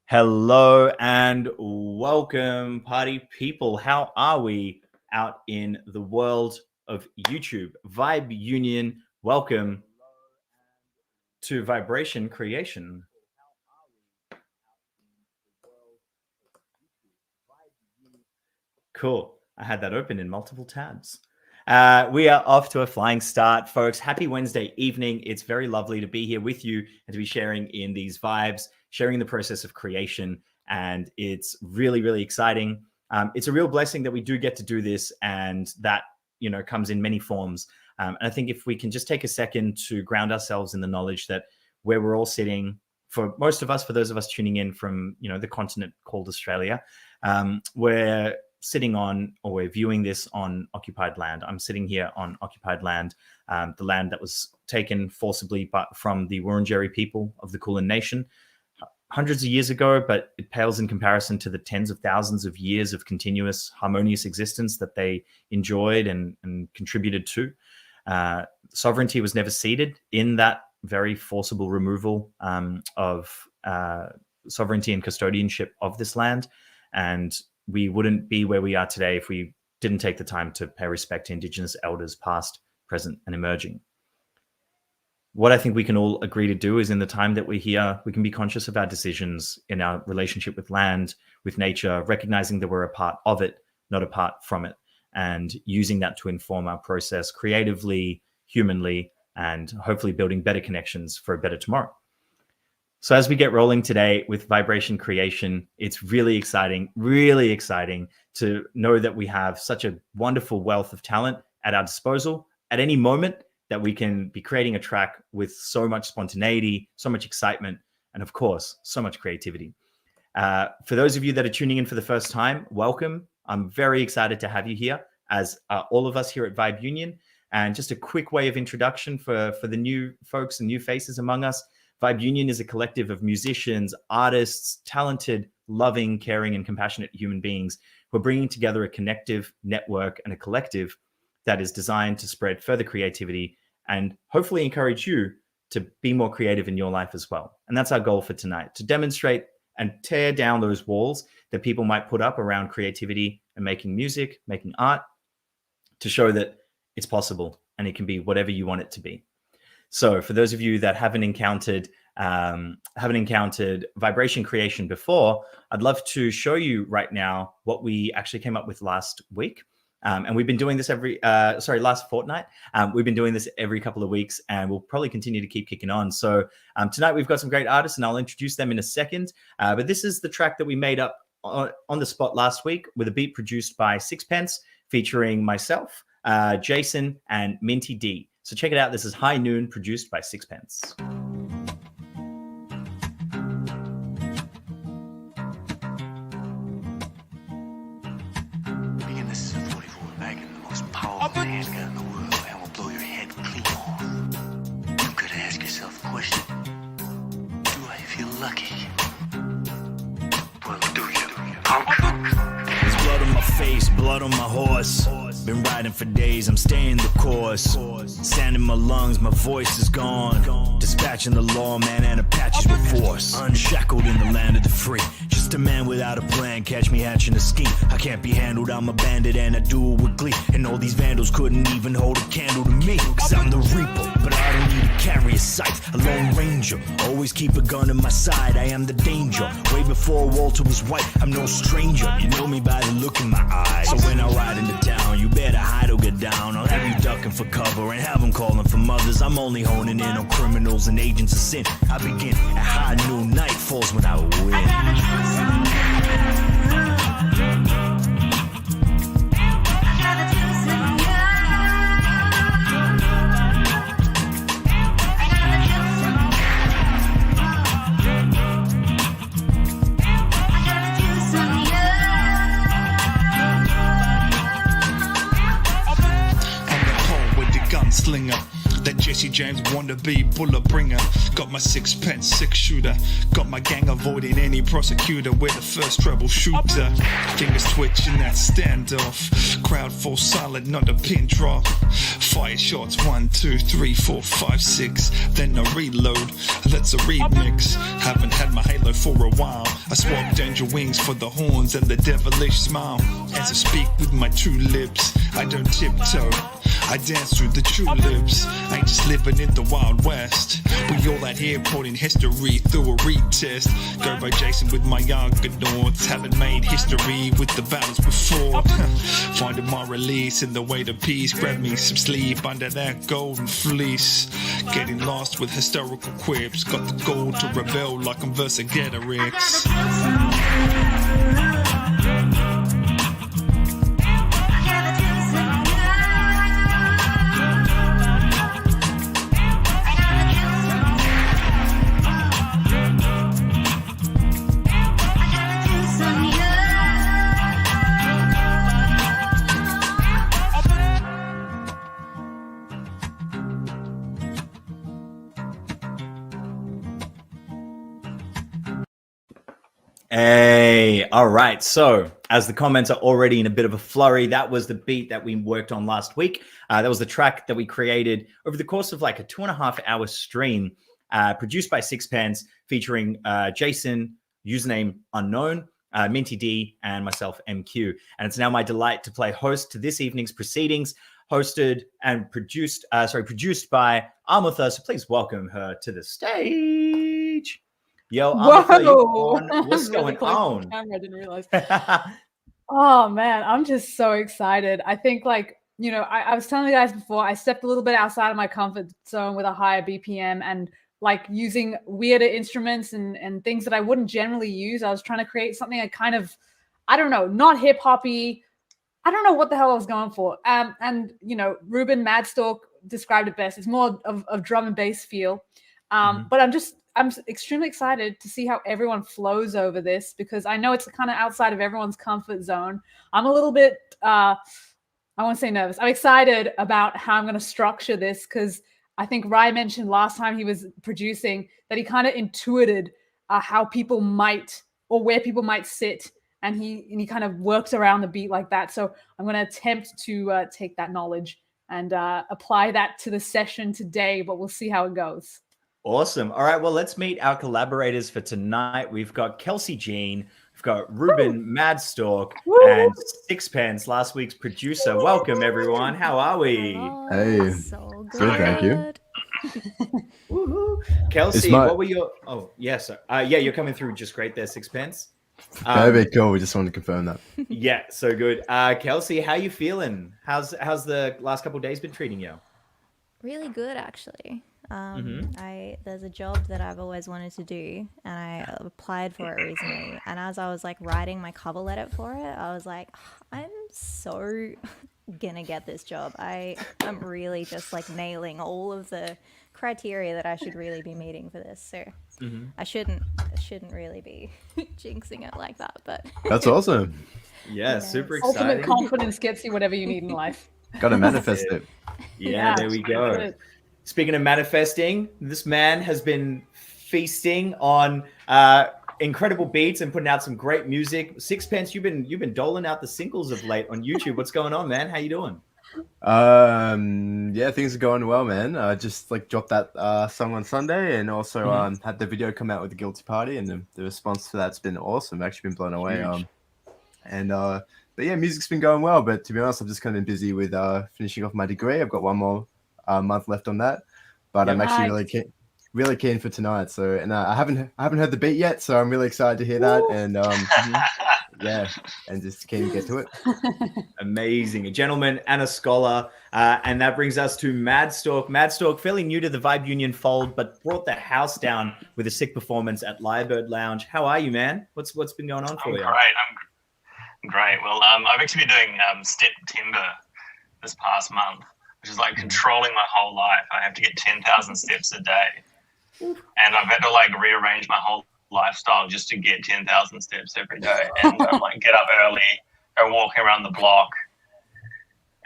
Hello and welcome, party people. How are we out in the world of YouTube? Vibe Union, welcome to Vibration Creation. Cool. I had that open in multiple tabs. We are off to a flying start, folks. Happy Wednesday evening. It's very lovely to be here with you and to be sharing in these vibes, sharing the process of creation. And it's really, really exciting. It's a real blessing that we do get to do this, and that, comes in many forms. And I think if we can just take a second to ground ourselves in the knowledge that where we're all sitting, for most of us, for those of us tuning in from, the continent called Australia, we're sitting on, or we're viewing this on occupied land. I'm sitting here on occupied land, the land that was taken forcibly from the Wurundjeri people of the Kulin Nation hundreds of years ago, but it pales in comparison to the tens of thousands of years of continuous harmonious existence that they enjoyed and contributed to. Sovereignty was never ceded in that very forcible removal of sovereignty and custodianship of this land. And we wouldn't be where we are today if we didn't take the time to pay respect to Indigenous elders, past, present, and emerging. What I think we can all agree to do is, in the time that we're here, we can be conscious of our decisions in our relationship with land, with nature, recognizing that we're a part of it, not apart from it, and using that to inform our process creatively, humanly, and hopefully building better connections for a better tomorrow. So as we get rolling today with Vibration Creation, it's really exciting to know that we have such a wonderful wealth of talent at our disposal at any moment, that we can be creating a track with so much spontaneity, so much excitement, and of course, so much creativity. For those of you that are tuning in for the first time, welcome. I'm very excited to have you here, as all of us here at Vibe Union. And just a quick way of introduction for the new folks and new faces among us. Vibe Union is a collective of musicians, artists, talented, loving, caring, and compassionate human beings who are bringing together a connective network and a collective that is designed to spread further creativity and hopefully encourage you to be more creative in your life as well. And that's our goal for tonight, to demonstrate and tear down those walls that people might put up around creativity and making music, making art, to show that it's possible and it can be whatever you want it to be. So for those of you that haven't encountered Vibration Creation before, I'd love to show you right now what we actually came up with last week. And we've been doing this last fortnight. We've been doing this every couple of weeks, and we'll probably continue to keep kicking on. So tonight we've got some great artists, and I'll introduce them in a second. But this is the track that we made up on the spot last week, with a beat produced by Sixpence, featuring myself, Jason, and Minty D. So check it out. This is High Noon, produced by Sixpence. Handgun in the world, and will blow your head clean off. You could ask yourself a question: do I feel lucky? Well, do you, punk? There's blood on my face, blood on my horse. Been riding for days, I'm staying the course. Sand in my lungs, my voice is gone. Dispatching the lawman and Apaches with force. Unshackled in the land of the free. Just a man without a plan, catch me hatching a scheme. I can't be handled, I'm a bandit and I do it with glee. And all these vandals couldn't even hold a candle to me. Cause I'm the reaper, but I don't need to carry a sight. A lone ranger, always keep a gun in my side. I am the danger, way before Walter was white. I'm no stranger, you know me by the look in my eyes. So when I ride into town, you better hide or get down. I'll have you ducking for cover and have them calling for mothers. I'm only honing in on criminals and agents of sin. I begin at high noon, night falls when I win. Slinger that just Jesse James wannabe bullet bringer. Got my sixpence, six shooter. Got my gang avoiding any prosecutor. We're the first troubleshooter. Fingers twitch in that standoff. Crowd falls silent, not a pin drop. Fire shots 1, 2, 3, 4, 5, 6. Then I reload. That's a remix. Haven't had my halo for a while. I swap danger wings for the horns and the devilish smile. As I speak with my true lips, I don't tiptoe. I dance through the tulips. I ain't just living in the Wild West. We all out here putting history through a retest. Go by Jason with my Argonauts. Haven't made history with the battles before. Finding my release in the way to peace. Grab me some sleep under that golden fleece. Getting lost with historical quips. Got the gold to rebel like I'm Vercingetorix. Hey, all right. So as the comments are already in a bit of a flurry, that was the beat that we worked on last week. That was the track that we created over the course of like a 2.5-hour stream, produced by Sixpence, featuring Jason, username unknown, Minty D, and myself, Emkew. And it's now my delight to play host to this evening's proceedings, hosted and produced by Amutha. So please welcome her to the stage. Yo, Amutha, what's going on? I didn't realize. Oh man, I'm just so excited. I think I was telling you guys before, I stepped a little bit outside of my comfort zone with a higher BPM and like using weirder instruments and things that I wouldn't generally use. I was trying to create something that kind of, I don't know, not hip hoppy. I don't know what the hell I was going for. And Ruben Maadstork described it best. It's more of drum and bass feel. But I'm extremely excited to see how everyone flows over this, because I know it's kind of outside of everyone's comfort zone. I'm a little bit, I won't say nervous. I'm excited about how I'm going to structure this, because I think Rye mentioned last time he was producing that he kind of intuited how people might, or where people might sit. And he kind of works around the beat like that. So I'm going to attempt to take that knowledge and apply that to the session today, but we'll see how it goes. Awesome. All right. Well, let's meet our collaborators for tonight. We've got Kelsey Jean, we've got Ruben Maadstork, and Sixpence, last week's producer. Welcome, everyone. How are we? Hey. So good, thank you. Kelsey, what were your... Oh, yes. You're coming through just great there, Sixpence. Very cool. We just wanted to confirm that. Yeah, so good. Kelsey, how you feeling? How's the last couple of days been treating you? Really good, actually. There's a job that I've always wanted to do, and I applied for it recently. And as I was like writing my cover letter for it, I was like, I'm so gonna get this job. I'm really just like nailing all of the criteria that I should really be meeting for this. So I shouldn't really be jinxing it like that. But that's awesome. Yeah, super exciting. Ultimate confidence gets you whatever you need in life. Gotta manifest it. Yeah, there we go. Speaking of manifesting, this man has been feasting on incredible beats and putting out some great music. Sixpence, you've been doling out the singles of late on YouTube. What's going on, man? How you doing? Yeah, things are going well, man. I just like dropped that song on Sunday, and also had the video come out with the Guilty Party, and the response to that's been awesome. I've actually been blown away. But yeah, music's been going well. But to be honest, I've just kind of been busy with finishing off my degree. I've got one more month left on that, but I'm actually really keen for tonight. So, and I haven't heard the beat yet, so I'm really excited to hear that. And yeah, and just keen to get to it. Amazing, a gentleman and a scholar, and that brings us to Maadstork. Maadstork, fairly new to the Vibe Union fold, but brought the house down with a sick performance at Lyrebird Lounge. How are you, man? What's been going on for you? I'm great. Well, I've actually been doing step timber this past month, which is like controlling my whole life. I have to get 10,000 steps a day, and I've had to like rearrange my whole lifestyle just to get 10,000 steps every day. And like get up early, go walking around the block,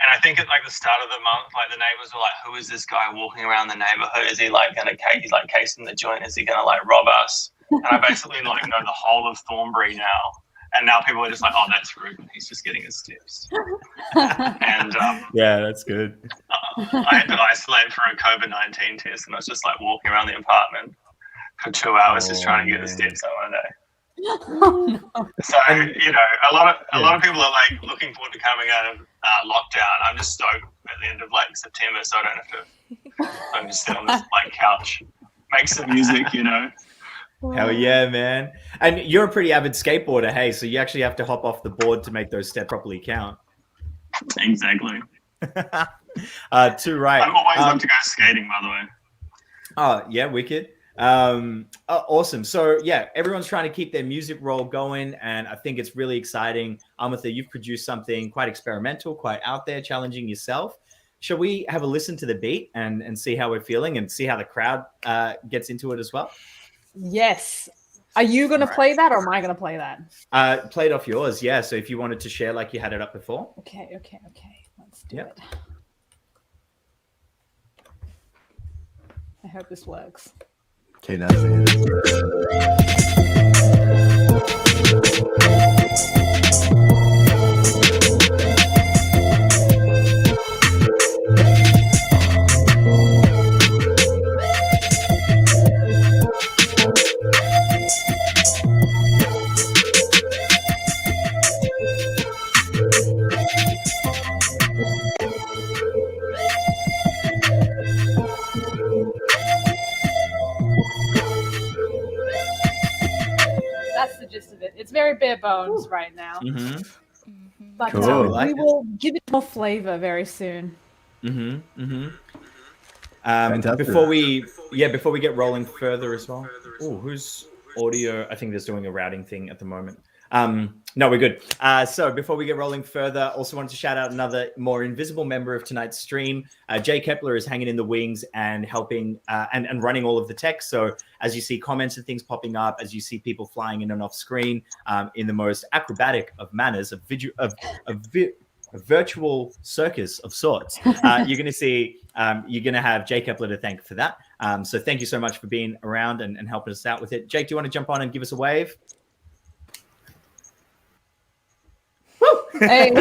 And I think at like the start of the month, like the neighbors were like, "Who is this guy walking around the neighborhood? Is he like he's like casing the joint? Is he gonna like rob us?" And I basically like know the whole of Thornbury now. And now people are just like, "Oh, that's Ruben. He's just getting his tips." And yeah, that's good. I had to isolate for a COVID-19 test, and I was just like walking around the apartment for 2 hours just trying to get the steps out one day. So you know, a lot of people are like looking forward to coming out of lockdown. I'm just stoked at the end of like September, so I don't have to. I'm just sit on this like couch, make some music, you know. Hell yeah, man! And you're a pretty avid skateboarder, hey? So you actually have to hop off the board to make those steps properly count. Exactly. Too right. I'm always up to go skating, by the way. Oh yeah, wicked. Awesome. So yeah, everyone's trying to keep their music roll going, and I think it's really exciting. Amutha, you've produced something quite experimental, quite out there, challenging yourself. Shall we have a listen to the beat and see how we're feeling and see how the crowd gets into it as well? Yes. Are you going to play that, or am I going to play that? Play it off yours, yeah. So if you wanted to share like you had it up before. Okay. Let's do it. I hope this works. Okay, now. That's the gist of it. It's very bare bones right now. Mm-hmm. But Cool. we will give it more flavor very soon. Before we get rolling further as well. Oh, who's audio? I think there's doing a routing thing at the moment. No, we're good. So before we get rolling further, also wanted to shout out another more invisible member of tonight's stream. Jay Kepler is hanging in the wings and helping and running all of the tech. So as you see comments and things popping up, as you see people flying in and off screen in the most acrobatic of manners, a virtual circus of sorts, you're going to see, you're going to have Jay Kepler to thank for that. So thank you so much for being around and helping us out with it. Jake, do you want to jump on and give us a wave? Hey.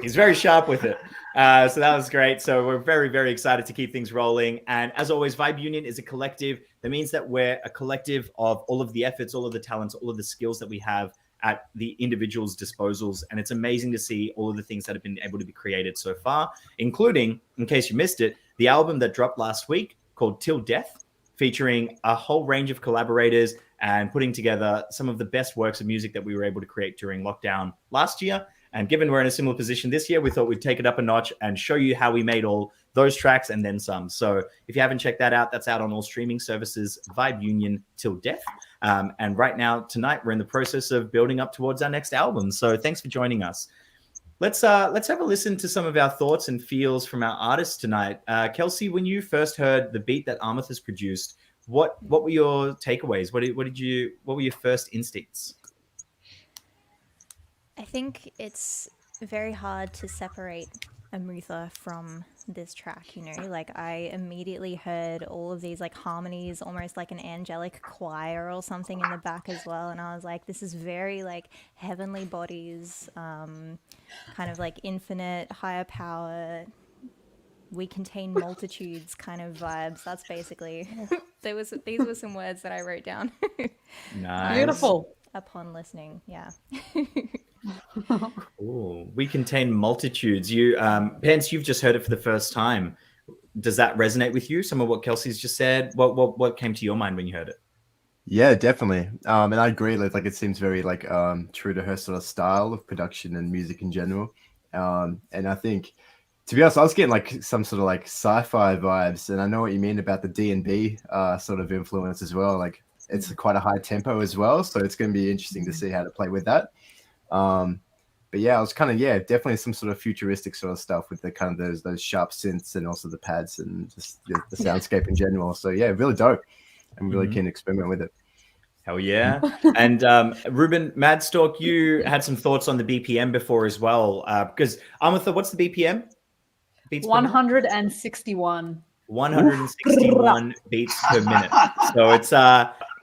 He's very sharp with it. So that was great. So we're very, very excited to keep things rolling. And as always, Vibe Union is a collective. That means that we're a collective of all of the efforts, all of the talents, all of the skills that we have at the individual's disposals. And it's amazing to see all of the things that have been able to be created so far, including, in case you missed it, the album that dropped last week called Till Death, featuring a whole range of collaborators and putting together some of the best works of music that we were able to create during lockdown last year. And given we're in a similar position this year, we thought we'd take it up a notch and show you how we made all those tracks and then some. So if you haven't checked that out, that's out on all streaming services, Vibe Union Till Death. And right now, tonight, we're in the process of building up towards our next album. So thanks for joining us. Let's have a listen to some of our thoughts and feels from our artists tonight. Kelsey, when you first heard the beat that Amutha has produced, what were your takeaways? What were your first instincts? I think it's very hard to separate Amutha from this track, you know? Like, I immediately heard all of these, like, harmonies, almost like an angelic choir or something in the back as well, and I was like, this is very, like, heavenly bodies, kind of, like, infinite, higher power, we contain multitudes kind of vibes. That's basically, these were some words that I wrote down. Nice. Beautiful. Upon listening, yeah. Cool. We contain multitudes. You, Pence, you've just heard it for the first time. Does that resonate with you? Some of what Kelsey's just said. What came to your mind when you heard it? Yeah, definitely. And I agree. Like it seems very like true to her sort of style of production and music in general. And I think, to be honest, I was getting like some sort of like sci-fi vibes, and I know what you mean about the D&B sort of influence as well. Like it's quite a high tempo as well, so it's going to be interesting to see how to play with that. But yeah, I was kind of, definitely some sort of futuristic sort of stuff with the kind of those sharp synths and also the pads and just the soundscape in general. So yeah, really dope. I'm really keen to experiment with it. Hell yeah. And Ruben, Maadstork, you had some thoughts on the BPM before as well. Because Amutha, what's the BPM? Beats per minute? 161. 161 beats per minute. So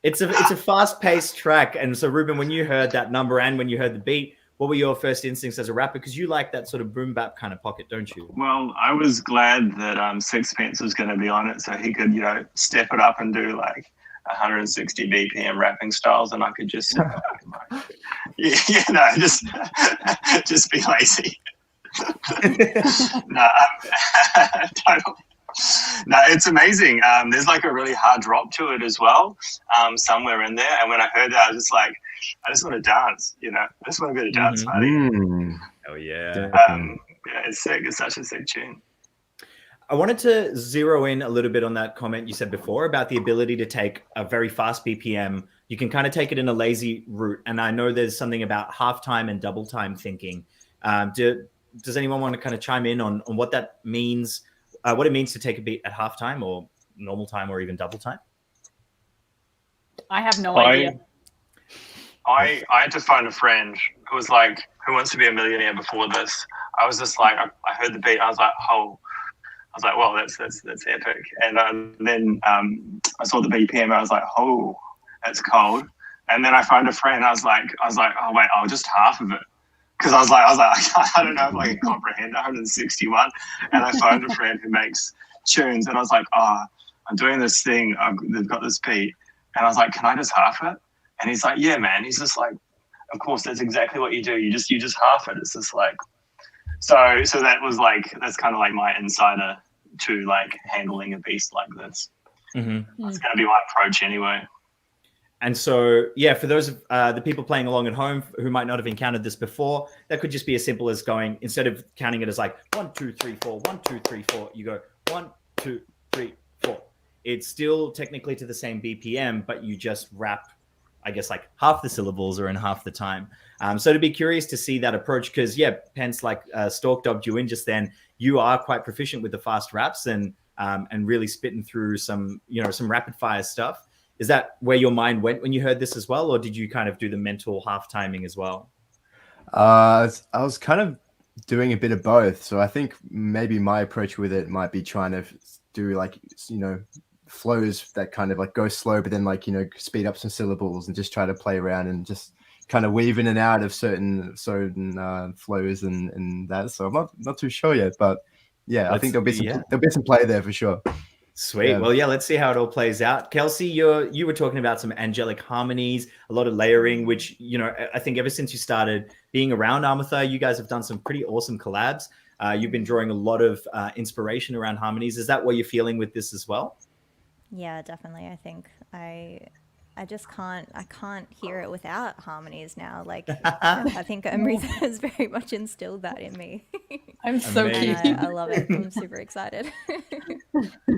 it's a fast-paced track. And so Ruben, when you heard that number and when you heard the beat, what were your first instincts as a rapper? Because you like that sort of boom bap kind of pocket, don't you? Well, I was glad that Sixpence was going to be on it, so he could, step it up and do like 160 BPM rapping styles, and I could just sit back and just be lazy. No, totally. No, it's amazing. There's like a really hard drop to it as well, somewhere in there. And when I heard that, I was just like, I just want to dance, I just want to go to dance party. Oh yeah. Yeah, it's sick. It's such a sick tune. I wanted to zero in a little bit on that comment you said before about the ability to take a very fast BPM. You can kind of take it in a lazy route. And I know there's something about halftime and double time thinking. Does anyone want to kind of chime in on what that means, what it means to take a beat at halftime or normal time or even double time? I have no idea. I had to find a friend who was like, who wants to be a millionaire before this. I was just like, I heard the beat. I was like, oh. I was like, well, that's epic. And then I saw the BPM. I was like, oh, that's cold. And then I found a friend. I was like, oh wait, I'll just half of it, because I was like, I don't know if I can comprehend 161. And I found a friend who makes tunes, and I was like, oh, I'm doing this thing. They've got this beat, and I was like, can I just half it? And he's like, yeah, man. He's just like, of course, that's exactly what you do. You just half it. It's just like, so that was like, that's kind of like my insider to like handling a beast like this. It's going to be my approach anyway. And so, yeah, for those of the people playing along at home who might not have encountered this before, that could just be as simple as going, instead of counting it as like 1, 2, 3, 4, 1, 2, 3, 4, you go 1, 2, 3, 4. It's still technically to the same BPM, but you just rap, I guess, like half the syllables or in half the time. So to be curious to see that approach, because yeah, Pence, like Stork dobbed you in just then, you are quite proficient with the fast raps and really spitting through some rapid fire stuff. Is that where your mind went when you heard this as well, or did you kind of do the mental half timing as well? I was kind of doing a bit of both. So I think maybe my approach with it might be trying to do like, flows that kind of like go slow, but then like, speed up some syllables and just try to play around and just kind of weave in and out of certain flows and that. So I'm not too sure yet, but yeah, I think there'll be some play there for sure. Sweet. Yeah. Well, yeah, let's see how it all plays out. Kelsey, you were talking about some angelic harmonies, a lot of layering, which, I think ever since you started being around Amutha, you guys have done some pretty awesome collabs. You've been drawing a lot of inspiration around harmonies. Is that what you're feeling with this as well? Yeah, definitely. I think I just can't hear it without harmonies now. Like, I think Amutha has very much instilled that in me. I'm so cute. I love it. I'm super excited.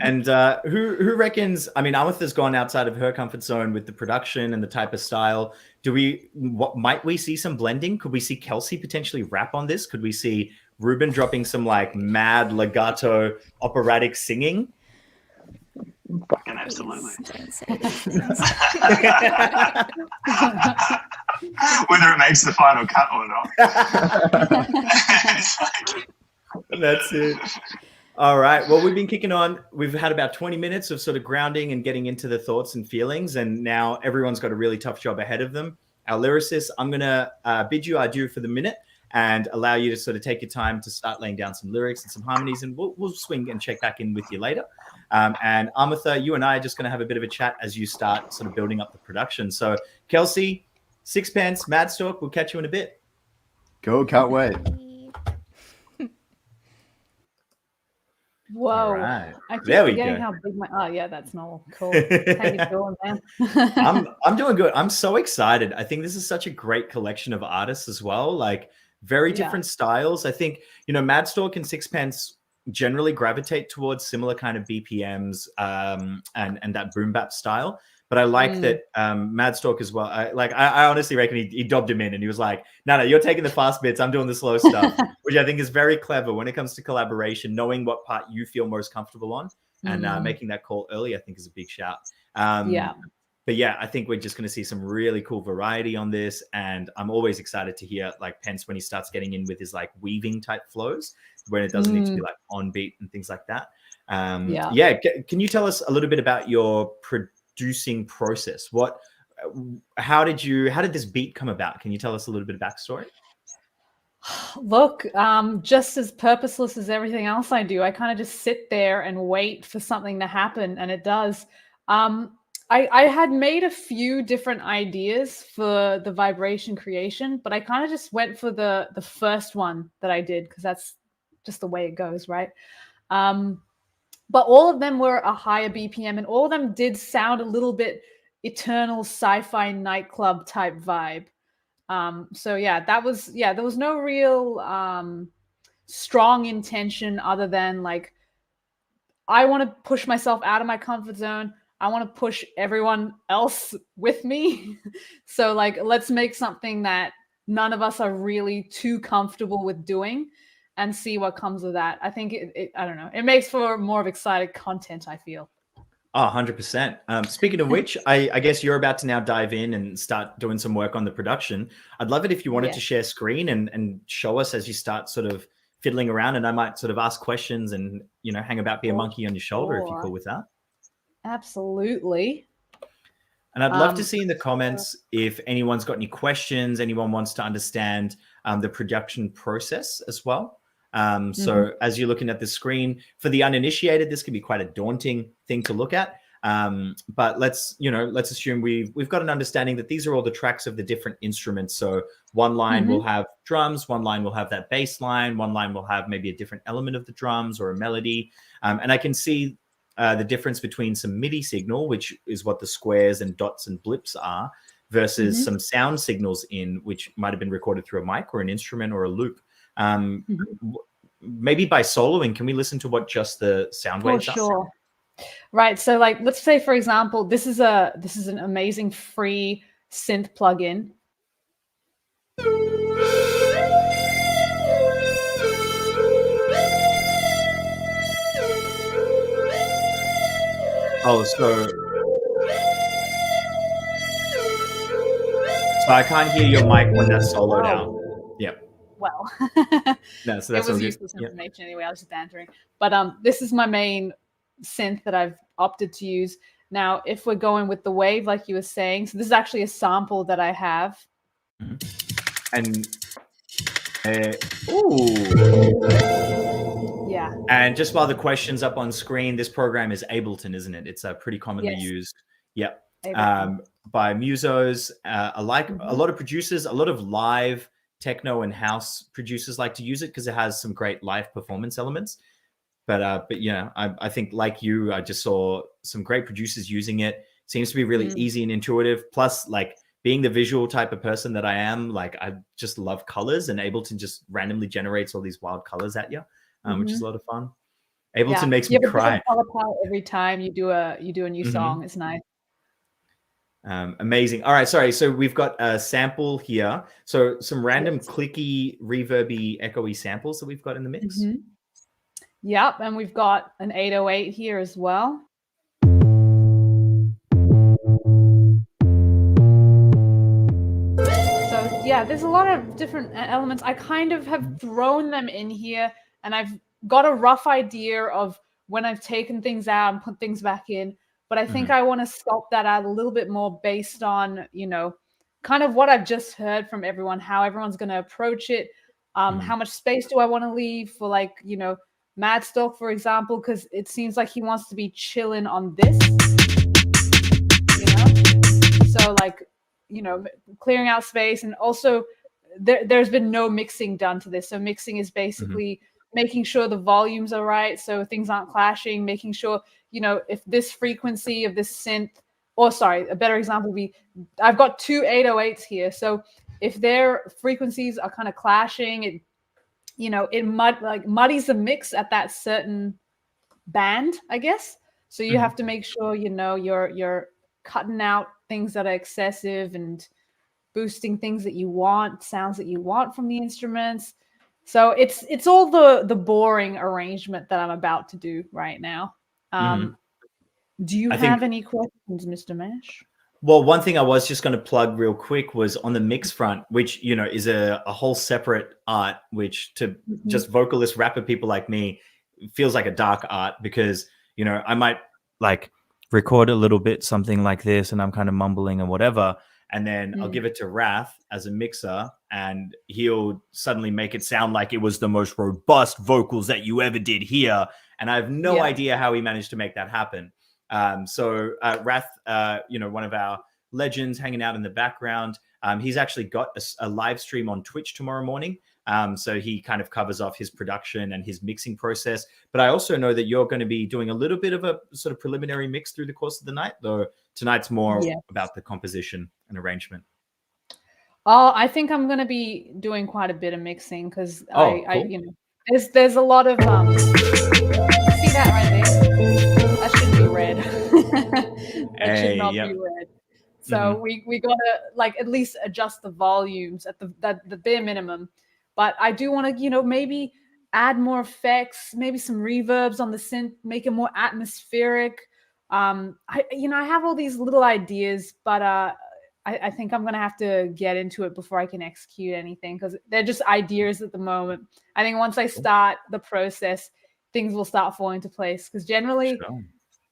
And who reckons, I mean, Amutha's gone outside of her comfort zone with the production and the type of style. Might we see some blending? Could we see Kelsey potentially rap on this? Could we see Ruben dropping some like mad legato operatic singing? Fucking absolutely. Don't say those things. Whether it makes the final cut or not. That's it. All right. Well, we've been kicking on. We've had about 20 minutes of sort of grounding and getting into the thoughts and feelings. And now everyone's got a really tough job ahead of them. Our lyricists, I'm going to bid you adieu for the minute and allow you to sort of take your time to start laying down some lyrics and some harmonies. And we'll swing and check back in with you later. And Amutha, you and I are just going to have a bit of a chat as you start sort of building up the production. So Kelsey, Sixpence, Maadstork, we'll catch you in a bit. Cool, can't wait. Whoa. Right. I keep there we forgetting go. how big that's normal. Cool. How you doing, man? I'm doing good. I'm so excited. I think this is such a great collection of artists as well. Like very different styles. I think, Maadstork and Sixpence generally gravitate towards similar kind of BPMs and that boom bap style. But I like that Maadstork as well. I honestly reckon he dobbed him in and he was like, no, you're taking the fast bits. I'm doing the slow stuff, which I think is very clever when it comes to collaboration, knowing what part you feel most comfortable on and making that call early, I think is a big shout. But yeah, I think we're just going to see some really cool variety on this, and I'm always excited to hear like Pence when he starts getting in with his like weaving type flows, when it doesn't need to be like on beat and things like that. Can you tell us a little bit about your producing process? How did this beat come about? Can you tell us a little bit of backstory? Look, just as purposeless as everything else I do, I kind of just sit there and wait for something to happen, and it does. I had made a few different ideas for the vibration creation, but I kind of just went for the first one that I did because that's just the way it goes, right? But all of them were a higher BPM, and all of them did sound a little bit eternal sci-fi nightclub type vibe. So yeah, there was no real strong intention other than like, I want to push myself out of my comfort zone. I want to push everyone else with me. So like, let's make something that none of us are really too comfortable with doing and see what comes of that. I think I don't know. It makes for more of exciting content, I feel. Oh, 100%. Speaking of which, I guess you're about to now dive in and start doing some work on the production. I'd love it if you wanted to share screen and show us as you start sort of fiddling around, and I might sort of ask questions and, hang about, be a monkey on your shoulder if you're cool with that. Absolutely. And I'd love to see in the comments if anyone's got any questions, anyone wants to understand the production process as well. So as you're looking at the screen, for the uninitiated, this can be quite a daunting thing to look at. But let's assume we've got an understanding that these are all the tracks of the different instruments. So one line will have drums, one line will have that bass line, one line will have maybe a different element of the drums or a melody. And I can see the difference between some MIDI signal, which is what the squares and dots and blips are, versus some sound signals which might have been recorded through a mic or an instrument or a loop. Maybe by soloing, can we listen to what just the sound waves are? Sure. Right. So like, let's say, for example, this is an amazing free synth plugin. Oh, so I can't hear your mic when that's soloed out. Yep. Well, no, so that's it was useless information anyway. I was just bantering. But this is my main synth that I've opted to use. Now, if we're going with the wave, like you were saying, so this is actually a sample that I have. And yeah. And just while the question's up on screen, this program is Ableton, isn't it? It's pretty commonly used. Yep. By musos, a lot of producers, a lot of live techno and house producers like to use it because it has some great live performance elements. But yeah, I think like you, I just saw some great producers using it. Seems to be really easy and intuitive. Plus, like being the visual type of person that I am, like I just love colors, and Ableton just randomly generates all these wild colors at you, which is a lot of fun. Ableton makes me cry color palette every time you do a new song. It's nice. Amazing. All right, sorry. So we've got a sample here. So some random clicky, reverby, echoey samples that we've got in the mix. Yep, and we've got an 808 here as well. So yeah, there's a lot of different elements. I kind of have thrown them in here, and I've got a rough idea of when I've taken things out and put things back in. But I think I want to sculpt that out a little bit more based on, kind of what I've just heard from everyone, how everyone's going to approach it. How much space do I want to leave for, like, Maadstork, for example, because it seems like he wants to be chilling on this, So, like, clearing out space. And also, there's been no mixing done to this. So mixing is basically making sure the volumes are right, so things aren't clashing, making sure, if this frequency of this synth, or sorry, a better example would be, I've got two 808s here. So if their frequencies are kind of clashing, it muddies the mix at that certain band, I guess. So you have to make sure, you're cutting out things that are excessive and boosting things that you want, sounds that you want from the instruments. So it's all the boring arrangement that I'm about to do right now. Do you have any questions, Mr. Mash? Well, one thing I was just going to plug real quick was on the mix front, which, you know, is a whole separate art, which to just vocalist rapper people like me feels like a dark art because, you know, I might like record a little bit, something like this, and I'm kind of mumbling and whatever. And then I'll give it to Wrath as a mixer and he'll suddenly make it sound like it was the most robust vocals that you ever did here. And I have no idea how he managed to make that happen. So Wrath, you know, one of our legends hanging out in the background. He's actually got a live stream on Twitch tomorrow morning. So he kind of covers off his production and his mixing process. But I also know that you're going to be doing a little bit of a sort of preliminary mix through the course of the night, though tonight's more about the composition and arrangement. Oh, I think I'm going to be doing quite a bit of mixing because cool. you know, there's a lot of see that right there? That should be red. That should not be red. So we gotta like at least adjust the volumes at the bare minimum. But I do want to, you know, maybe add more effects, maybe some reverbs on the synth, make it more atmospheric. I have all these little ideas, but I think I'm gonna have to get into it before I can execute anything because they're just ideas at the moment. I think once I start the process, things will start falling into place because generally,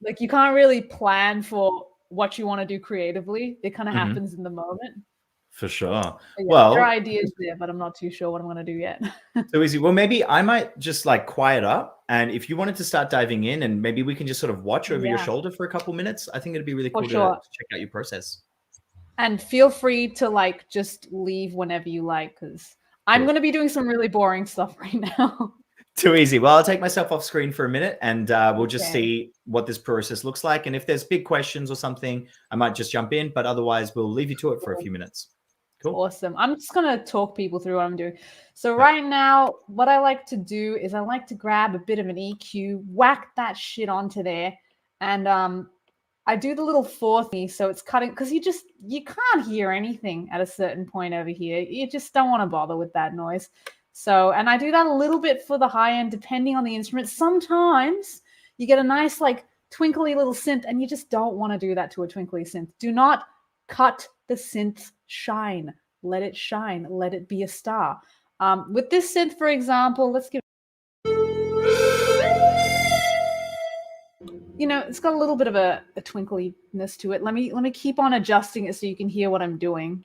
like you can't really plan for what you want to do creatively. It kind of happens in the moment. For sure. Well, there are ideas there, but I'm not too sure what I'm going to do yet. So easy. Well, maybe I might just like quiet up. And if you wanted to start diving in and maybe we can just sort of watch over your shoulder for a couple minutes, I think it'd be really cool to check out your process. And feel free to like just leave whenever you like, because I'm going to be doing some really boring stuff right now. Too easy. Well, I'll take myself off screen for a minute and we'll just see what this process looks like. And if there's big questions or something, I might just jump in, but otherwise we'll leave you to it for a few minutes. Cool. Awesome. I'm just going to talk people through what I'm doing. So right now, what I like to do is I like to grab a bit of an EQ, whack that shit onto there. And I do the little fourth thingy, so it's cutting, because you can't hear anything at a certain point over here. You just don't want to bother with that noise. So, and I do that a little bit for the high end, depending on the instrument. Sometimes you get a nice, like, twinkly little synth, and you just don't want to do that to a twinkly synth. Do not cut the synth shine. Let it shine. Let it be a star. With this synth, for example, let's give, you know, it's got a little bit of a twinkliness to it. Let me keep on adjusting it so you can hear what I'm doing.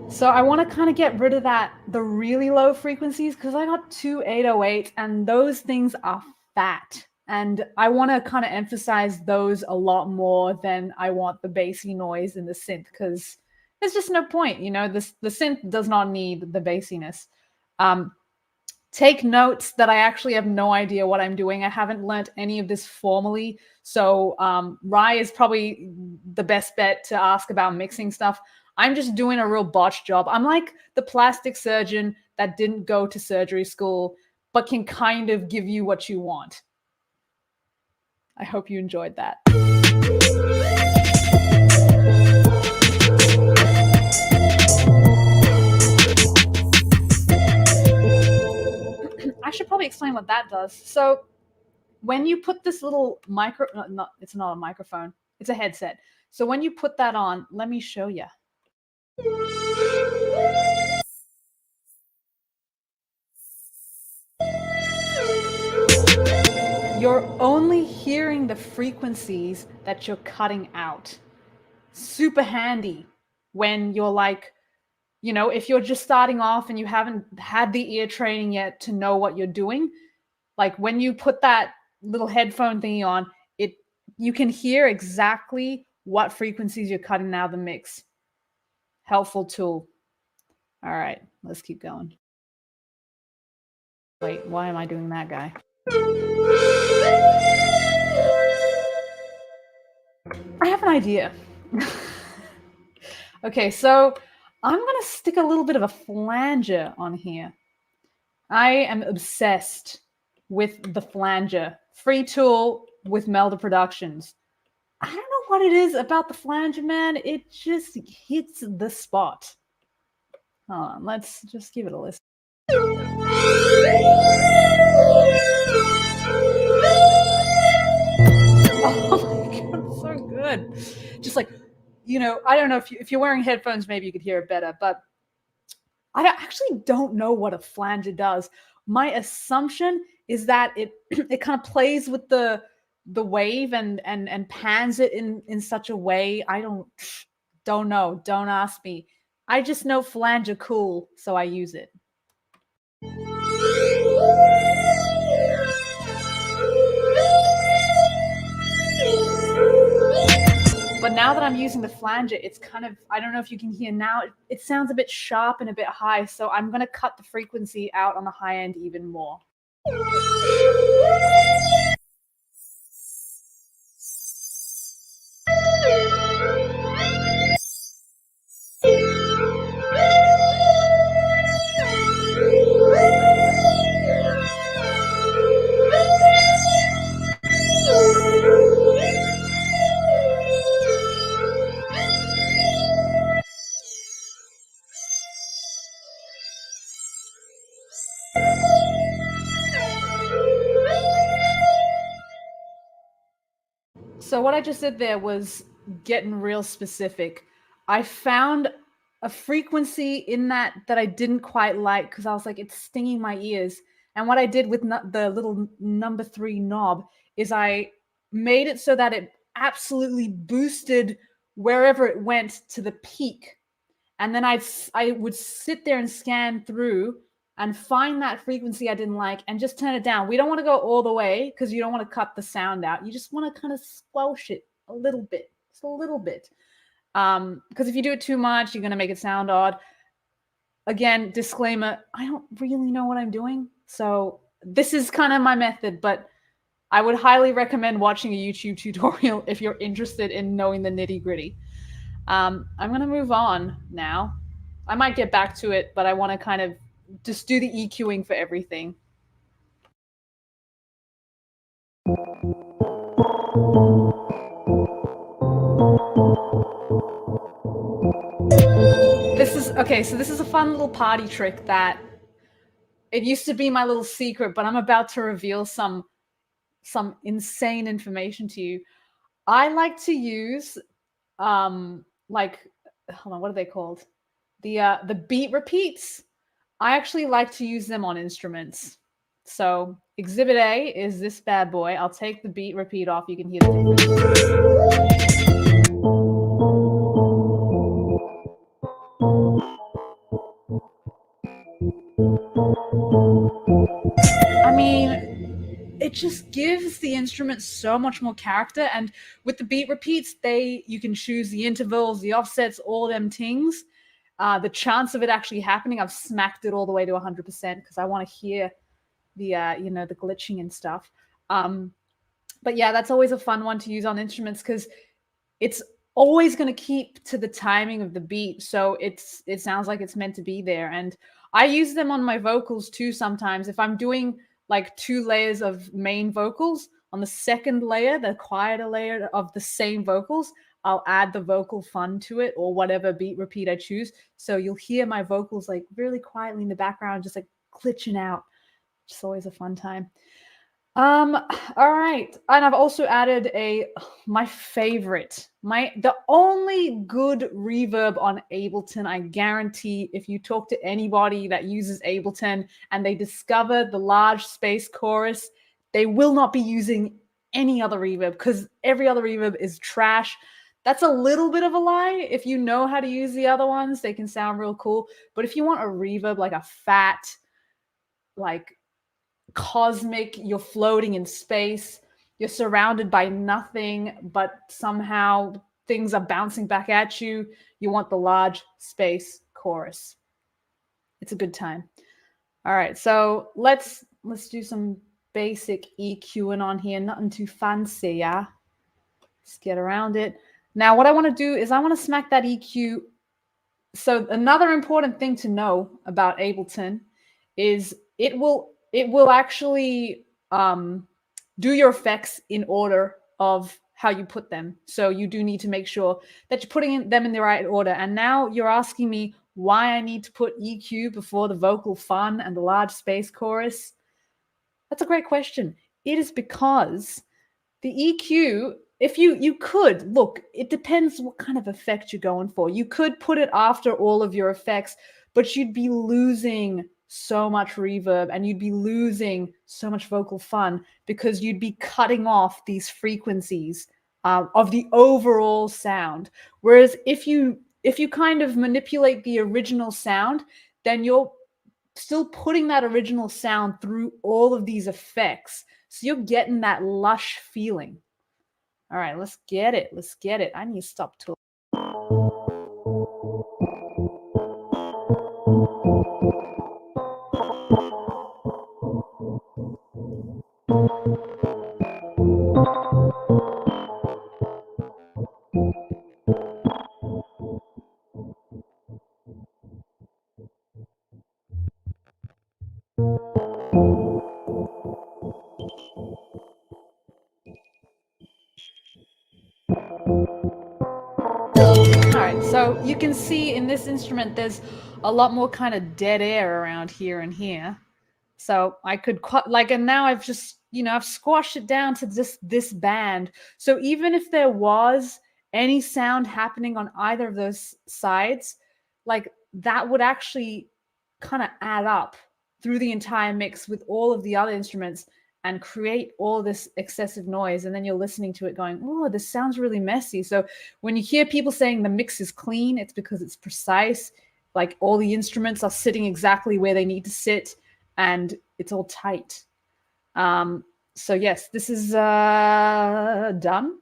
So I want to kind of get rid of the really low frequencies, because I got two 808s and those things are fat. And I want to kind of emphasize those a lot more than I want the bassy noise in the synth, because there's just no point, you know, the synth does not need the bassiness. Take notes that I actually have no idea what I'm doing. I haven't learned any of this formally. So Rye is probably the best bet to ask about mixing stuff. I'm just doing a real botch job. I'm like the plastic surgeon that didn't go to surgery school, but can kind of give you what you want. I hope you enjoyed that. I should probably explain what that does. So when you put this little it's not a microphone, it's a headset. So when you put that on, let me show you. You're only hearing the frequencies that you're cutting out. Super handy when you're like, you know, if you're just starting off and you haven't had the ear training yet to know what you're doing, like when you put that little headphone thingy on, you can hear exactly what frequencies you're cutting out of the mix. Helpful tool. All right, let's keep going. Wait, why am I doing that guy? I have an idea. Okay, so I'm going to stick a little bit of a flanger on here. I am obsessed with the flanger. Free tool with Melda Productions. I don't know what it is about the flanger, man. It just hits the spot. Hold on, let's just give it a listen. Oh my god, so good. Just like, I don't know if you're wearing headphones, maybe you could hear it better, but I actually don't know what a flanger does. My assumption is that it it kind of plays with the wave and pans it in such a way. I don't know. Don't ask me. I just know flanger cool, so I use it. But now that I'm using the flanger, it's kind of, I don't know if you can hear now, it sounds a bit sharp and a bit high, so I'm going to cut the frequency out on the high end even more. So what I just did there was getting real specific. I found a frequency in that I didn't quite like because I was like, it's stinging my ears. And what I did with the little number 3 knob is I made it so that it absolutely boosted wherever it went to the peak. And then I would sit there and scan through and find that frequency I didn't like and just turn it down. We don't want to go all the way because you don't want to cut the sound out. You just want to kind of squelch it a little bit, just a little bit. Because if you do it too much, you're going to make it sound odd. Again, disclaimer, I don't really know what I'm doing. So this is kind of my method, but I would highly recommend watching a YouTube tutorial if you're interested in knowing the nitty gritty. I'm going to move on now. I might get back to it, but I want to kind of just do the EQing for everything. This is a fun little party trick that it used to be my little secret, but I'm about to reveal some insane information to you. I like to use hold on, what are they called? The beat repeats. I actually like to use them on instruments. So exhibit A is this bad boy. I'll take the beat repeat off. You can hear the difference. I mean, it just gives the instrument so much more character. And with the beat repeats, you can choose the intervals, the offsets, all them things. The chance of it actually happening, I've smacked it all the way to 100% because I want to hear the the glitching and stuff. But yeah, that's always a fun one to use on instruments because it's always going to keep to the timing of the beat, so it sounds like it's meant to be there. And I use them on my vocals too sometimes. If I'm doing like 2 layers of main vocals, on the second layer, the quieter layer of the same vocals, I'll add the vocal fun to it or whatever beat repeat I choose. So you'll hear my vocals like really quietly in the background, just like glitching out. It's always a fun time. All right. And I've also added my favorite, the only good reverb on Ableton. I guarantee if you talk to anybody that uses Ableton and they discover the large space chorus, they will not be using any other reverb because every other reverb is trash. That's a little bit of a lie. If you know how to use the other ones, they can sound real cool. But if you want a reverb, like a fat, like cosmic, you're floating in space, you're surrounded by nothing, but somehow things are bouncing back at you, you want the large space chorus. It's a good time. All right, so let's do some basic EQing on here. Nothing too fancy, yeah? Let's get around it. Now, what I want to do is I want to smack that EQ. So another important thing to know about Ableton is it will actually do your effects in order of how you put them. So you do need to make sure that you're putting them in the right order. And now you're asking me, why I need to put EQ before the vocal fun and the large space chorus? That's a great question. It is because the EQ, if you could, look, it depends what kind of effect you're going for. You could put it after all of your effects, but you'd be losing so much reverb and you'd be losing so much vocal fun because you'd be cutting off these frequencies of the overall sound. Whereas if you kind of manipulate the original sound, then you're still putting that original sound through all of these effects. So you're getting that lush feeling. All right, let's get it. Let's get it. I need to stop talking. All right, so you can see in this instrument, there's a lot more kind of dead air around here and here. So I could and now I've just, I've squashed it down to just this band. So even if there was any sound happening on either of those sides, like that would actually kind of add up through the entire mix with all of the other instruments and create all this excessive noise. And then you're listening to it going, oh, this sounds really messy. So when you hear people saying the mix is clean, it's because it's precise. Like all the instruments are sitting exactly where they need to sit and it's all tight. So yes, this is done.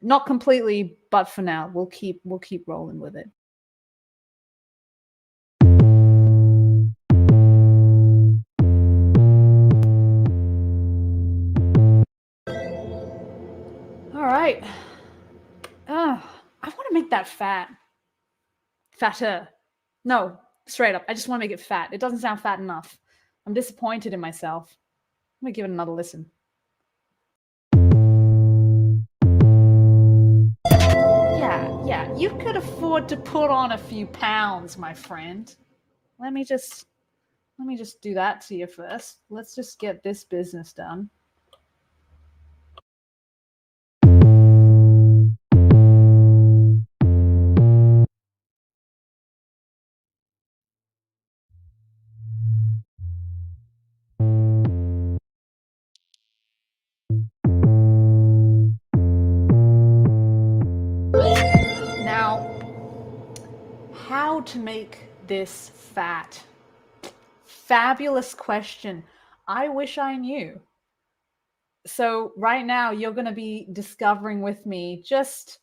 Not completely, but for now, we'll keep rolling with it. All right. I want to make that fatter. No, straight up. I just want to make it fat. It doesn't sound fat enough. I'm disappointed in myself. I'm going to give it another listen. Yeah, you could afford to put on a few pounds, my friend. Let me just do that to you first. Let's just get this business done. How to make this fat? Fabulous question. I wish I knew. So right now you're going to be discovering with me just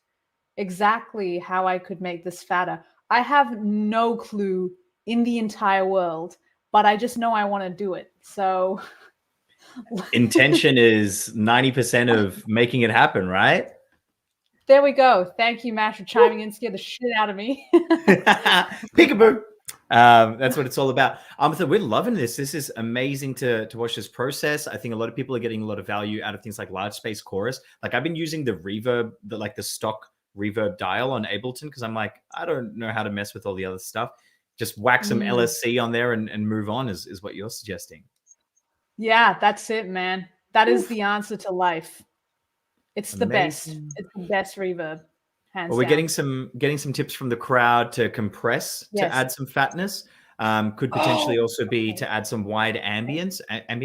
exactly how I could make this fatter. I have no clue in the entire world, but I just know I want to do it. So intention is 90% of making it happen, right? There we go. Thank you, Matt, for chiming in. Scared the shit out of me. Peekaboo. That's what it's all about. Amutha, we're loving this. This is amazing to watch this process. I think a lot of people are getting a lot of value out of things like large space chorus. Like I've been using the reverb, the stock reverb dial on Ableton because I'm like, I don't know how to mess with all the other stuff. Just whack some LSC on there and move on is what you're suggesting. Yeah, that's it, man. That is the answer to life. It's the best. It's the best reverb. Hands well, we're down. getting some tips from the crowd to compress to add some fatness. Could potentially also be to add some wide ambience in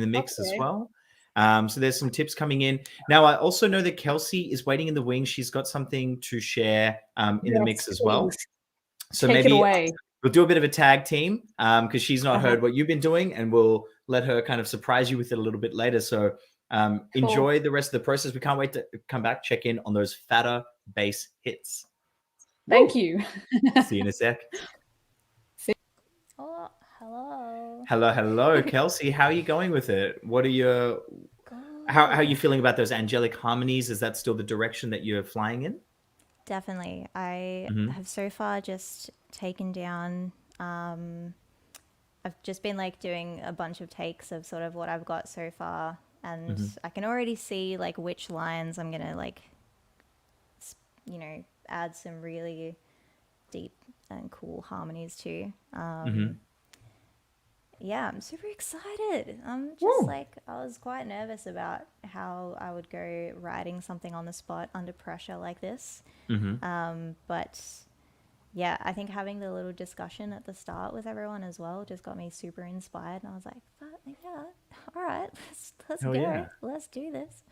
the mix as well. So there's some tips coming in. Now, I also know that Kelsey is waiting in the wings. She's got something to share in the mix as well. So Take maybe it away. We'll do a bit of a tag team because she's not heard what you've been doing, and we'll let her kind of surprise you with it a little bit later. So cool. Enjoy the rest of the process. We can't wait to come back, check in on those fatter bass hits. Thank you. See you in a sec. Oh, hello. Hello, Kelsey. How are you going with it? What are your how are you feeling about those angelic harmonies? Is that still the direction that you're flying in? Definitely. I have so far just taken down I've just been like doing a bunch of takes of sort of what I've got so far, and I can already see like which lines I'm gonna like add some really deep and cool harmonies too. Mm-hmm. Yeah, I'm super excited. I'm just Woo. like, I was quite nervous about how I would go writing something on the spot under pressure like this. Mm-hmm. But yeah, I think having the little discussion at the start with everyone as well just got me super inspired. And I was like, yeah, all right, let's Hell go. yeah. Let's do this.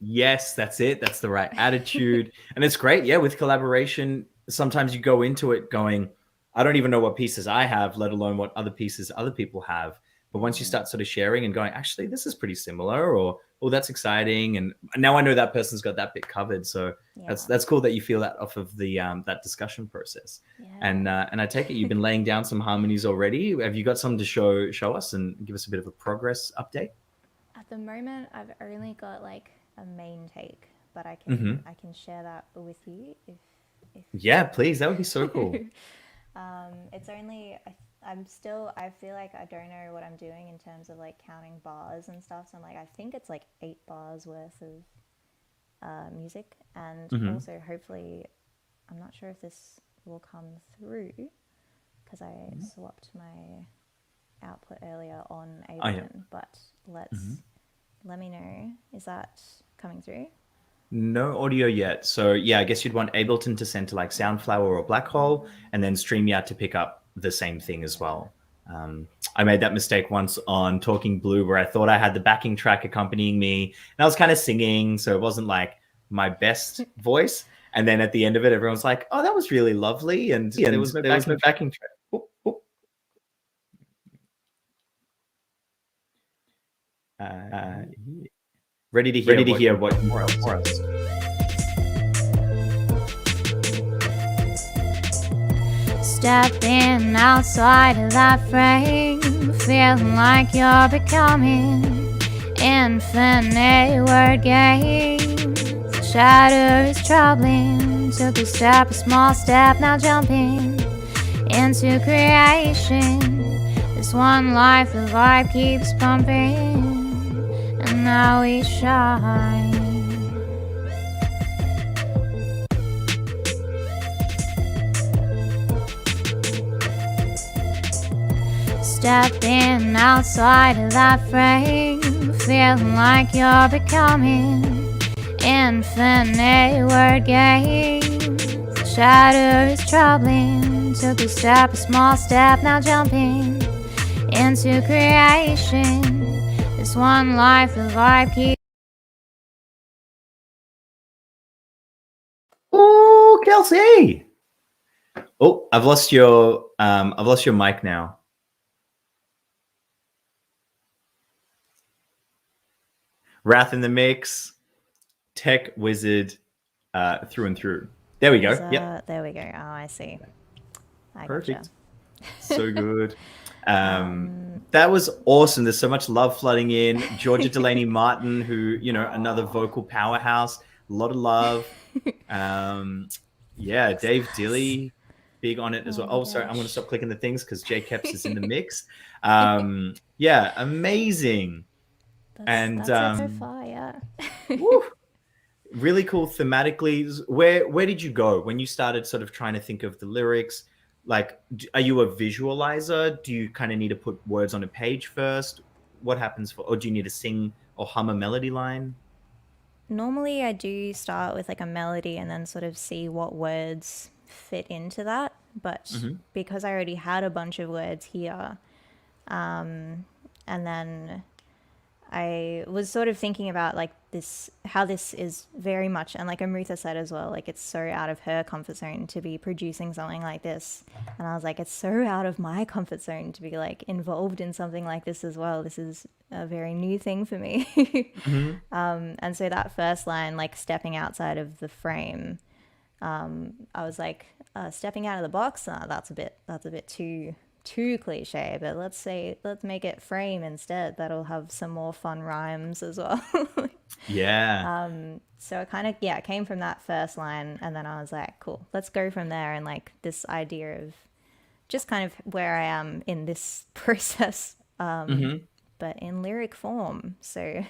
Yes, that's it. That's the right attitude. And it's great. Yeah, with collaboration, sometimes you go into it going, I don't even know what pieces I have, let alone what other pieces other people have. But once you start sort of sharing and going, actually, this is pretty similar, or oh, that's exciting, and now I know that person's got that bit covered. So Yeah. that's cool that you feel that off of the that discussion process. Yeah. And I take it you've been laying down some harmonies already. Have you got some to show us and give us a bit of a progress update? At the moment, I've only got like a main take, but I Mm-hmm. can share that with you if Yeah, please. That would be so cool. it's only I feel like I don't know what I'm doing in terms of like counting bars and stuff. So I'm like, I think it's like 8 bars worth of music, and Mhm. also hopefully, I'm not sure if this will come through because I swapped my output earlier on Ableton, but let me know. Is that coming through? No audio yet. So yeah, I guess you'd want Ableton to send to like Soundflower or Black Hole, and then StreamYard to pick up the same thing as well. I made that mistake once on Talking Blue where I thought I had the backing track accompanying me, and I was kind of singing, so it wasn't like my best voice. And then at the end of it, everyone's like, "Oh, that was really lovely," and there was no backing track. Oop, oop. Ready to hear what more else. Stepping outside of that frame, feeling like you're becoming infinite word games. Shatter is troubling. Took a small step, now jumping into creation. This one life, the vibe keeps pumping, and now we shine. Stepping outside of that frame, feeling like you're becoming infinite word games. Shatter is troubling. Took a small step, now jumping into creation. This one life, the vibe keeps. Oh, Kelsey! Oh, I've lost your mic now. Wrath in the mix, tech wizard, through and through. There we go. Yep. There we go. Oh, I see. I Perfect. Gotcha. So good. That was awesome. There's so much love flooding in. Georgia Delaney Martin, who, another vocal powerhouse. A lot of love. Yeah, Dave Dilly, big on it as well. Oh, sorry, I'm going to stop clicking the things because Jay Keps is in the mix. Yeah, amazing. That's it so far, yeah. Woo, really cool thematically. Where did you go when you started sort of trying to think of the lyrics? Like, are you a visualizer? Do you kind of need to put words on a page first? What happens or do you need to sing or hum a melody line? Normally I do start with like a melody and then sort of see what words fit into that. But because I already had a bunch of words here, and then I was sort of thinking about like how this is very much, and like Amutha said as well, like it's so out of her comfort zone to be producing something like this. And I was like, it's so out of my comfort zone to be like involved in something like this as well. This is a very new thing for me. And so that first line, like stepping outside of the frame, I was like, stepping out of the box, that's a bit too cliche, but let's make it frame instead. That'll have some more fun rhymes as well. Yeah. So it came from that first line, and then I was like, cool, let's go from there. And like this idea of just kind of where I am in this process, but in lyric form. So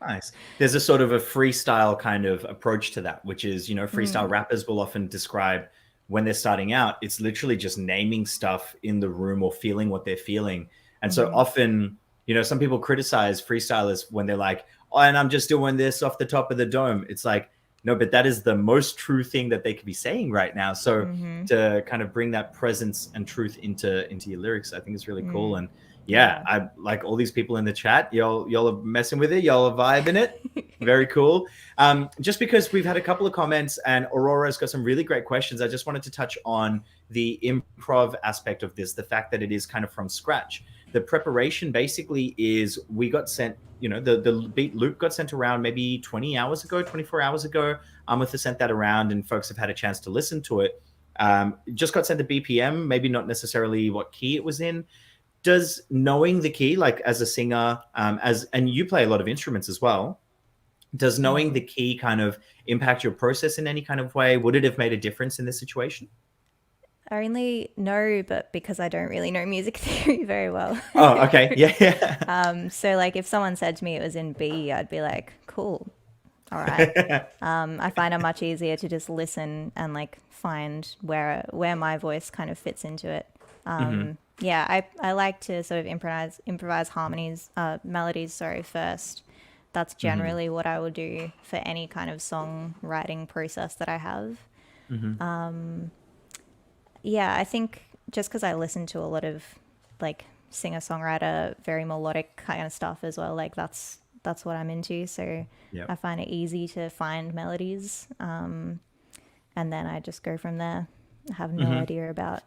nice. There's a sort of a freestyle kind of approach to that, which is, freestyle rappers will often describe when they're starting out, it's literally just naming stuff in the room or feeling what they're feeling. And so often, you know, some people criticize freestylers when they're like, oh, and I'm just doing this off the top of the dome. It's like, no, but that is the most true thing that they could be saying right now. So to kind of bring that presence and truth into your lyrics, I think is really cool. And yeah, I like all these people in the chat. Y'all are messing with it. Y'all are vibing it. Very cool. Just because we've had a couple of comments and Aurora's got some really great questions, I just wanted to touch on the improv aspect of this, the fact that it is kind of from scratch. The preparation basically is we got sent, you know, the beat loop got sent around maybe 20 hours ago, 24 hours ago. Amutha sent that around and folks have had a chance to listen to it. Just got sent the BPM, maybe not necessarily what key it was in. Does knowing the key, like as a singer, and you play a lot of instruments as well, does knowing the key kind of impact your process in any kind of way? Would it have made a difference in this situation? I only know, but because I don't really know music theory very well. Oh, okay. Yeah. So like if someone said to me it was in B, I'd be like, cool. All right. I find it much easier to just listen and like find where my voice kind of fits into it. Yeah, I like to sort of improvise harmonies, melodies, first. That's generally what I would do for any kind of songwriting process that I have. Yeah, I think just because I listen to a lot of like singer-songwriter, very melodic kind of stuff as well, like that's what I'm into. So I find it easy to find melodies, and then I just go from there. I have no idea about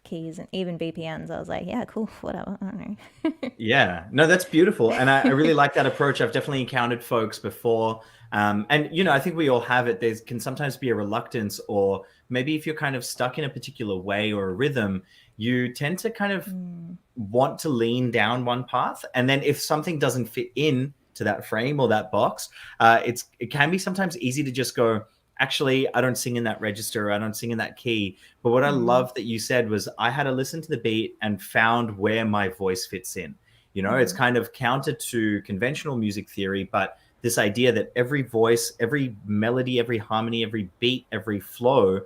keys and even BPMs. I was like, yeah, cool, whatever. I don't know. Yeah, no, that's beautiful. And I really like that approach. I've definitely encountered folks before. And, you know, I think we all have it. There can sometimes be a reluctance, or maybe if you're kind of stuck in a particular way or a rhythm, you tend to kind of want to lean down one path. And then if something doesn't fit in to that frame or that box, it can be sometimes easy to just go, actually, I don't sing in that register. I don't sing in that key. But what I love that you said was I had to listen to the beat and found where my voice fits in. You know, it's kind of counter to conventional music theory, but this idea that every voice, every melody, every harmony, every beat, every flow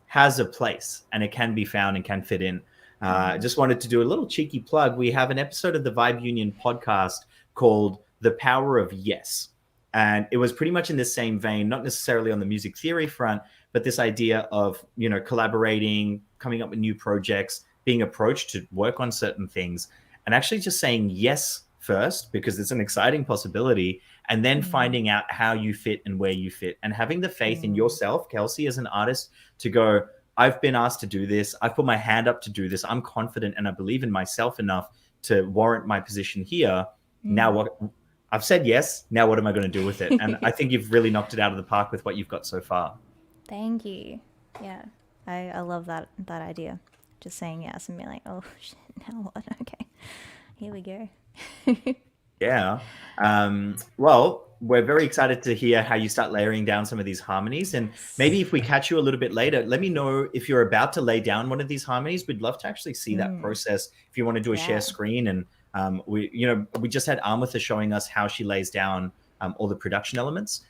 has a place and it can be found and can fit in. I just wanted to do a little cheeky plug. We have an episode of the Vibe Union podcast called The Power of Yes. And it was pretty much in the same vein, not necessarily on the music theory front, but this idea of, you know, collaborating, coming up with new projects, being approached to work on certain things, and actually just saying yes first, because it's an exciting possibility, and then finding out how you fit and where you fit, and having the faith in yourself, Kelsey, as an artist, to go, I've been asked to do this. I've put my hand up to do this. I'm confident and I believe in myself enough to warrant my position here. Now what? I've said yes. Now what am I going to do with it? And I think you've really knocked it out of the park with what you've got so far. Thank you. Yeah, I love that idea. Just saying yes and being like, oh shit, now what? Okay, here we go. Yeah. Well, we're very excited to hear how you start layering down some of these harmonies. And maybe if we catch you a little bit later, let me know if you're about to lay down one of these harmonies. We'd love to actually see that process. If you want to do a share screen, and we just had Amutha showing us how she lays down all the production elements.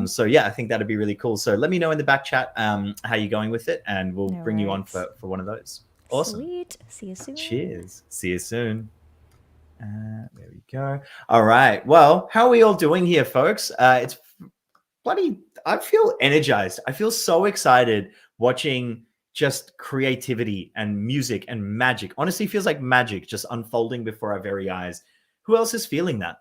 So yeah, I think that'd be really cool. So let me know in the back chat how you're going with it, and we'll bring you on for one of those. Awesome. Sweet. See you soon. Cheers. See you soon. There we go. All right. Well, how are we all doing here, folks? It's I feel energized. I feel so excited watching just creativity and music and magic. Honestly, feels like magic just unfolding before our very eyes. Who else is feeling that?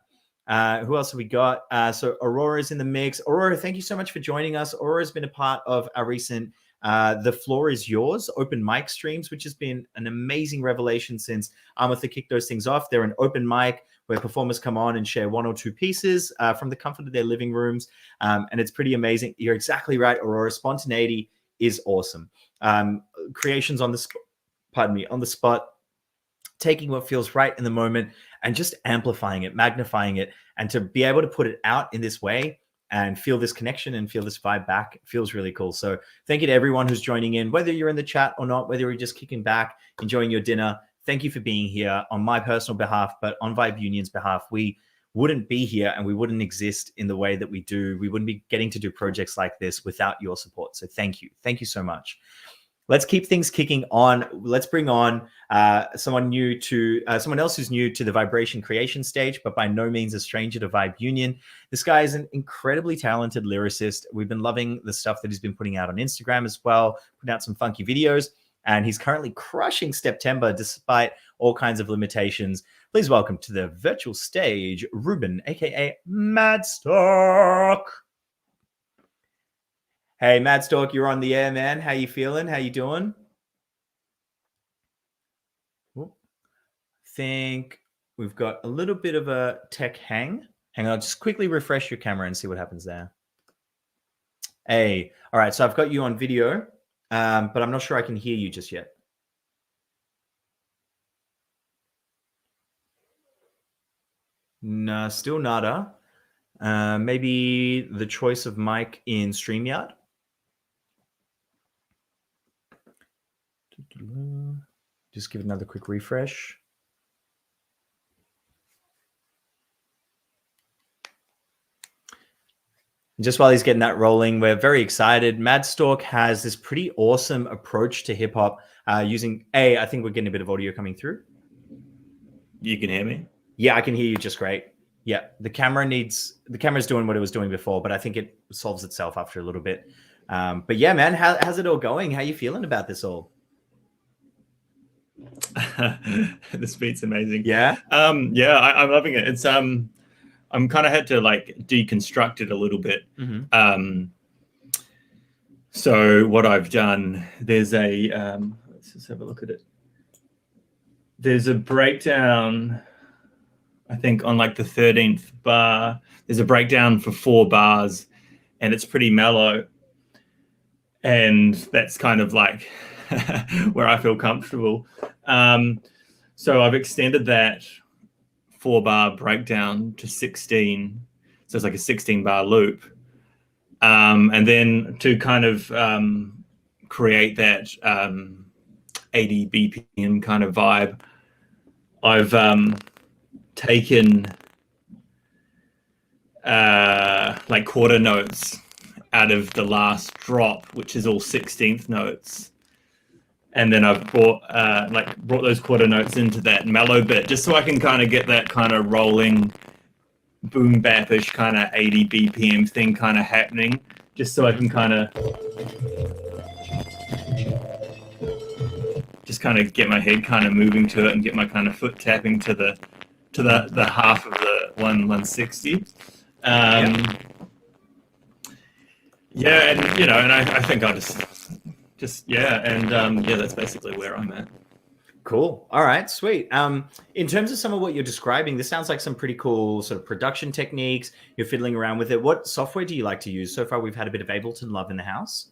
Who else have we got? So Aurora's in the mix. Aurora, thank you so much for joining us. Aurora's been a part of our recent The Floor Is Yours open mic streams, which has been an amazing revelation since Amutha kicked those things off. They're an open mic where performers come on and share one or two pieces from the comfort of their living rooms. And it's pretty amazing. You're exactly right, Aurora. Spontaneity is awesome. Creations on the spot, taking what feels right in the moment and just amplifying it, magnifying it, and to be able to put it out in this way and feel this connection and feel this vibe back feels really cool. So thank you to everyone who's joining in, whether you're in the chat or not, whether you're just kicking back, enjoying your dinner. Thank you for being here on my personal behalf, but on Vibe Union's behalf. We wouldn't be here and we wouldn't exist in the way that we do. We wouldn't be getting to do projects like this without your support. So thank you. Thank you so much. let's keep things kicking on. Let's bring on someone else who's new to the vibration creation stage, but by no means a stranger to Vibe Union. This guy is an incredibly talented lyricist. We've been loving the stuff that he's been putting out on Instagram as well, putting out some funky videos, and he's currently crushing September despite all kinds of limitations. Please welcome to the virtual stage, Ruben, aka Maadstork. Hey, Maadstork, you're on the air, man. How you feeling? How you doing? Think we've got a little bit of a tech hang. Hang on, I'll just quickly refresh your camera and see what happens there. Hey, all right, so I've got you on video, but I'm not sure I can hear you just yet. No, still nada. Maybe the choice of mic in StreamYard. Just give it another quick refresh. Just while he's getting that rolling, we're very excited. Maadstork has this pretty awesome approach to hip hop using I think we're getting a bit of audio coming through. You can hear me? Yeah, I can hear you just great. Yeah, the camera's doing what it was doing before, but I think it solves itself after a little bit. But yeah, man, how's it all going? How you feeling about this all? This beat's amazing. Yeah. Yeah, I'm loving it. It's I'm kind of had to like deconstruct it a little bit. Mm-hmm. So what I've done, there's a let's just have a look at it. There's a breakdown, I think on like the 13th bar. There's a breakdown for 4 bars, and it's pretty mellow. And that's kind of like where I feel comfortable. So I've extended that 4-bar breakdown to 16. So it's like a 16-bar loop. And then to kind of create that 80 BPM kind of vibe, I've taken like quarter notes out of the last drop, which is all 16th notes. And then I've brought those quarter notes into that mellow bit, just so I can kind of get that kind of rolling, boom bap-ish kind of 80 BPM thing kind of happening, just so I can kind of get my head kind of moving to it and get my kind of foot tapping to the half of the 160. Yeah, and you know, and I think I'll just that's basically where I'm at. Cool. All right, sweet. In terms of some of what you're describing, this sounds like some pretty cool sort of production techniques. You're fiddling around with it. What software do you like to use? So far, we've had a bit of Ableton love in the house.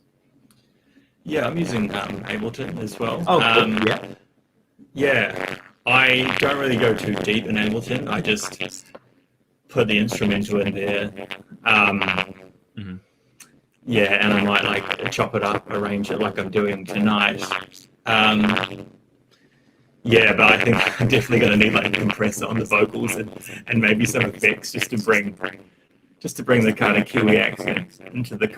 Yeah, I'm using Ableton as well. Oh, cool. Yeah. Yeah, I don't really go too deep in Ableton. I just put the instrumental in there. Mm-hmm. Yeah, and I might like chop it up, arrange it like I'm doing tonight. Yeah, but I think I'm definitely going to need like a compressor on the vocals and maybe some effects just to bring the kind of Kiwi accent into the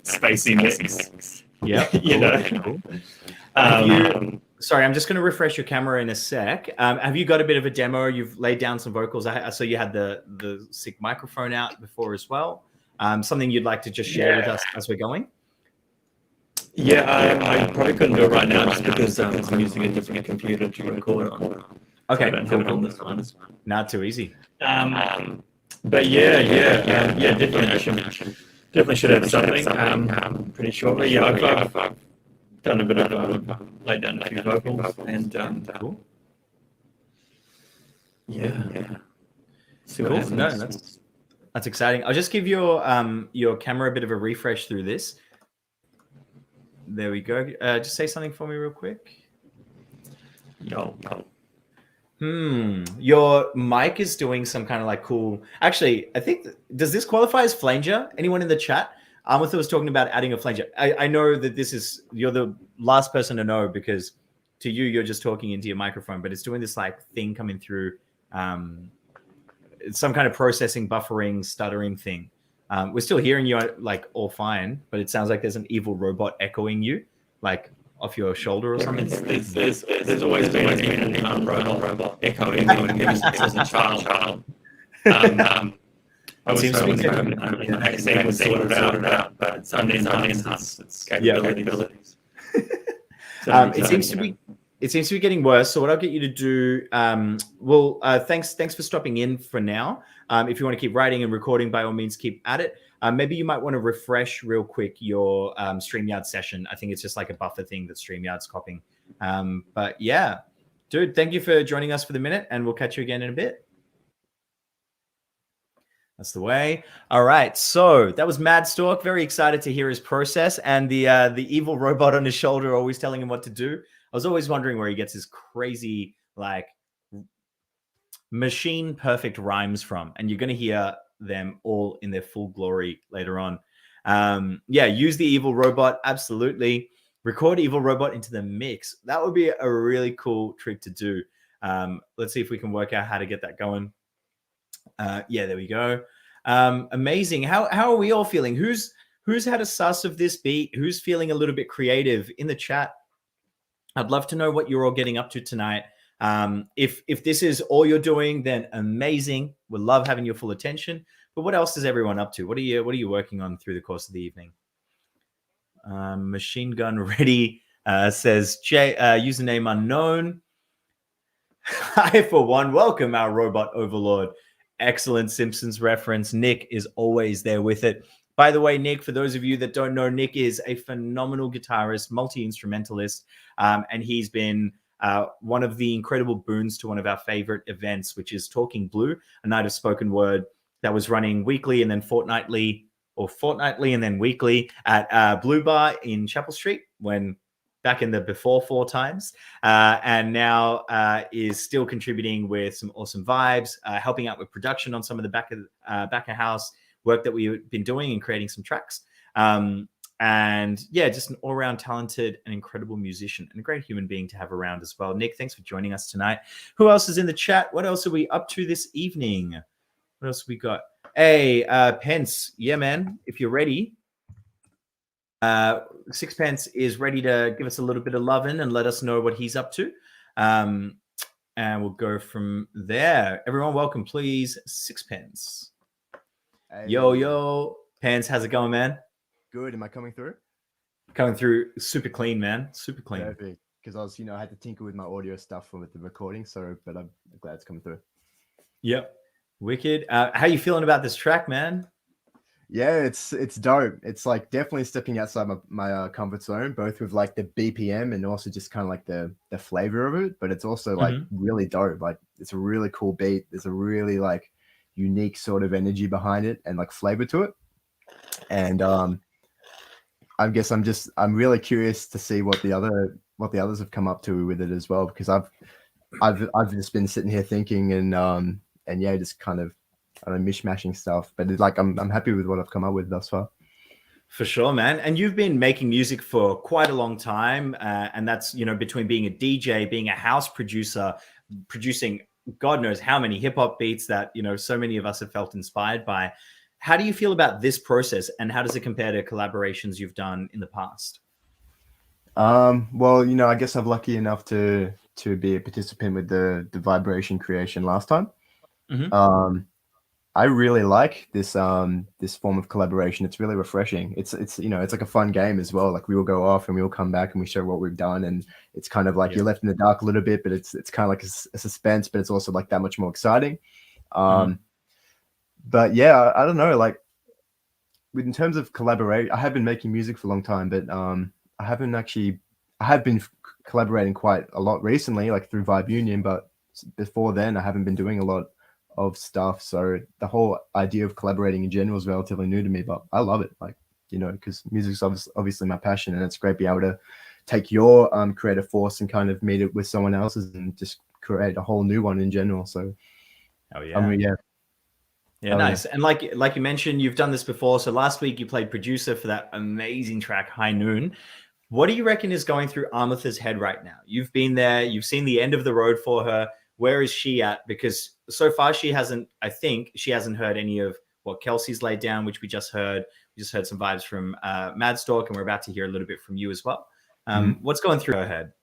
spacey mix. Yeah, you know. Cool. Sorry, I'm just going to refresh your camera in a sec. Have you got a bit of a demo? You've laid down some vocals. I saw you had the sick microphone out before as well. Something you'd like to just share with us as we're going? Yeah, I probably couldn't do it right now just because I'm using a different computer to record on. Okay, I don't have it on this one. Not too easy. But yeah, definitely should have something pretty shortly. Yeah, I've done a bit of laid down a few vocals and cool. Yeah. See what Cool. happens. No, that's exciting. I'll just give your camera a bit of a refresh through this. There we go. Just say something for me real quick. Yo. Your mic is doing some kind of like cool. Actually, I think does this qualify as flanger? Anyone in the chat? Amutha was talking about adding a flanger. I know that you're the last person to know because to you, you're just talking into your microphone, but it's doing this like thing coming through. It's some kind of processing, buffering, stuttering thing. We're still hearing you like all fine, but it sounds like there's an evil robot echoing you. like off your shoulder or something? There's always been a robot echoing ever since I was a child. I was hoping the vaccine was sorted out, but it's unenhanced its capabilities. It seems to be getting worse. So what I'll get you to do, thanks for stopping in for now. If you want to keep writing and recording, by all means, keep at it. Maybe you might want to refresh real quick your StreamYard session. I think it's just like a buffer thing that StreamYard's copying. But yeah, dude, thank you for joining us for the minute, and we'll catch you again in a bit. That's the way. All right. So that was Maadstork. Very excited to hear his process, and the evil robot on his shoulder always telling him what to do. I was always wondering where he gets his crazy, like, machine perfect rhymes from, and you're going to hear them all in their full glory later on. Use the evil robot. Absolutely. Record evil robot into the mix. That would be a really cool trick to do. Let's see if we can work out how to get that going. There we go. Amazing. How are we all feeling? Who's had a suss of this beat? Who's feeling a little bit creative in the chat? I'd love to know what you're all getting up to tonight. If this is all you're doing, then amazing. We'll love having your full attention. But what else is everyone up to? What are you working on through the course of the evening? Machine gun ready, says Jay, username unknown. I, for one, welcome our robot overlord. Excellent Simpsons reference. Nick is always there with it. By the way, Nick, for those of you that don't know, Nick is a phenomenal guitarist, multi-instrumentalist, and he's been one of the incredible boons to one of our favorite events, which is Talking Blue, a night of spoken word that was running weekly and then fortnightly and then weekly at Blue Bar in Chapel Street when back in the before 4 times, and now is still contributing with some awesome vibes, helping out with production on some of the back of house work that we've been doing and creating some tracks. And yeah, just an all-around talented and incredible musician and a great human being to have around as well. Nick, thanks for joining us tonight. Who else is in the chat? What else are we up to this evening? What else have we got? Hey, Pence. Yeah, man, if you're ready. Sixpence is ready to give us a little bit of loving and let us know what he's up to. And we'll go from there. Everyone, welcome, please. Sixpence. Hey. Yo, Pence, how's it going, man? Good. Am I coming through? Coming through super clean, man. Super clean. Perfect. Because I was, I had to tinker with my audio stuff with the recording, but I'm glad it's coming through. Yep. Wicked. How you feeling about this track, man? Yeah, it's dope. It's like definitely stepping outside my comfort zone, both with like the BPM and also just kind of like the flavor of it. But it's also like really dope. Like it's a really cool beat. There's a really like unique sort of energy behind it and like flavor to it. And I guess I'm really curious to see what the others have come up to with it as well, because I've just been sitting here thinking and yeah, just kind of mishmashing stuff, but it's like I'm happy with what I've come up with thus far. For sure, man. And you've been making music for quite a long time, and that's between being a DJ, being a house producer, producing God knows how many hip hop beats that so many of us have felt inspired by. How do you feel about this process, and how does it compare to collaborations you've done in the past? Well, I guess I'm lucky enough to be a participant with the vibration creation last time. I really like this this form of collaboration. It's really refreshing. It's it's like a fun game as well. Like we will go off and we will come back and we show what we've done, and it's kind of like you're left in the dark a little bit, but it's kind of like a suspense, but it's also like that much more exciting. But yeah, I don't know. Like in terms of collaboration, I have been making music for a long time, but I have been collaborating quite a lot recently, like through Vibe Union. But before then, I haven't been doing a lot of stuff, so the whole idea of collaborating in general is relatively new to me, but I love it, like because music's obviously my passion, and it's great to be able to take your creative force and kind of meet it with someone else's and just create a whole new one in general. So nice. And like you mentioned, you've done this before. So last week you played producer for that amazing track High Noon. What do you reckon is going through Amutha's head right now? You've been there, you've seen the end of the road for her. Where is she at? Because so far she hasn't heard any of what Kelsey's laid down, which we just heard. We just heard some vibes from Maadstork, and we're about to hear a little bit from you as well. What's going through her head?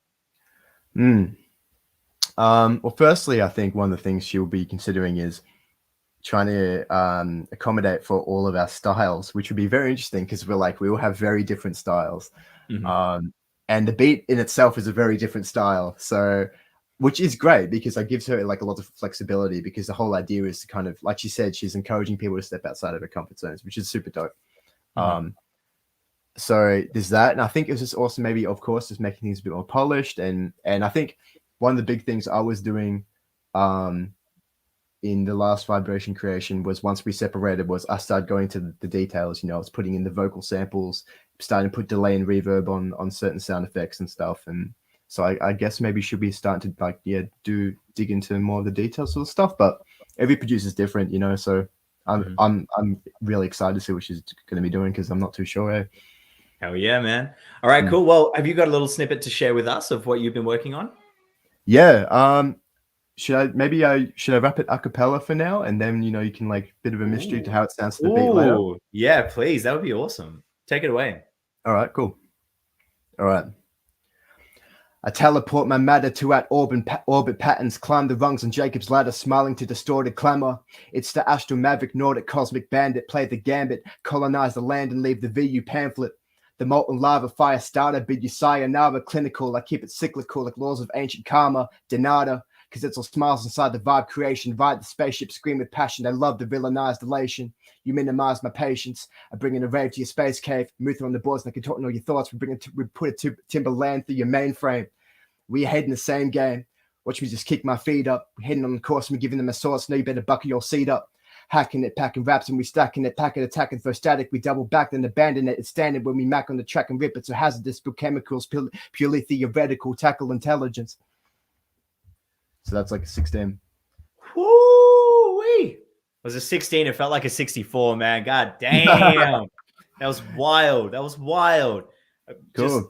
Well, firstly, I think one of the things she'll be considering is trying to accommodate for all of our styles, which would be very interesting because we all have very different styles. And the beat in itself is a very different style. So, which is great because that gives her like a lot of flexibility, because the whole idea is to kind of, like she said, she's encouraging people to step outside of their comfort zones, which is super dope. So there's that. And I think it was just also maybe, of course, just making things a bit more polished. And I think one of the big things I was doing in the last vibration creation was, once we separated, was I started going to the details. You know, I was putting in the vocal samples, starting to put delay and reverb on certain sound effects and stuff. And so I guess maybe should be starting to dig into more of the details of the stuff. But every producer's different, you know. So I'm really excited to see what she's going to be doing, because I'm not too sure. Eh? Hell yeah, man! All right, cool. Well, have you got a little snippet to share with us of what you've been working on? Yeah. Should I wrap it a cappella for now, and then you can like bit of a mystery to how it sounds to the beat later? Yeah, please. That would be awesome. Take it away. All right, cool. All right. I teleport my matter to at orbit patterns, climb the rungs on Jacob's ladder, smiling to distorted clamor. It's the astral maverick, Nordic cosmic bandit, play the gambit, colonize the land and leave the VU pamphlet. The molten lava fire starter, bid you sayonara, clinical, I keep it cyclical like laws of ancient karma, denada, because it's all smiles inside the vibe creation, ride the spaceship, scream with passion, I love the villainized elation. You minimize my patience, I bring in a rave to your space cave, Amutha on the boards and I contorting all your thoughts, we put a timberland through your mainframe. We heading the same game, watch me just kick my feet up, we're heading on the course, we're giving them a source, now you better buckle your seat up. Hacking it, packing raps, and we stacking it, packing, attacking, throw static. We double back, then abandon it. It's standing when we mac on the track and rip it. So hazardous, spill chemicals, purely theoretical, tackle intelligence. So that's like a 16. Woo-wee! It was a 16. It felt like a 64, man. God damn. That was wild. Cool. Just,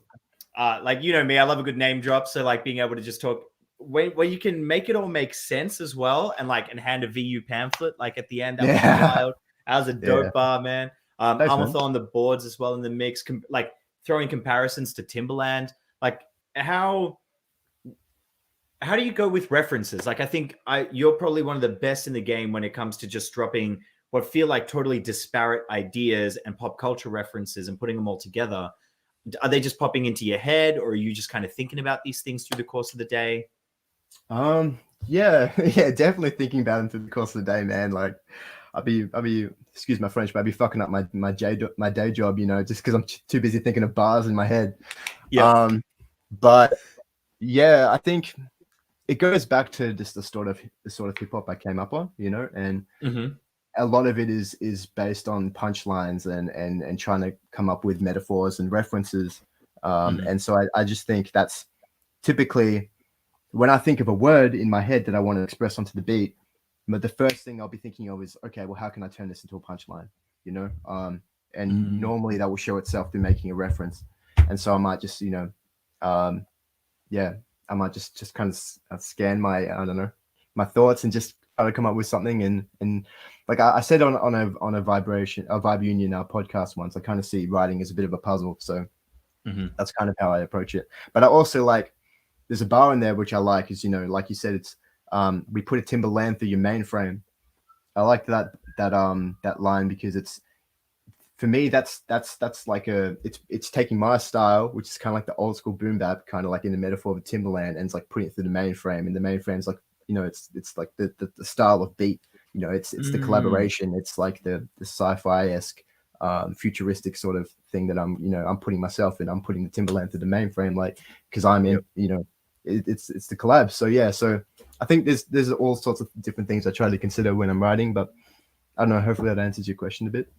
like, you know me, I love a good name drop. So like being able to just talk where you can make it all make sense as well, and hand a VU pamphlet like at the end. That was wild. That was a dope bar, man. Amutha on the boards as well in the mix, like throwing comparisons to Timberland. Like how do you go with references? Like I think you're probably one of the best in the game when it comes to just dropping what feel like totally disparate ideas and pop culture references and putting them all together. Are they just popping into your head, or are you just kind of thinking about these things through the course of the day? Yeah, definitely thinking about them through the course of the day, man. Like I'll be excuse my French, but I'll be fucking up my day job, just because I'm too busy thinking of bars in my head. Yeah. But yeah, I think it goes back to just the sort of hip hop I came up on, and a lot of it is based on punchlines and trying to come up with metaphors and references. And so I just think that's typically when I think of a word in my head that I want to express onto the beat, but the first thing I'll be thinking of is, okay, well, how can I turn this into a punchline? And normally that will show itself through making a reference. And so I might just, I might just kind of scan my thoughts and just try to come up with something. And like I said on a Vibe Union podcast once, I kind of see writing as a bit of a puzzle. So that's kind of how I approach it. But I also there's a bar in there which I like, is like you said, it's we put a timberland through your mainframe. I like that line because it's, for me, that's like it's taking my style, which is kind of like the old school boom bap, kind of like in the metaphor of a timberland, and it's like putting it through the mainframe, and the mainframe's like, it's like the style of beat, it's the collaboration, it's like the sci-fi-esque futuristic sort of thing that I'm putting myself in. I'm putting the timberland through the mainframe, like, because I'm in, it's the collab. So yeah, so I think there's all sorts of different things I try to consider when I'm writing, but I don't know, hopefully that answers your question a bit.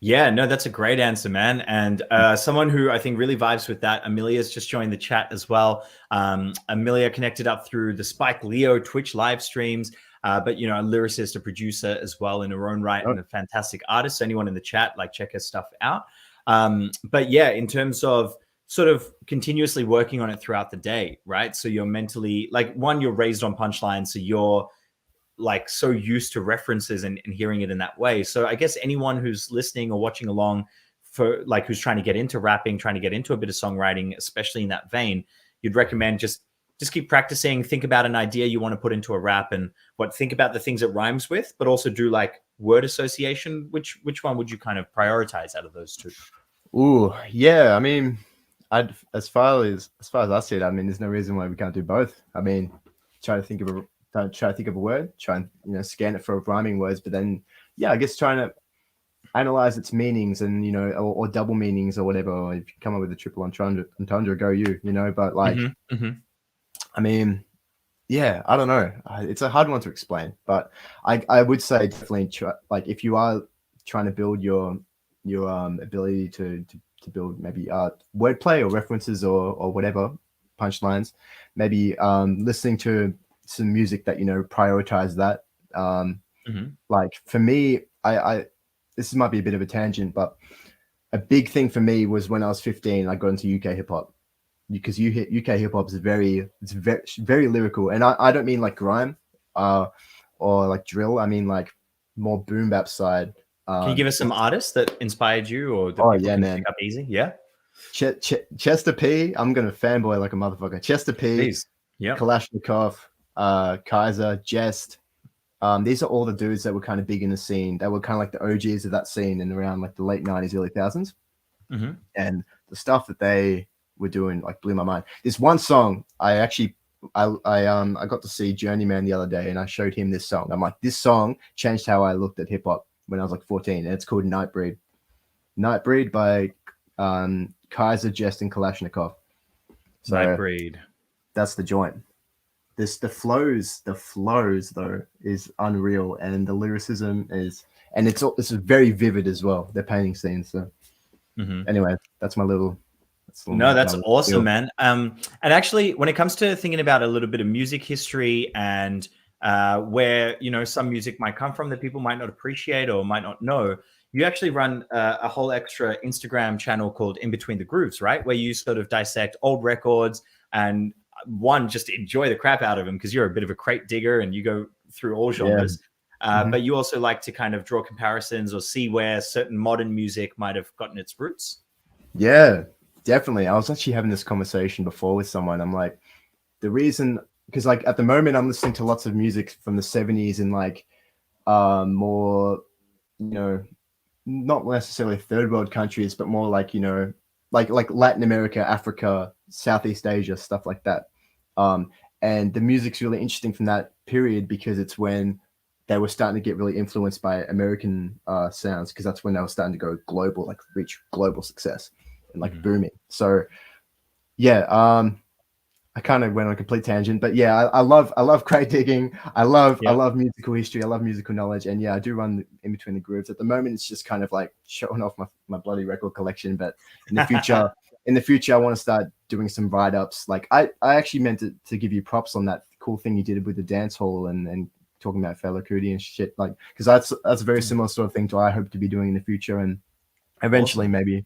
Yeah, no, that's a great answer, man. And someone who I think really vibes with that, Amelia's just joined the chat as well. Amelia connected up through the Spike Leo Twitch live streams, but a lyricist, a producer as well in her own right, and a fantastic artist. So anyone in the chat, check her stuff out. But yeah, in terms of sort of continuously working on it throughout the day, right? So you're mentally, you're raised on punchlines, so you're so used to references and hearing it in that way. So I guess anyone who's listening or watching along for like who's trying to get into rapping, trying to get into a bit of songwriting, especially in that vein, you'd recommend just keep practicing, think about an idea you want to put into a rap and think about the things it rhymes with, but also do like word association. Which one would you kind of prioritize out of those two? Ooh, yeah. I mean, as far as I see it, I mean, there's no reason why we can't do both. I mean, try to think of a word, try and scan it for rhyming words, but then I guess trying to analyze its meanings and or double meanings or whatever. Or if you come up with a triple entendre, go you. But like, I mean, yeah, I don't know. It's a hard one to explain, but I would say definitely like if you are trying to build your ability to build maybe wordplay or references or whatever punchlines, maybe listening to some music that prioritize that. Like for me, I this might be a bit of a tangent, but a big thing for me was when I was 15, I got into UK hip hop. Because UK hip hop is very lyrical, and I don't mean like grime, or like drill. I mean like more boom bap side. Can you give us some artists that inspired you, or that people can pick up easy? Yeah, Chester P. I'm gonna fanboy like a motherfucker. Chester P. Yeah, Kalashnikov, Kaiser, Jest. These are all the dudes that were kind of big in the scene. They were kind of like the OGs of that scene in around like the late 90s, early 2000s, and the stuff that they were doing like blew my mind. This one song, I got to see Journeyman the other day, and I showed him this song. I'm like, this song changed how I looked at hip hop when I was like 14, and it's called Nightbreed. Nightbreed by Kaiser, Jest, and Kalashnikov. So Nightbreed. That's the joint. The flows though is unreal, and the lyricism is, and it's very vivid as well. They're painting scenes. So anyway, that's my little. No, that's awesome, man. And actually, when it comes to thinking about a little bit of music history and where some music might come from that people might not appreciate or might not know, you actually run a whole extra Instagram channel called In Between the Grooves, right? Where you sort of dissect old records and just enjoy the crap out of them, because you're a bit of a crate digger and you go through all genres. But you also like to kind of draw comparisons or see where certain modern music might have gotten its roots. Yeah. Definitely. I was actually having this conversation before with someone. I'm like, the reason, because like at the moment I'm listening to lots of music from the 70s in like more, not necessarily third world countries, but more like, like Latin America, Africa, Southeast Asia, stuff like that. And the music's really interesting from that period because it's when they were starting to get really influenced by American sounds, because that's when they were starting to go global, like reach global success. And like booming. So yeah, I kind of went on a complete tangent, but yeah, I love crate digging. I love musical history. I love musical knowledge, and yeah, I do run In Between the Grooves. At the moment, it's just kind of like showing off my bloody record collection. But in the future, I want to start doing some write ups. Like I actually meant to give you props on that cool thing you did with the dance hall and talking about Fela Kuti and shit. Like because that's a very similar sort of thing to what I hope to be doing in the future, and eventually maybe.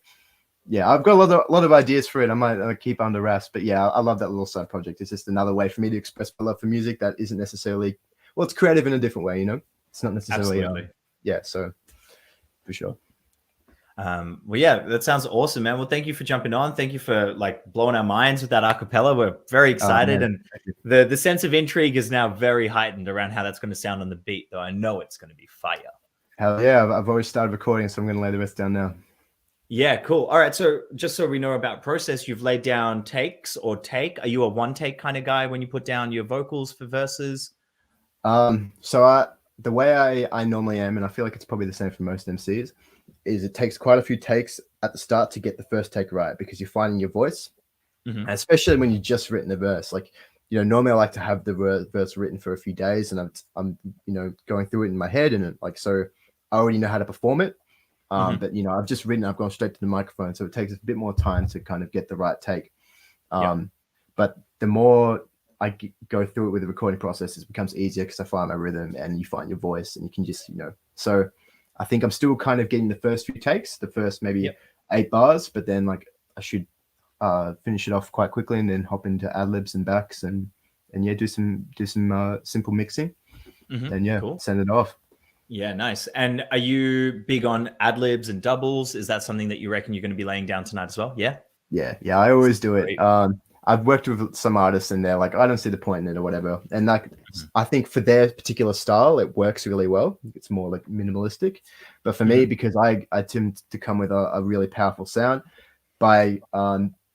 Yeah, I've got a lot of ideas for it. I might keep under wraps, but yeah, I love that little side project. It's just another way for me to express my love for music that isn't necessarily, well, it's creative in a different way, It's not necessarily, so for sure. Well, yeah, that sounds awesome, man. Well, thank you for jumping on. Thank you for like blowing our minds with that acapella. We're very excited, and the sense of intrigue is now very heightened around how that's going to sound on the beat, though I know it's going to be fire. Hell yeah, I've already started recording, so I'm going to lay the rest down now. Yeah, cool. All right. So just so we know about process, you've laid down takes or take. Are you a one take kind of guy when you put down your vocals for verses? So the way I normally am, and I feel like it's probably the same for most MCs, is it takes quite a few takes at the start to get the first take right, because you're finding your voice, especially when you've just written a verse. Like, normally I like to have the verse written for a few days, and I'm going through it in my head, and so I already know how to perform it. But I've just written, I've gone straight to the microphone, so it takes a bit more time to kind of get the right take. But the more I go through it with the recording process, it becomes easier because I find my rhythm, and you find your voice, and you can just So I think I'm still kind of getting the first few takes, the first maybe 8 bars, but then like I should finish it off quite quickly, and then hop into ad libs and backs, and do some simple mixing, and cool. Send it off. Yeah, nice. And are you big on ad libs and doubles? Is that something that you reckon you're going to be laying down tonight as well? Yeah. Yeah, I always do it. Great. I've worked with some artists and they're like, I don't see the point in it or whatever. And like, I think for their particular style, it works really well. It's more like minimalistic. But for me, because I tend to come with a really powerful sound, by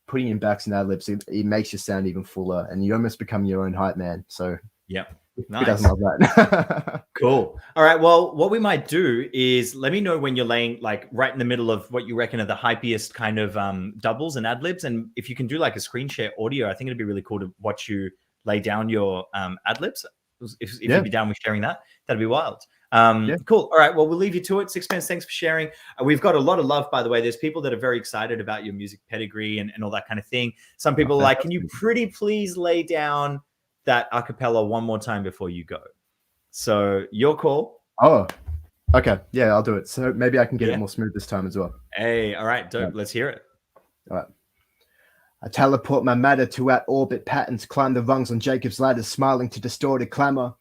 putting in backs and ad libs, it makes your sound even fuller, and you almost become your own hype man. So yeah, nice. Who doesn't love that? Cool. All right. Well, what we might do is let me know when you're laying like right in the middle of what you reckon are the hypiest kind of doubles and ad libs, and if you can do like a screen share audio, I think it'd be really cool to watch you lay down your ad libs. If you'd be down with sharing that, that'd be wild. Cool. All right. Well, we'll leave you to it. Sixpence, thanks for sharing. We've got a lot of love, by the way. There's people that are very excited about your music pedigree and all that kind of thing. Some people are like, can you pretty please lay down that a cappella one more time before you go? So your call. Oh, okay. Yeah, I'll do it. So maybe I can get it more smooth this time as well. Hey, all right. Dope. Let's hear it. All right. I teleport my matter to out-orbit patterns, climb the rungs on Jacob's ladder, smiling to distorted clamor.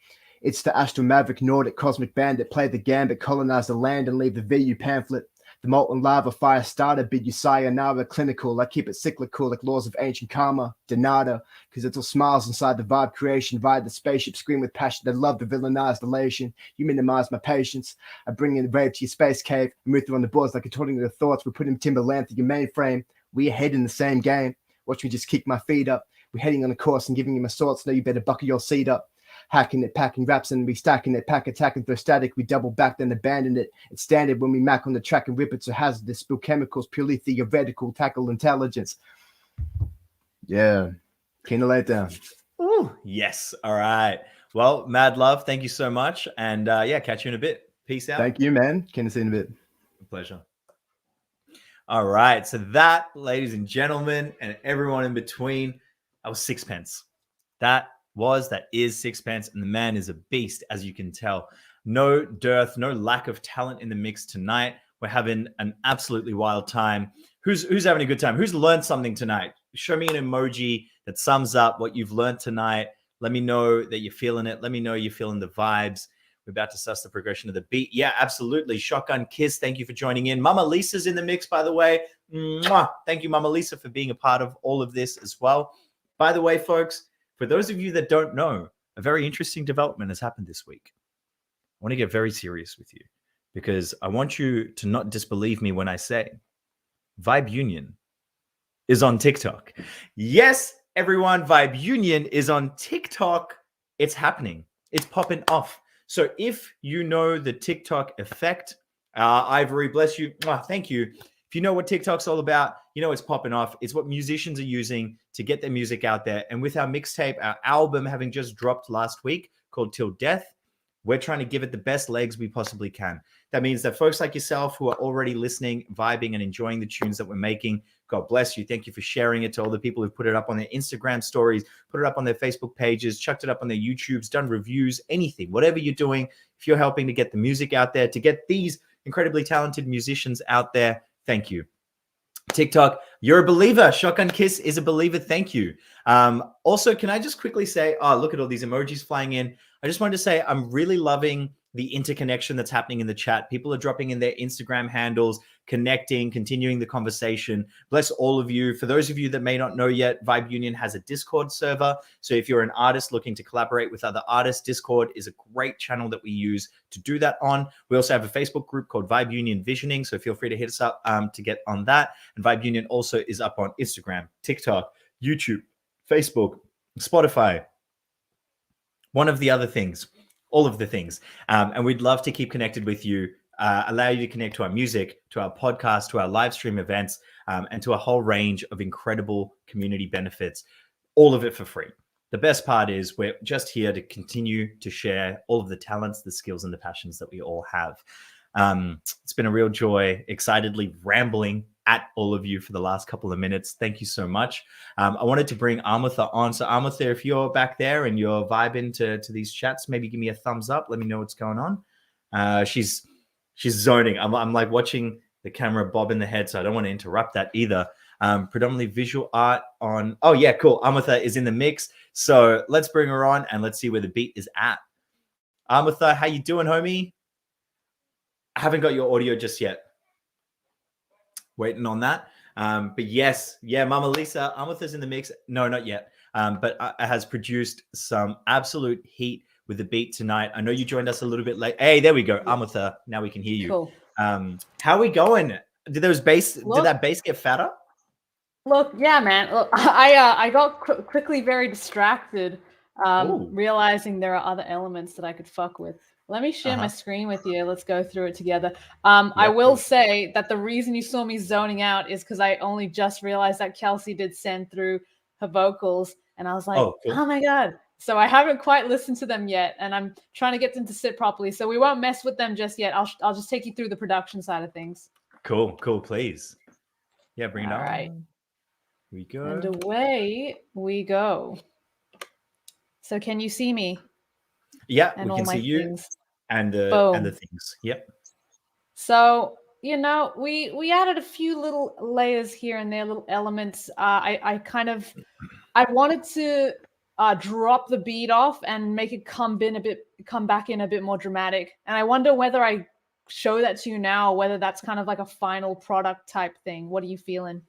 It's the astral maverick, Nordic cosmic bandit, play the gambit, colonize the land and leave the VU pamphlet. The molten lava fire starter, bid you sayonara, clinical. I keep it cyclical like laws of ancient karma. Denada, because it's all smiles inside the vibe creation. Via the spaceship, scream with passion. They love the villainized elation. You minimize my patience. I bring in rave to your space cave. Amutha on the boards like controlling your thoughts. We're putting Timberland through your mainframe. We ahead in the same game. Watch me just kick my feet up. We're heading on a course and giving you my swords. Now you better buckle your seat up. Hacking it, packing raps and restacking it, pack attacking through static. We double back, then abandon it. It's standard when we mac on the track and rip it to hazardous. Spill chemicals, purely theoretical, tackle intelligence. Yeah, can you lay it down? Ooh, yes. All right. Well, mad love. Thank you so much. And catch you in a bit. Peace out. Thank you, man. Can you see you in a bit? Pleasure. All right. So that, ladies and gentlemen, and everyone in between, that was Sixpence. That is Sixpence, and the man is a beast, as you can tell. No dearth, no lack of talent in the mix tonight. We're having an absolutely wild time. Who's having a good time? Who's learned something tonight? Show me an emoji that sums up what you've learned tonight. Let me know that you're feeling it. Let me know you're feeling the vibes. We're about to suss the progression of the beat. Yeah, absolutely. Shotgun Kiss, thank you for joining in. Mama Lisa's in the mix, by the way. Mwah. Thank you, Mama Lisa, for being a part of all of this as well. By the way, folks, for those of you that don't know, a very interesting development has happened this week. I want to get very serious with you because I want you to not disbelieve me when I say Vibe Union is on TikTok. Yes, everyone, Vibe Union is on TikTok. It's happening. It's popping off. So if you know the TikTok effect, Ivory, bless you. Thank you. If you know what TikTok's all about, you know it's popping off. It's what musicians are using to get their music out there. And with our mixtape, our album having just dropped last week called Till Death, we're trying to give it the best legs we possibly can. That means that folks like yourself who are already listening, vibing, and enjoying the tunes that we're making, God bless you. Thank you for sharing it to all the people who've put it up on their Instagram stories, put it up on their Facebook pages, chucked it up on their YouTubes, done reviews, anything, whatever you're doing. If you're helping to get the music out there, to get these incredibly talented musicians out there, thank you. TikTok, you're a believer. Shotgun Kiss is a believer. Thank you. Also, can I just quickly say, look at all these emojis flying in. I just wanted to say I'm really loving the interconnection that's happening in the chat. People are dropping in their Instagram handles, connecting, continuing the conversation. Bless all of you. For those of you that may not know yet, Vibe Union has a Discord server. So if you're an artist looking to collaborate with other artists, Discord is a great channel that we use to do that on. We also have a Facebook group called Vibe Union Visioning. So feel free to hit us up to get on that. And Vibe Union also is up on Instagram, TikTok, YouTube, Facebook, Spotify, one of the other things, all of the things. And we'd love to keep connected with you, allow you to connect to our music, to our podcast, to our live stream events, and to a whole range of incredible community benefits, all of it for free. The best part is we're just here to continue to share all of the talents, the skills, and the passions that we all have. It's been a real joy, excitedly rambling at all of you for the last couple of minutes. Thank you so much. I wanted to bring Amutha on. So Amutha, if you're back there and you're vibing to these chats, maybe give me a thumbs up. Let me know what's going on. She's zoning. I'm like watching the camera bob in the head, so I don't want to interrupt that either. Predominantly visual art on. Oh yeah, cool. Amutha is in the mix. So let's bring her on and let's see where the beat is at. Amutha, how you doing, homie? I haven't got your audio just yet. Waiting on that. But yes, yeah, Mama Lisa, Amutha's in the mix. No, not yet. But has produced some absolute heat with the beat tonight. I know you joined us a little bit late. Hey, there we go. Amutha, now we can hear you. Cool. How are we going? Did that bass get fatter? Look, yeah, man. Look, I got quickly very distracted, realizing there are other elements that I could fuck with. Let me share my screen with you. Let's go through it together. I will say that the reason you saw me zoning out is because I only just realized that Kelsey did send through her vocals, and I was like, oh my God. So I haven't quite listened to them yet, and I'm trying to get them to sit properly. So we won't mess with them just yet. I'll just take you through the production side of things. Cool, please. Yeah, bring it on. All right. We go. And away we go. So can you see me? Yeah, and we can see you and the things. Yep. So, we added a few little layers here and there, little elements. I wanted to drop the beat off and make it come back in a bit more dramatic. And I wonder whether I show that to you now, or whether that's kind of like a final product type thing. What are you feeling?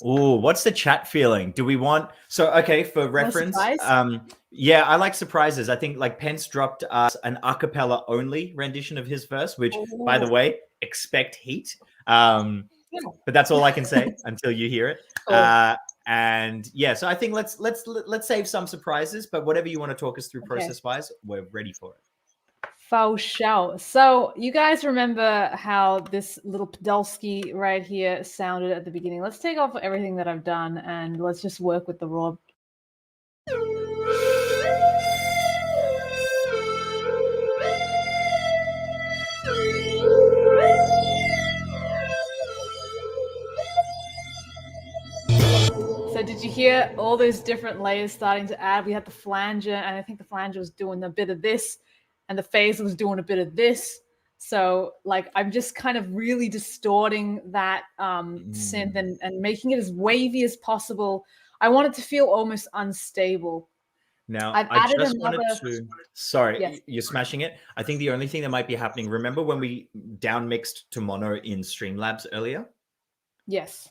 Oh, what's the chat feeling? Do we want for reference? Yeah, I like surprises. I think like Pence dropped us an a cappella only rendition of his verse, which by the way, expect heat. But that's all I can say until you hear it. And yeah, so I think let's save some surprises, but whatever you want to talk us through process wise, we're ready for it. For sure. So you guys remember how this little Podolsky right here sounded at the beginning? Let's take off everything that I've done and let's just work with the raw. So did you hear all those different layers starting to add? We had the flanger, and I think the flanger was doing a bit of this, and the phaser was doing a bit of this. So like I'm just kind of really distorting that synth and making it as wavy as possible. I want it to feel almost unstable. Now, I've I added just another... wanted to... Sorry, yes. You're smashing it. I think the only thing that might be happening, remember when we down mixed to mono in Streamlabs earlier? Yes.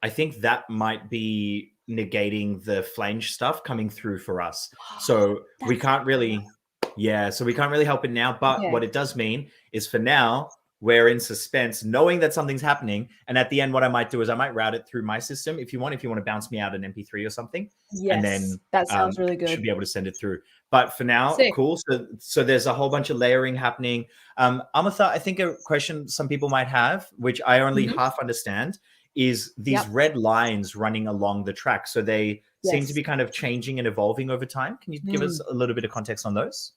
I think that might be negating the flange stuff coming through for us. So we can't really... Yeah, so we can't really help it now. But what it does mean is for now, we're in suspense, knowing that something's happening. And at the end, what I might do is I might route it through my system. If you want to bounce me out an MP3 or something. Yes, and then that sounds really good. Should be able to send it through. But for now, cool. So there's a whole bunch of layering happening. Amutha, I think a question some people might have, which I only half understand, is these red lines running along the track. So they seem to be kind of changing and evolving over time. Can you give us a little bit of context on those?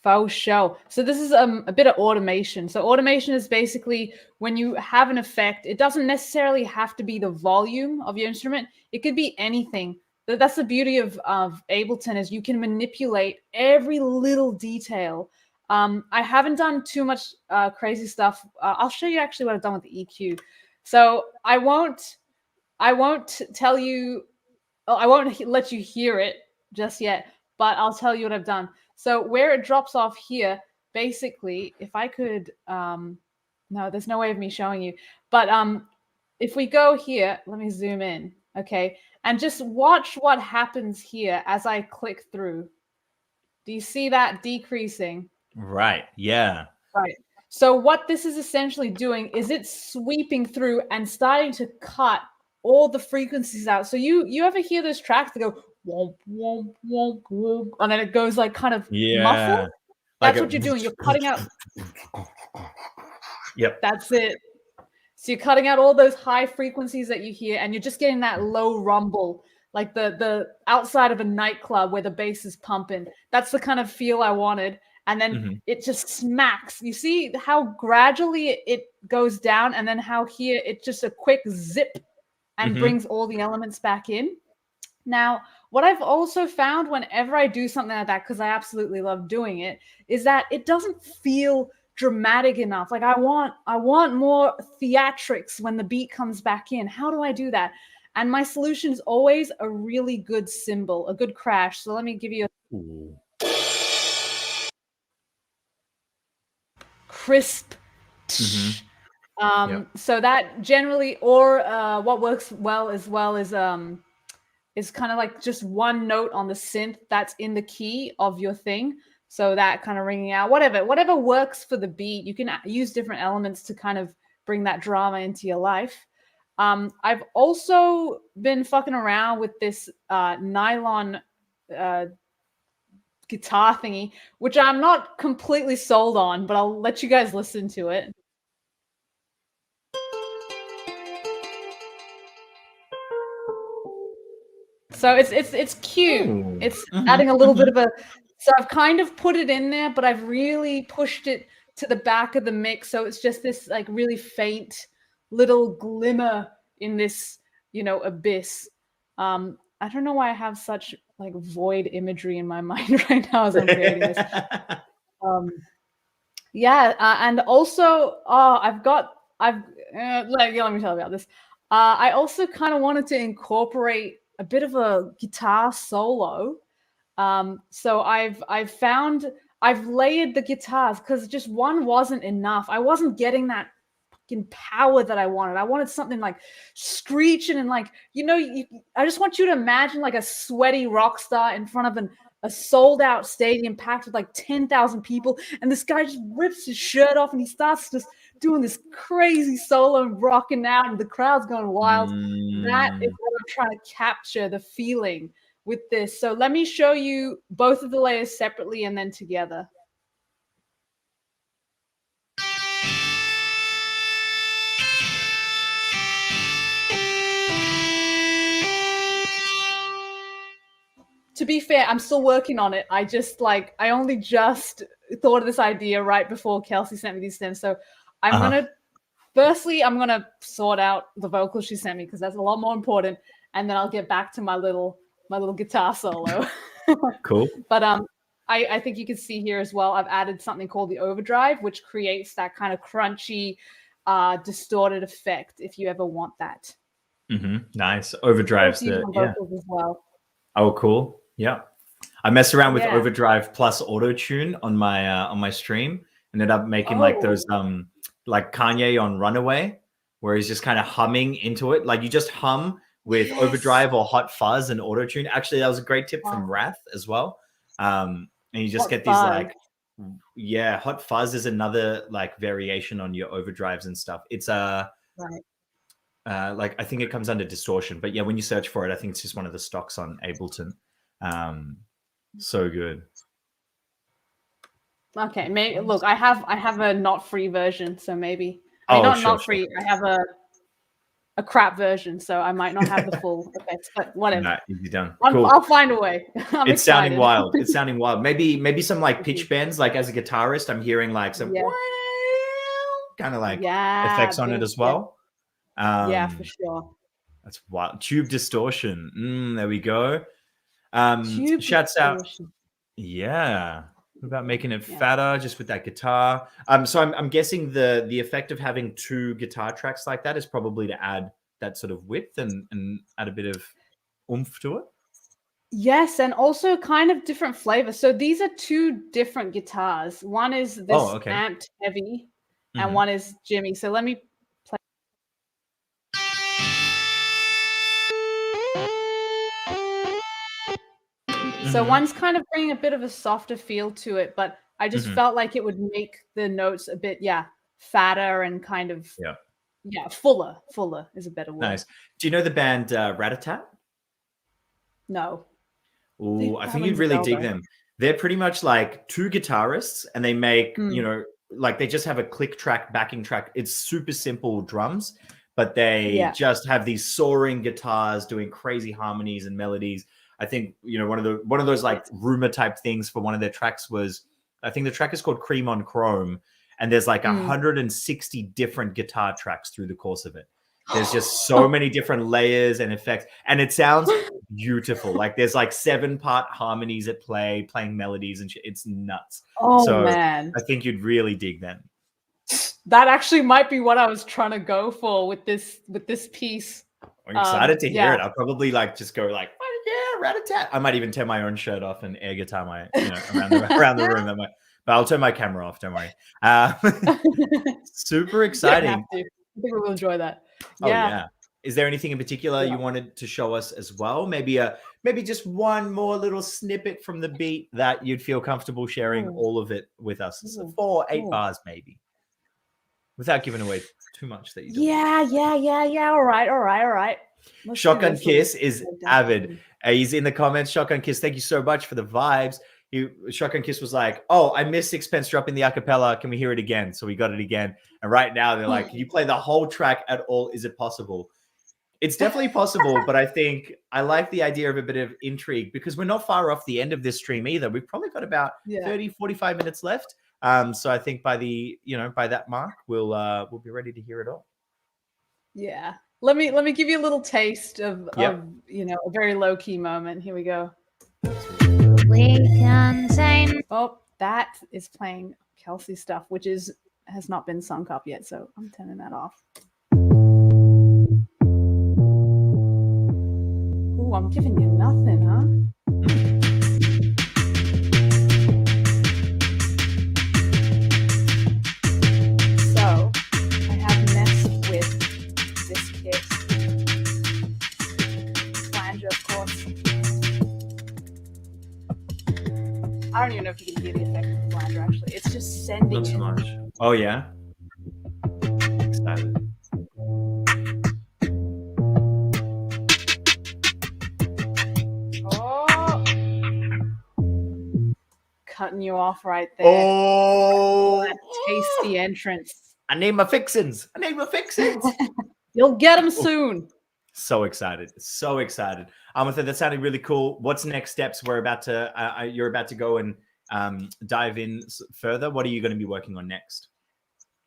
For sure. So this is a bit of automation. So automation is basically when you have an effect, it doesn't necessarily have to be the volume of your instrument. It could be anything. That's the beauty of Ableton, is you can manipulate every little detail. I haven't done too much crazy stuff. I'll show you actually what I've done with the EQ. So I won't tell you, I won't let you hear it just yet, but I'll tell you what I've done. So where it drops off here, basically, if I could, no, there's no way of me showing you, but if we go here, let me zoom in, okay, and just watch what happens here as I click through. Do you see that decreasing? Right, yeah. Right. So what this is essentially doing is it's sweeping through and starting to cut all the frequencies out. So you ever hear those tracks that go womp, womp, womp, womp, and then it goes like kind of muffled? That's what you're doing. You're cutting out. Yep. That's it. So you're cutting out all those high frequencies that you hear, and you're just getting that low rumble, like the outside of a nightclub where the bass is pumping. That's the kind of feel I wanted. And then it just smacks. You see how gradually it goes down, and then how here it's just a quick zip and brings all the elements back in. Now, what I've also found whenever I do something like that, because I absolutely love doing it, is that it doesn't feel dramatic enough. Like I want more theatrics when the beat comes back in. How do I do that? And my solution is always a really good cymbal, a good crash. So let me give you a crisp. So that generally, or what works well as well is kind of like just one note on the synth that's in the key of your thing. So that kind of ringing out, whatever works for the beat. You can use different elements to kind of bring that drama into your life. I've also been fucking around with this nylon guitar thingy, which I'm not completely sold on, but I'll let you guys listen to it. So it's cute. Ooh. It's adding a little bit of a. So I've kind of put it in there, but I've really pushed it to the back of the mix. So it's just this like really faint little glimmer in this, abyss. I don't know why I have such like void imagery in my mind right now as I'm creating this. And also, let me tell you about this. I also kind of wanted to incorporate a bit of a guitar solo. So I've layered the guitars because just one wasn't enough. I wasn't getting that fucking power that I wanted. I wanted something like screeching and like, I just want you to imagine like a sweaty rock star in front of a sold out stadium packed with like 10,000 people. And this guy just rips his shirt off and he starts just doing this crazy solo and rocking out and the crowd's going wild. That is what I'm trying to capture, the feeling with this. So let me show you both of the layers separately and then together. To be fair, I'm still working on it. I only just thought of this idea right before Kelsey sent me these stems. So I'm going to sort out the vocals she sent me because that's a lot more important. And then I'll get back to my little guitar solo. Cool. But I think you can see here as well, I've added something called the overdrive, which creates that kind of crunchy, distorted effect if you ever want that. Nice. Overdrive's vocals as well. Oh, cool. Yeah. I mess around with overdrive plus auto tune on my stream, and ended up making like those like Kanye on Runaway, where he's just kind of humming into it. Like you just hum with overdrive or hot fuzz and auto tune. Actually, that was a great tip from Wrath as well. And you just get these hot fuzz is another like variation on your overdrives and stuff. It's like I think it comes under distortion, but yeah, when you search for it, I think it's just one of the stocks on Ableton. So good. Okay, maybe look, I have a not free version, so maybe not free. I have a crap version, so I might not have the full effects, but whatever. No, easy done. Cool. I'll find a way. It's sounding wild. It's sounding wild. Maybe some like pitch bends. Like as a guitarist, I'm hearing like some kind of like effects on it as well. Yeah, for sure. That's wild. Tube distortion. There we go. Tube shouts distortion. Out. Yeah. What about making it fatter just with that guitar? So I'm guessing the effect of having two guitar tracks like that is probably to add that sort of width and add a bit of oomph to it. Yes, and also kind of different flavor. So these are two different guitars. One is this amped heavy, and one is Jimmy. So let me play. So one's kind of bringing a bit of a softer feel to it, but I just felt like it would make the notes a bit, fatter and kind of, fuller. Fuller is a better word. Nice. Do you know the band Rat-a-tat? No. Ooh, I think you'd really dig them. They're pretty much like two guitarists, and they make, like they just have a click track, backing track. It's super simple drums, but they just have these soaring guitars doing crazy harmonies and melodies. I think, one of those like rumor type things for one of their tracks was, I think the track is called Cream on Chrome, and there's like 160 different guitar tracks through the course of it. There's just so many different layers and effects, and it sounds beautiful. Like there's like 7-part harmonies at play, playing melodies and shit. It's nuts. Oh, man. I think you'd really dig them. That actually might be what I was trying to go for with this piece. I'm excited to hear it. I'll probably like just go like, oh, yeah, rat-a-tat. I might even tear my own shirt off and air guitar my, around the room. That But I'll turn my camera off. Don't worry. Super exciting. I think we will enjoy that. Oh yeah. Is there anything in particular you wanted to show us as well? Maybe just one more little snippet from the beat that you'd feel comfortable sharing all of it with us. So 4 or 8 bars maybe. Without giving away too much that you do. Yeah. All right. Shotgun Kiss is avid. He's in the comments. Shotgun Kiss, thank you so much for the vibes. Shotgun Kiss was like, oh, I missed Sixpence dropping the acapella. Can we hear it again? So we got it again. And right now they're like, can you play the whole track at all? Is it possible? It's definitely possible, but I think I like the idea of a bit of intrigue because we're not far off the end of this stream either. We've probably got about 30, 45 minutes left. So I think by that mark, we'll be ready to hear it all. Yeah. Let me give you a little taste of a very low key moment. Here we go. Oh, that is playing Kelsey stuff, which has not been sunk up yet, so I'm turning that off. Ooh, I'm giving you nothing, huh? So I have messed with this kit. Flanger, of course. I don't even know if you can hear the effect of the flanger, actually. It's just sending Not too it. much. Oh, yeah? Excited. Oh! Cutting you off right there. Oh! That tasty entrance. I need my fixins. You'll get them soon. So excited. Amutha, that sounded really cool. What's next steps? You're about to go and dive in further. What are you going to be working on next?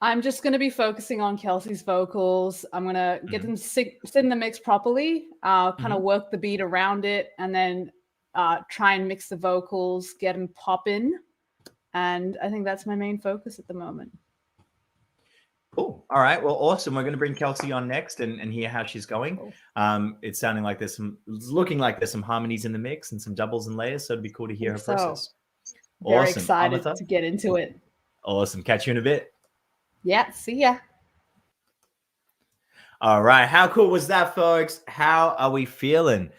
I'm just going to be focusing on Kelsey's vocals. I'm going to get them sit in the mix properly, kind of work the beat around it, and then try and mix the vocals, get them popping. And I think that's my main focus at the moment. Cool. All right. Well, awesome. We're going to bring Kelsey on next and hear how she's going. Cool. It's looking like there's some harmonies in the mix and some doubles and layers. So it'd be cool to hear her process. Very Awesome. excited Amutha? to get into it. Awesome. Catch you in a bit. Yeah. See ya. All right. How cool was that, folks? How are we feeling?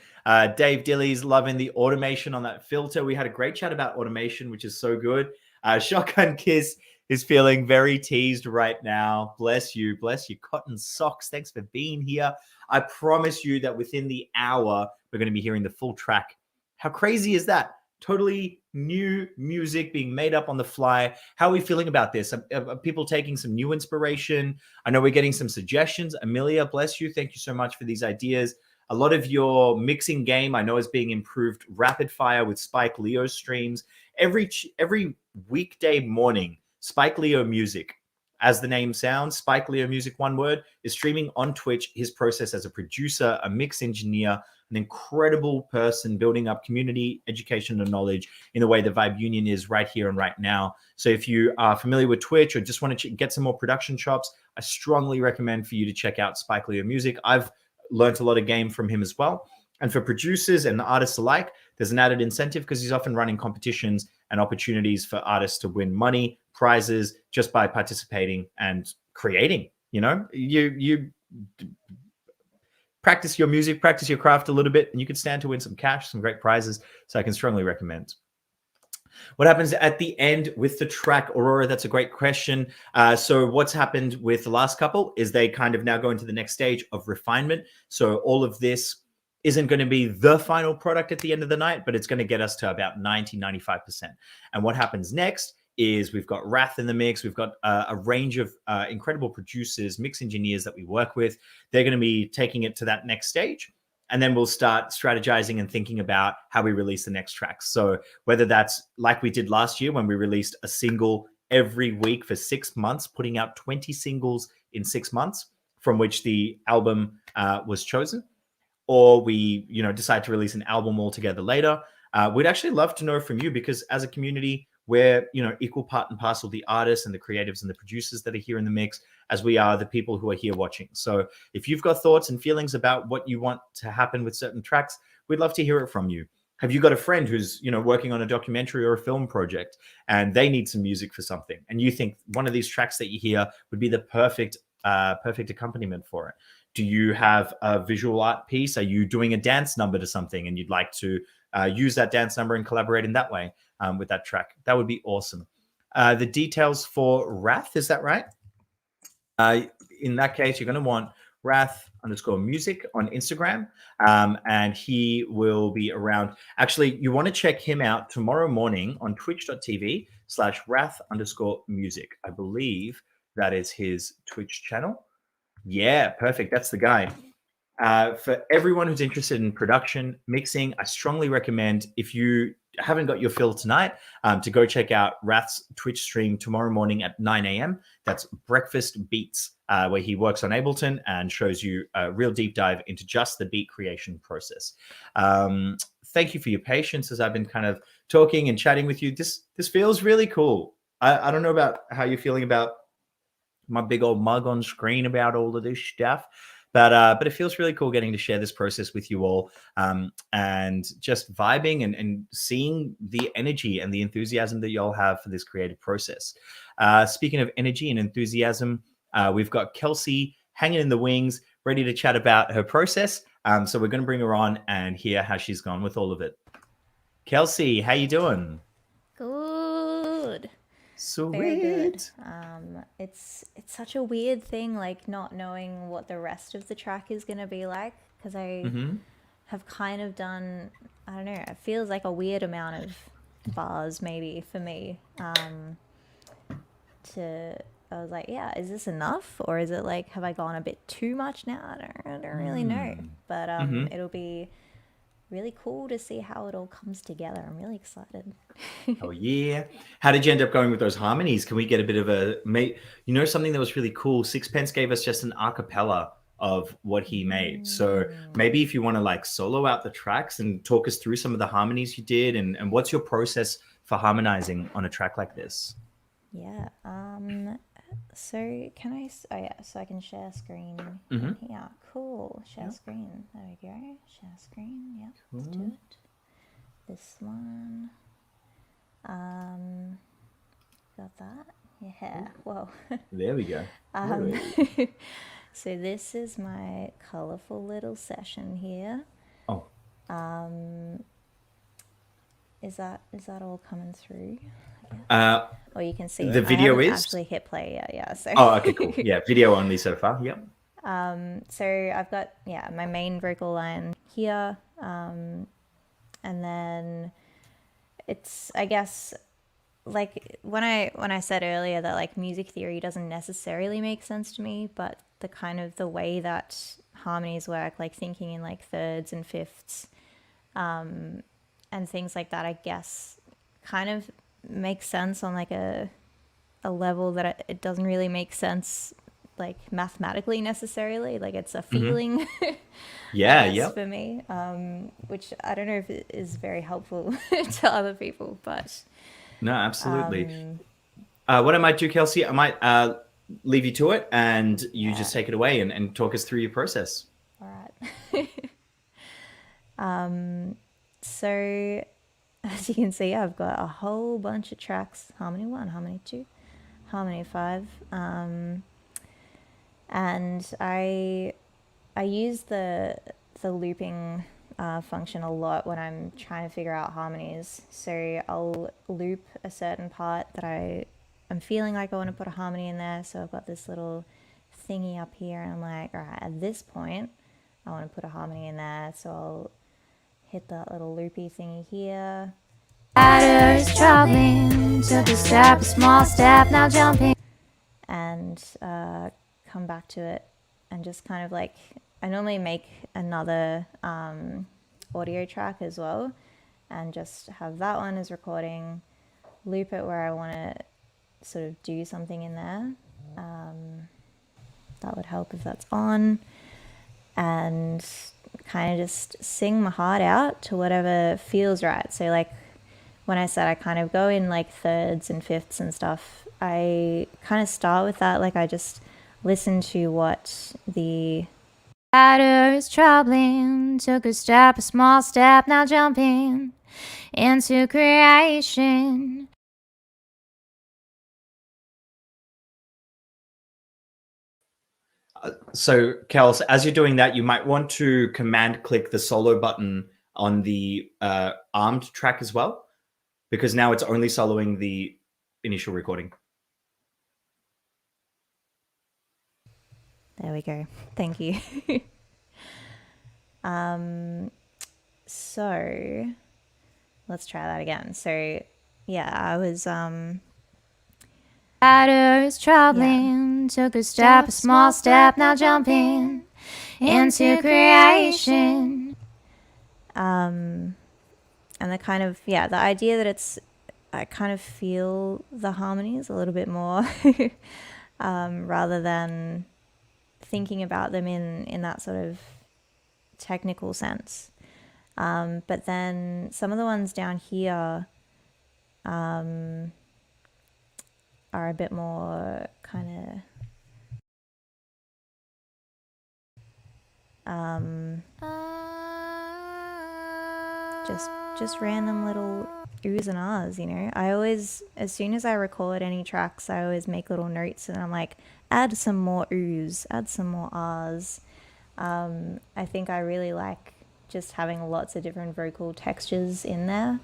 Dave Dilly's loving the automation on that filter. We had a great chat about automation, which is so good. Shotgun Kiss is feeling very teased right now. Bless you. Cotton Socks. Thanks for being here. I promise you that within the hour, we're going to be hearing the full track. How crazy is that? Totally new music being made up on the fly. How are we feeling about this? Are people taking some new inspiration? I know we're getting some suggestions. Amelia, bless you. Thank you so much for these ideas. A lot of your mixing game, I know, is being improved rapid fire with Spike Leo streams. Every weekday morning, Spike Leo Music, as the name sounds, Spike Leo Music, one word, is streaming on Twitch his process as a producer, a mix engineer, an incredible person building up community education and knowledge in the way the Vibe Union is right here and right now. So if you are familiar with Twitch or just want to get some more production chops, I strongly recommend for you to check out Spike Leo Music. I've learned a lot of game from him as well. And for producers and artists alike, there's an added incentive because he's often running competitions and opportunities for artists to win money, prizes, just by participating and creating. You know, you practice your music, practice your craft a little bit, and you can stand to win some cash, some great prizes. So I can strongly recommend. What happens at the end with the track, Aurora? That's a great question. So what's happened with the last couple is they kind of now go into the next stage of refinement. So all of this isn't going to be the final product at the end of the night, but it's going to get us to about 90-95%. And what happens next is we've got Wrath in the mix. We've got a range of incredible producers, mix engineers that we work with. They're going to be taking it to that next stage. And then we'll start strategizing and thinking about how we release the next tracks. So whether that's like we did last year when we released a single every week for 6 months, putting out 20 singles in 6 months, from which the album was chosen, or we decide to release an album altogether later. We'd actually love to know from you, because as a community, we're equal part and parcel the artists and the creatives and the producers that are here in the mix, as we are the people who are here watching. So if you've got thoughts and feelings about what you want to happen with certain tracks, we'd love to hear it from you. Have you got a friend who's, working on a documentary or a film project and they need some music for something, and you think one of these tracks that you hear would be the perfect accompaniment for it? Do you have a visual art piece? Are you doing a dance number to something and you'd like to use that dance number and collaborate in that way with that track? That would be awesome. The details for Wrath, is that right? In that case, you're going to want Wrath_music on Instagram, and he will be around. Actually, you want to check him out tomorrow morning on twitch.tv/Wrath_music. I believe that is his Twitch channel. Yeah, perfect. That's the guy. For everyone who's interested in production, mixing, I strongly recommend, if you haven't got your fill tonight, to go check out Wrath's Twitch stream tomorrow morning at 9 a.m. That's Breakfast Beats, where he works on Ableton and shows you a real deep dive into just the beat creation process. Thank you for your patience as I've been kind of talking and chatting with you. This feels really cool. I don't know about how you're feeling about my big old mug on screen about all of this stuff. But it feels really cool getting to share this process with you all, and just vibing and seeing the energy and the enthusiasm that y'all have for this creative process. Speaking of energy and enthusiasm, we've got Kelsey hanging in the wings, ready to chat about her process. So we're going to bring her on and hear how she's gone with all of it. Kelsey, how you doing? Good. Sweet. Very good. It's such a weird thing, like not knowing what the rest of the track is gonna be like, because I have kind of done, I don't know, it feels like a weird amount of bars maybe for me. I was like, yeah, is this enough, or is it like, have I gone a bit too much now? I don't really know, but it'll be really cool to see how it all comes together. I'm really excited. Oh yeah. How did you end up going with those harmonies? Can we get a bit of something that was really cool? Sixpence gave us just an a cappella of what he made. So maybe if you want to like solo out the tracks and talk us through some of the harmonies you did, and what's your process for harmonizing on a track like this? Yeah. So can I? Oh yeah. So I can share screen. Yeah. Cool. Share screen. There we go. Share screen. Yeah. Let's do it. This one. Got that. Yeah. Whoa. There we go. So this is my colorful little session here. Oh. Is that all coming through? Or you can see the video is actually hit play. Yeah. So. Oh, okay, cool. Yeah, video only so far. Yep. So I've got my main vocal line here, and then it's, I guess, like when I said earlier that like music theory doesn't necessarily make sense to me, but the way that harmonies work, like thinking in like thirds and fifths, and things like that, I guess kind of makes sense on like a level that it doesn't really make sense like mathematically necessarily. Like it's a feeling. Yeah. For me, which I don't know if it is very helpful to other people, but no, absolutely. What I might do, Kelsey, I might leave you to it, and you just take it away and talk us through your process. All right. So as you can see, I've got a whole bunch of tracks: harmony 1, harmony 2, harmony 5, and I use the looping function a lot when I'm trying to figure out harmonies. So I'll loop a certain part that I'm feeling like I want to put a harmony in there. So I've got this little thingy up here, and I'm like, all right, at this point I want to put a harmony in there. So I'll hit that little loopy thingy here. Shadows traveling, took a step, a small step, now jumping. And come back to it, and just kind of like, I normally make another audio track as well, and just have that one as recording, loop it where I want to sort of do something in there. That would help if that's on, and kind of just sing my heart out to whatever feels right. So like when I said I kind of go in like thirds and fifths and stuff, I kind of start with that. Like I just listen to what the Chatter is troubling. Took a step, a small step, now jumping into creation. So, Kels, as you're doing that, you might want to command click the solo button on the armed track as well, because now it's only soloing the initial recording. There we go. Thank you. So let's try that again. So yeah, I was Chatter is troubling. Took a step, a small step, now jumping into creation. and the kind of the idea that I kind of feel the harmonies a little bit more rather than thinking about them in that sort of technical sense. But then some of the ones down here are a bit more kind of just random little oohs and ahs, you know. I always, as soon as I record any tracks, I always make little notes and I'm like, add some more oohs, add some more ahs. I think I really like just having lots of different vocal textures in there.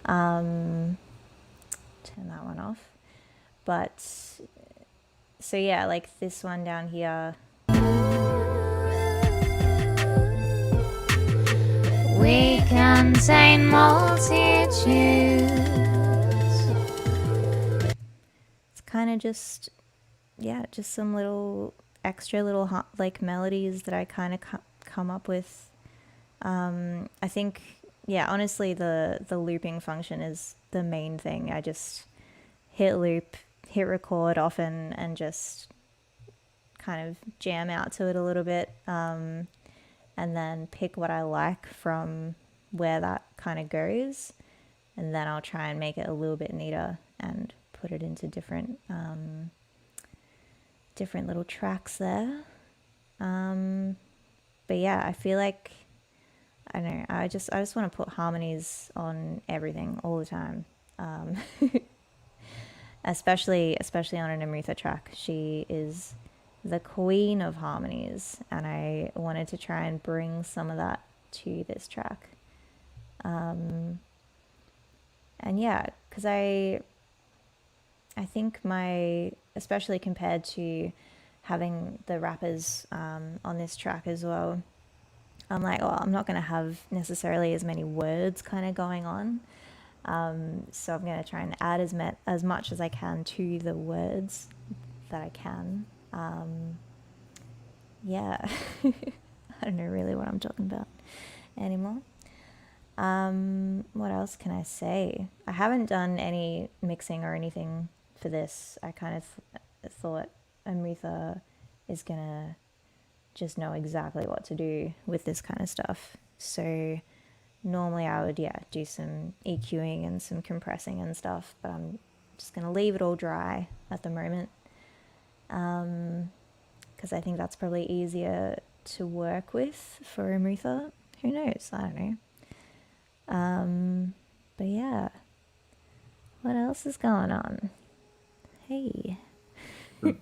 Turn that one off. But so yeah, like this one down here. We contain multitudes. It's kind of just some little extra little like melodies that I kind of come up with. I think, honestly, the looping function is the main thing. I just hit loop, hit record often, and just kind of jam out to it a little bit. And then pick what I like from where that kind of goes. And then I'll try and make it a little bit neater and put it into different little tracks there. But yeah, I feel like, I don't know, I just want to put harmonies on everything all the time. Especially on an Amutha track. She is the queen of harmonies, and I wanted to try and bring some of that to this track. And yeah, because I think especially compared to having the rappers on this track as well, I'm like, I'm not going to have necessarily as many words kind of going on. So I'm going to try and add as much as I can to the words that I can. I don't know really what I'm talking about anymore. What else can I say? I haven't done any mixing or anything for this. I kind of thought Amutha is gonna just know exactly what to do with this kind of stuff. So normally I would do some EQing and some compressing and stuff, but I'm just gonna leave it all dry at the moment. Because I think that's probably easier to work with for Amutha. Who knows? I don't know. But yeah. What else is going on? Hey.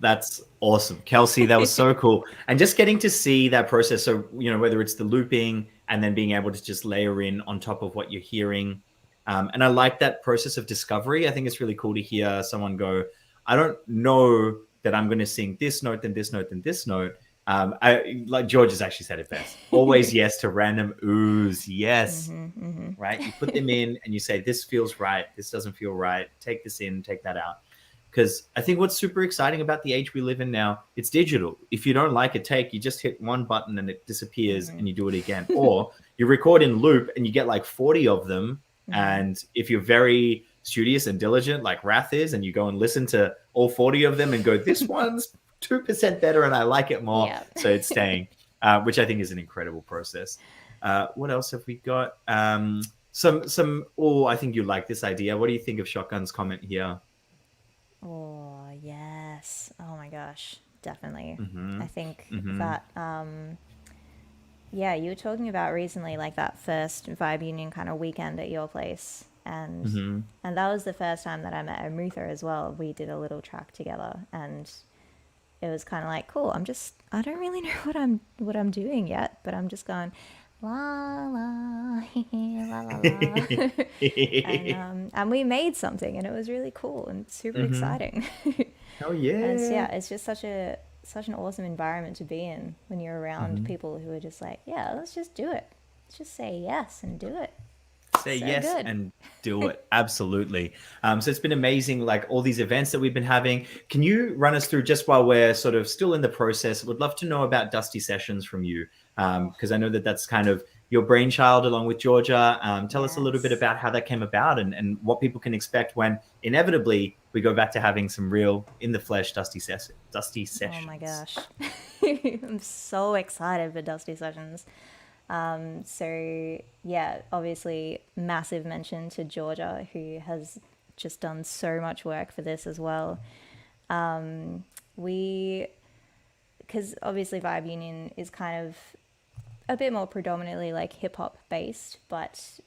That's awesome. Kelsey, that was so cool. And just getting to see that process. So, whether it's the looping and then being able to just layer in on top of what you're hearing. And I like that process of discovery. I think it's really cool to hear someone go, I don't know that I'm going to sing this note, then this note, then this note. Like George has actually said it best. Always yes to random oohs. Yes. Right? You put them in and you say, this feels right. This doesn't feel right. Take this in, take that out. Because I think what's super exciting about the age we live in now, it's digital. If you don't like a take, you just hit one button and it disappears and you do it again. Or you record in loop and you get like 40 of them. And if you're very studious and diligent like Wrath is, and you go and listen to all 40 of them and go, this one's 2% better and I like it more. Yep. So it's staying, which I think is an incredible process. What else have we got? I think you like this idea. What do you think of Shotgun's comment here? Oh, yes. Oh my gosh. Definitely. I think that yeah, you were talking about recently, like that first Vibe Union kind of weekend at your place, and that was the first time that I met Amutha as well. We did a little track together, and it was kind of like, cool. I don't really know what I'm doing yet, but I'm just going la la la la la, and we made something, and it was really cool and super exciting. Oh yeah. And yeah, it's just such an awesome environment to be in when you're around people who are just like, yeah, let's just do it. Let's just say yes and do it. Say So yes good. and do it. Absolutely. So it's been amazing, like all these events that we've been having. Can you run us through, just while we're sort of still in the process, would love to know about Dusty Sessions from you, because I know that that's kind of your brainchild along with Georgia. Tell us a little bit Yes. about how that came about and what people can expect when inevitably we go back to having some real in the flesh Dusty Sessions. Oh my gosh. I'm so excited for Dusty Sessions. So yeah, obviously massive mention to Georgia, who has just done so much work for this as well. Because obviously Vibe Union is kind of a bit more predominantly like hip hop based, but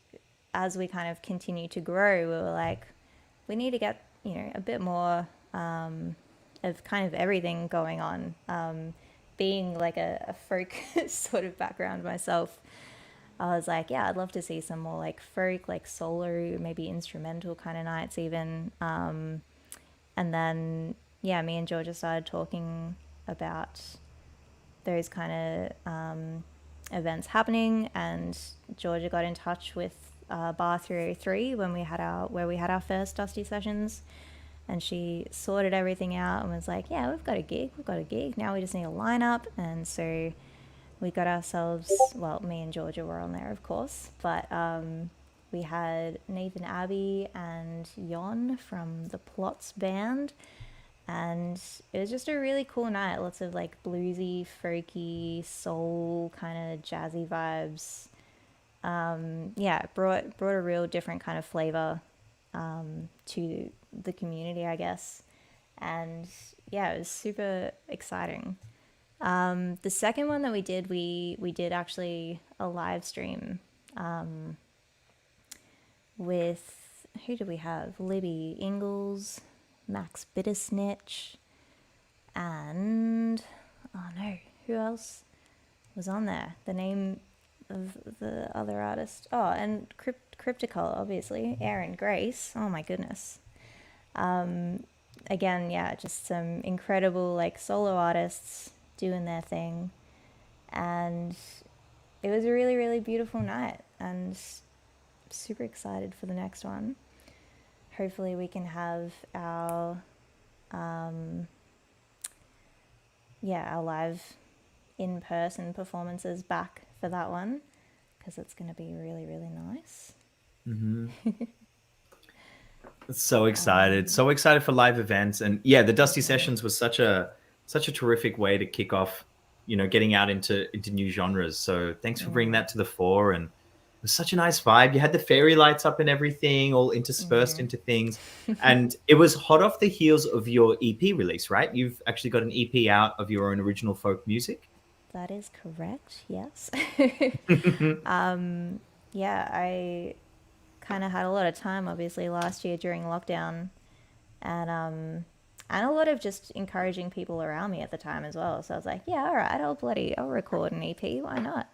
as we kind of continue to grow, we were like, we need to get, a bit more of kind of everything going on. Being like a folk sort of background myself, I was like, yeah, I'd love to see some more like folk, like solo, maybe instrumental kind of nights even. And then, yeah, me and Georgia started talking about those kind of events happening, and Georgia got in touch with Bar 303 where we had our first Dusty Sessions. And she sorted everything out and was like, yeah, we've got a gig. Now we just need a lineup. And so we got ourselves, well, me and Georgia were on there, of course. But we had Nathan Abbey and Yon from the Plots band. And it was just a really cool night. Lots of like bluesy, folky, soul, kind of jazzy vibes. Yeah, it brought a real different kind of flavor to the community, I guess. And yeah, it was super exciting. The second one that we did actually a live stream with, who did we have? Libby Ingalls, Max Bittersnitch, and oh no, who else was on there? The name of the other artist. Oh, and Cryptical, obviously. Aaron Grace. Oh my goodness. Again, yeah, just some incredible like solo artists doing their thing, and it was a really, really beautiful night, and super excited for the next one. Hopefully we can have our live in-person performances back for that one, because it's going to be really, really nice. So excited for live events. And yeah, the Dusty Sessions was such a terrific way to kick off, getting out into new genres. So thanks for bringing that to the fore. And it was such a nice vibe. You had the fairy lights up and everything all interspersed into things. And it was hot off the heels of your EP release, right? You've actually got an EP out of your own original folk music. That is correct, yes. Yeah, I kind of had a lot of time, obviously, last year during lockdown, and a lot of just encouraging people around me at the time as well. So I was like, yeah, all right, I'll record an EP, why not?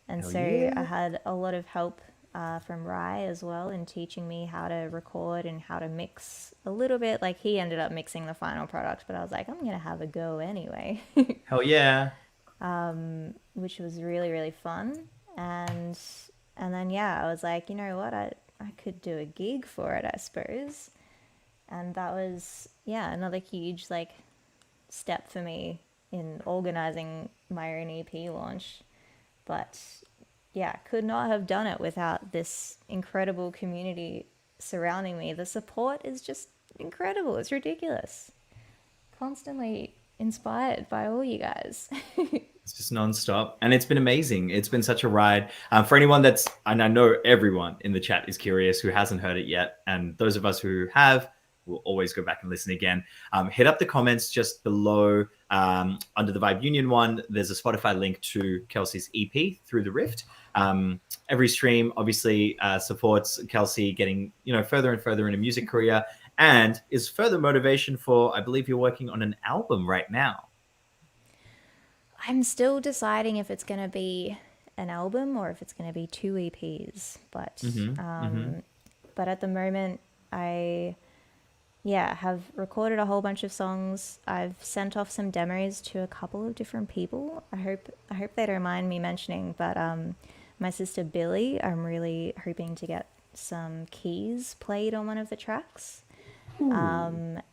And Hell so yeah. I had a lot of help from Rye as well in teaching me how to record and how to mix a little bit. Like, he ended up mixing the final product, but I was like, I'm going to have a go anyway. Hell yeah. Which was really, really fun. And then, yeah, I was like, you know what, I could do a gig for it, I suppose. And that was, yeah, another huge, like, step for me in organizing my own EP launch. But, yeah, could not have done it without this incredible community surrounding me. The support is just incredible. It's ridiculous. Constantly inspired by all you guys. It's just nonstop, and it's been amazing. It's been such a ride. For anyone and I know everyone in the chat is curious who hasn't heard it yet, and those of us who have will always go back and listen again. Hit up the comments just below Under the Vibe Union one, there's a Spotify link to Kelsey's EP, Through the Rift. Every stream obviously supports Kelsey getting, further and further in a music career, and is further motivation for, I believe you're working on an album right now. I'm still deciding if it's going to be an album or if it's going to be 2 EPs. But but at the moment, I have recorded a whole bunch of songs. I've sent off some demos to a couple of different people. I hope they don't mind me mentioning, but my sister Billy, I'm really hoping to get some keys played on one of the tracks.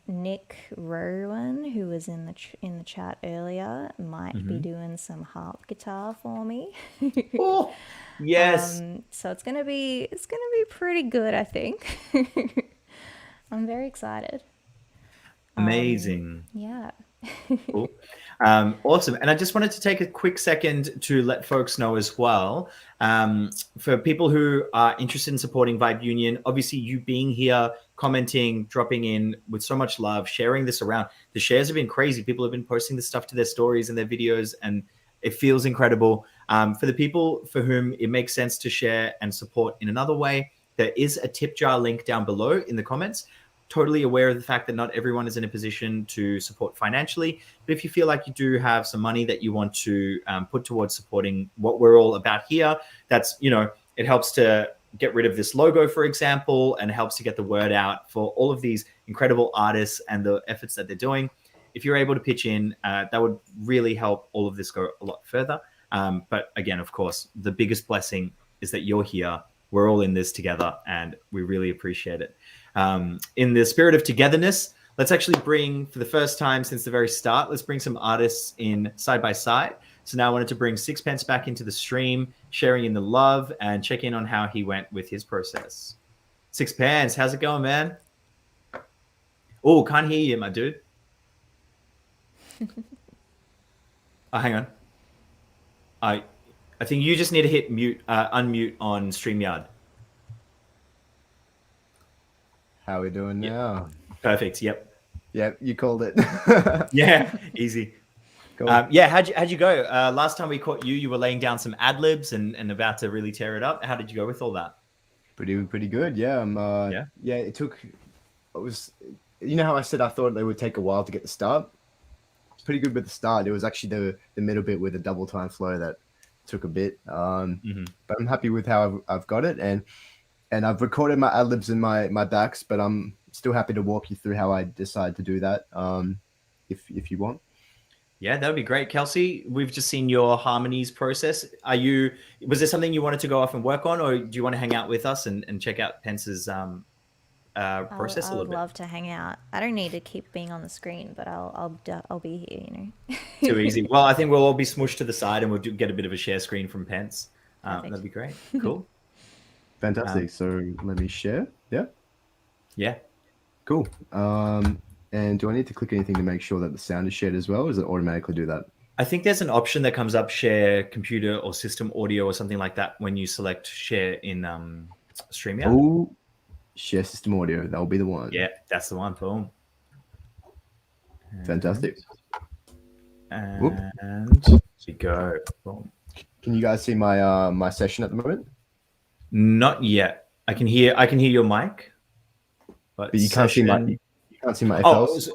Nick Rowan, who was in the chat earlier, might be doing some harp guitar for me. Oh, yes. So it's gonna be pretty good, I think. I'm very excited. Amazing. Yeah. Cool. Awesome. And I just wanted to take a quick second to let folks know as well, for people who are interested in supporting Vibe Union, obviously you being here, commenting, dropping in with so much love, sharing this around. The shares have been crazy. People have been posting this stuff to their stories and their videos, and it feels incredible. For the people for whom it makes sense to share and support in another way, there is a tip jar link down below in the comments. Totally aware of the fact that not everyone is in a position to support financially, but if you feel like you do have some money that you want to put towards supporting what we're all about here, that's, it helps to get rid of this logo, for example, and helps to get the word out for all of these incredible artists and the efforts that they're doing. If you're able to pitch in, that would really help all of this go a lot further. But again, of course, the biggest blessing is that you're here. We're all in this together, and we really appreciate it. In the spirit of togetherness, let's actually bring, for the first time since the very start, let's bring some artists in side by side. So now I wanted to bring Sixpence back into the stream, sharing in the love, and check in on how he went with his process. Sixpence, how's it going, man? Oh, can't hear you, my dude. Oh, hang on. I think you just need to hit unmute on StreamYard. How we doing now? Perfect. Yep. Yep, you called it. Yeah, easy. Cool. Yeah, how'd you go? Last time we caught you, you were laying down some ad libs and about to really tear it up. How did you go with all that? Pretty good. Yeah. Yeah. It was. You know how I said I thought it would take a while to get the start. It's pretty good with the start. It was actually the middle bit with the double time flow that took a bit. But I'm happy with how I've got it, and I've recorded my ad libs and my backs. But I'm still happy to walk you through how I decide to do that. If you want. Yeah, that would be great. Kelsey, we've just seen your harmonies process. Was there something you wanted to go off and work on, or do you want to hang out with us and check out Pence's process a little bit? I would love to hang out. I don't need to keep being on the screen, but I'll be here, Too easy. Well, I think we'll all be smushed to the side and we'll get a bit of a share screen from Pence. That'd be great. Cool. Fantastic. So let me share. Yeah. Yeah. Cool. And do I need to click anything to make sure that the sound is shared as well? Or does it automatically do that? I think there's an option that comes up, share computer or system audio or something like that when you select share in StreamYard. Oh, share system audio. That'll be the one. Yeah, that's the one. Boom. Fantastic. And we go. Boom. Can you guys see my my session at the moment? Not yet. I can hear your mic, but you can't see my. Can't see my FLs.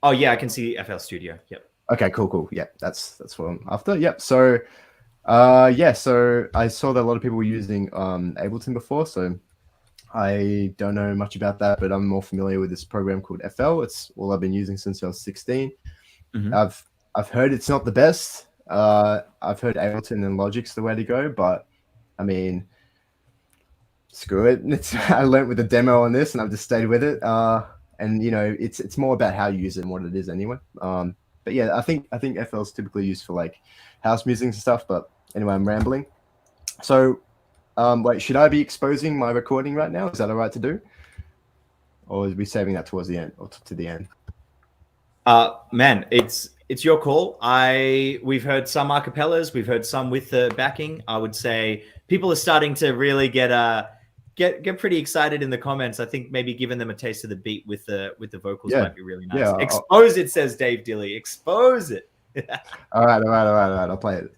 Oh yeah, I can see FL Studio. Yep. Okay, cool. Yep, that's what I'm after. Yep. So, so I saw that a lot of people were using Ableton before, so I don't know much about that, but I'm more familiar with this program called FL. It's all I've been using since I was 16. I've heard it's not the best. I've heard Ableton and Logic's the way to go, but I mean, screw it. I learned with the demo on this, and I've just stayed with it. And it's more about how you use it and what it is anyway. But yeah, I think FL is typically used for like house music and stuff. But anyway, I'm rambling. So, wait, should I be exposing my recording right now? Is that all right to do, or is we saving that towards the end or to the end? Man, it's your call. We've heard some acapellas, we've heard some with the backing. I would say people are starting to really get get pretty excited in the comments. I think maybe giving them a taste of the beat with the vocals Yeah. might be really nice. Yeah, Expose it, says Dave Dilly. Expose it. All right. I'll play it.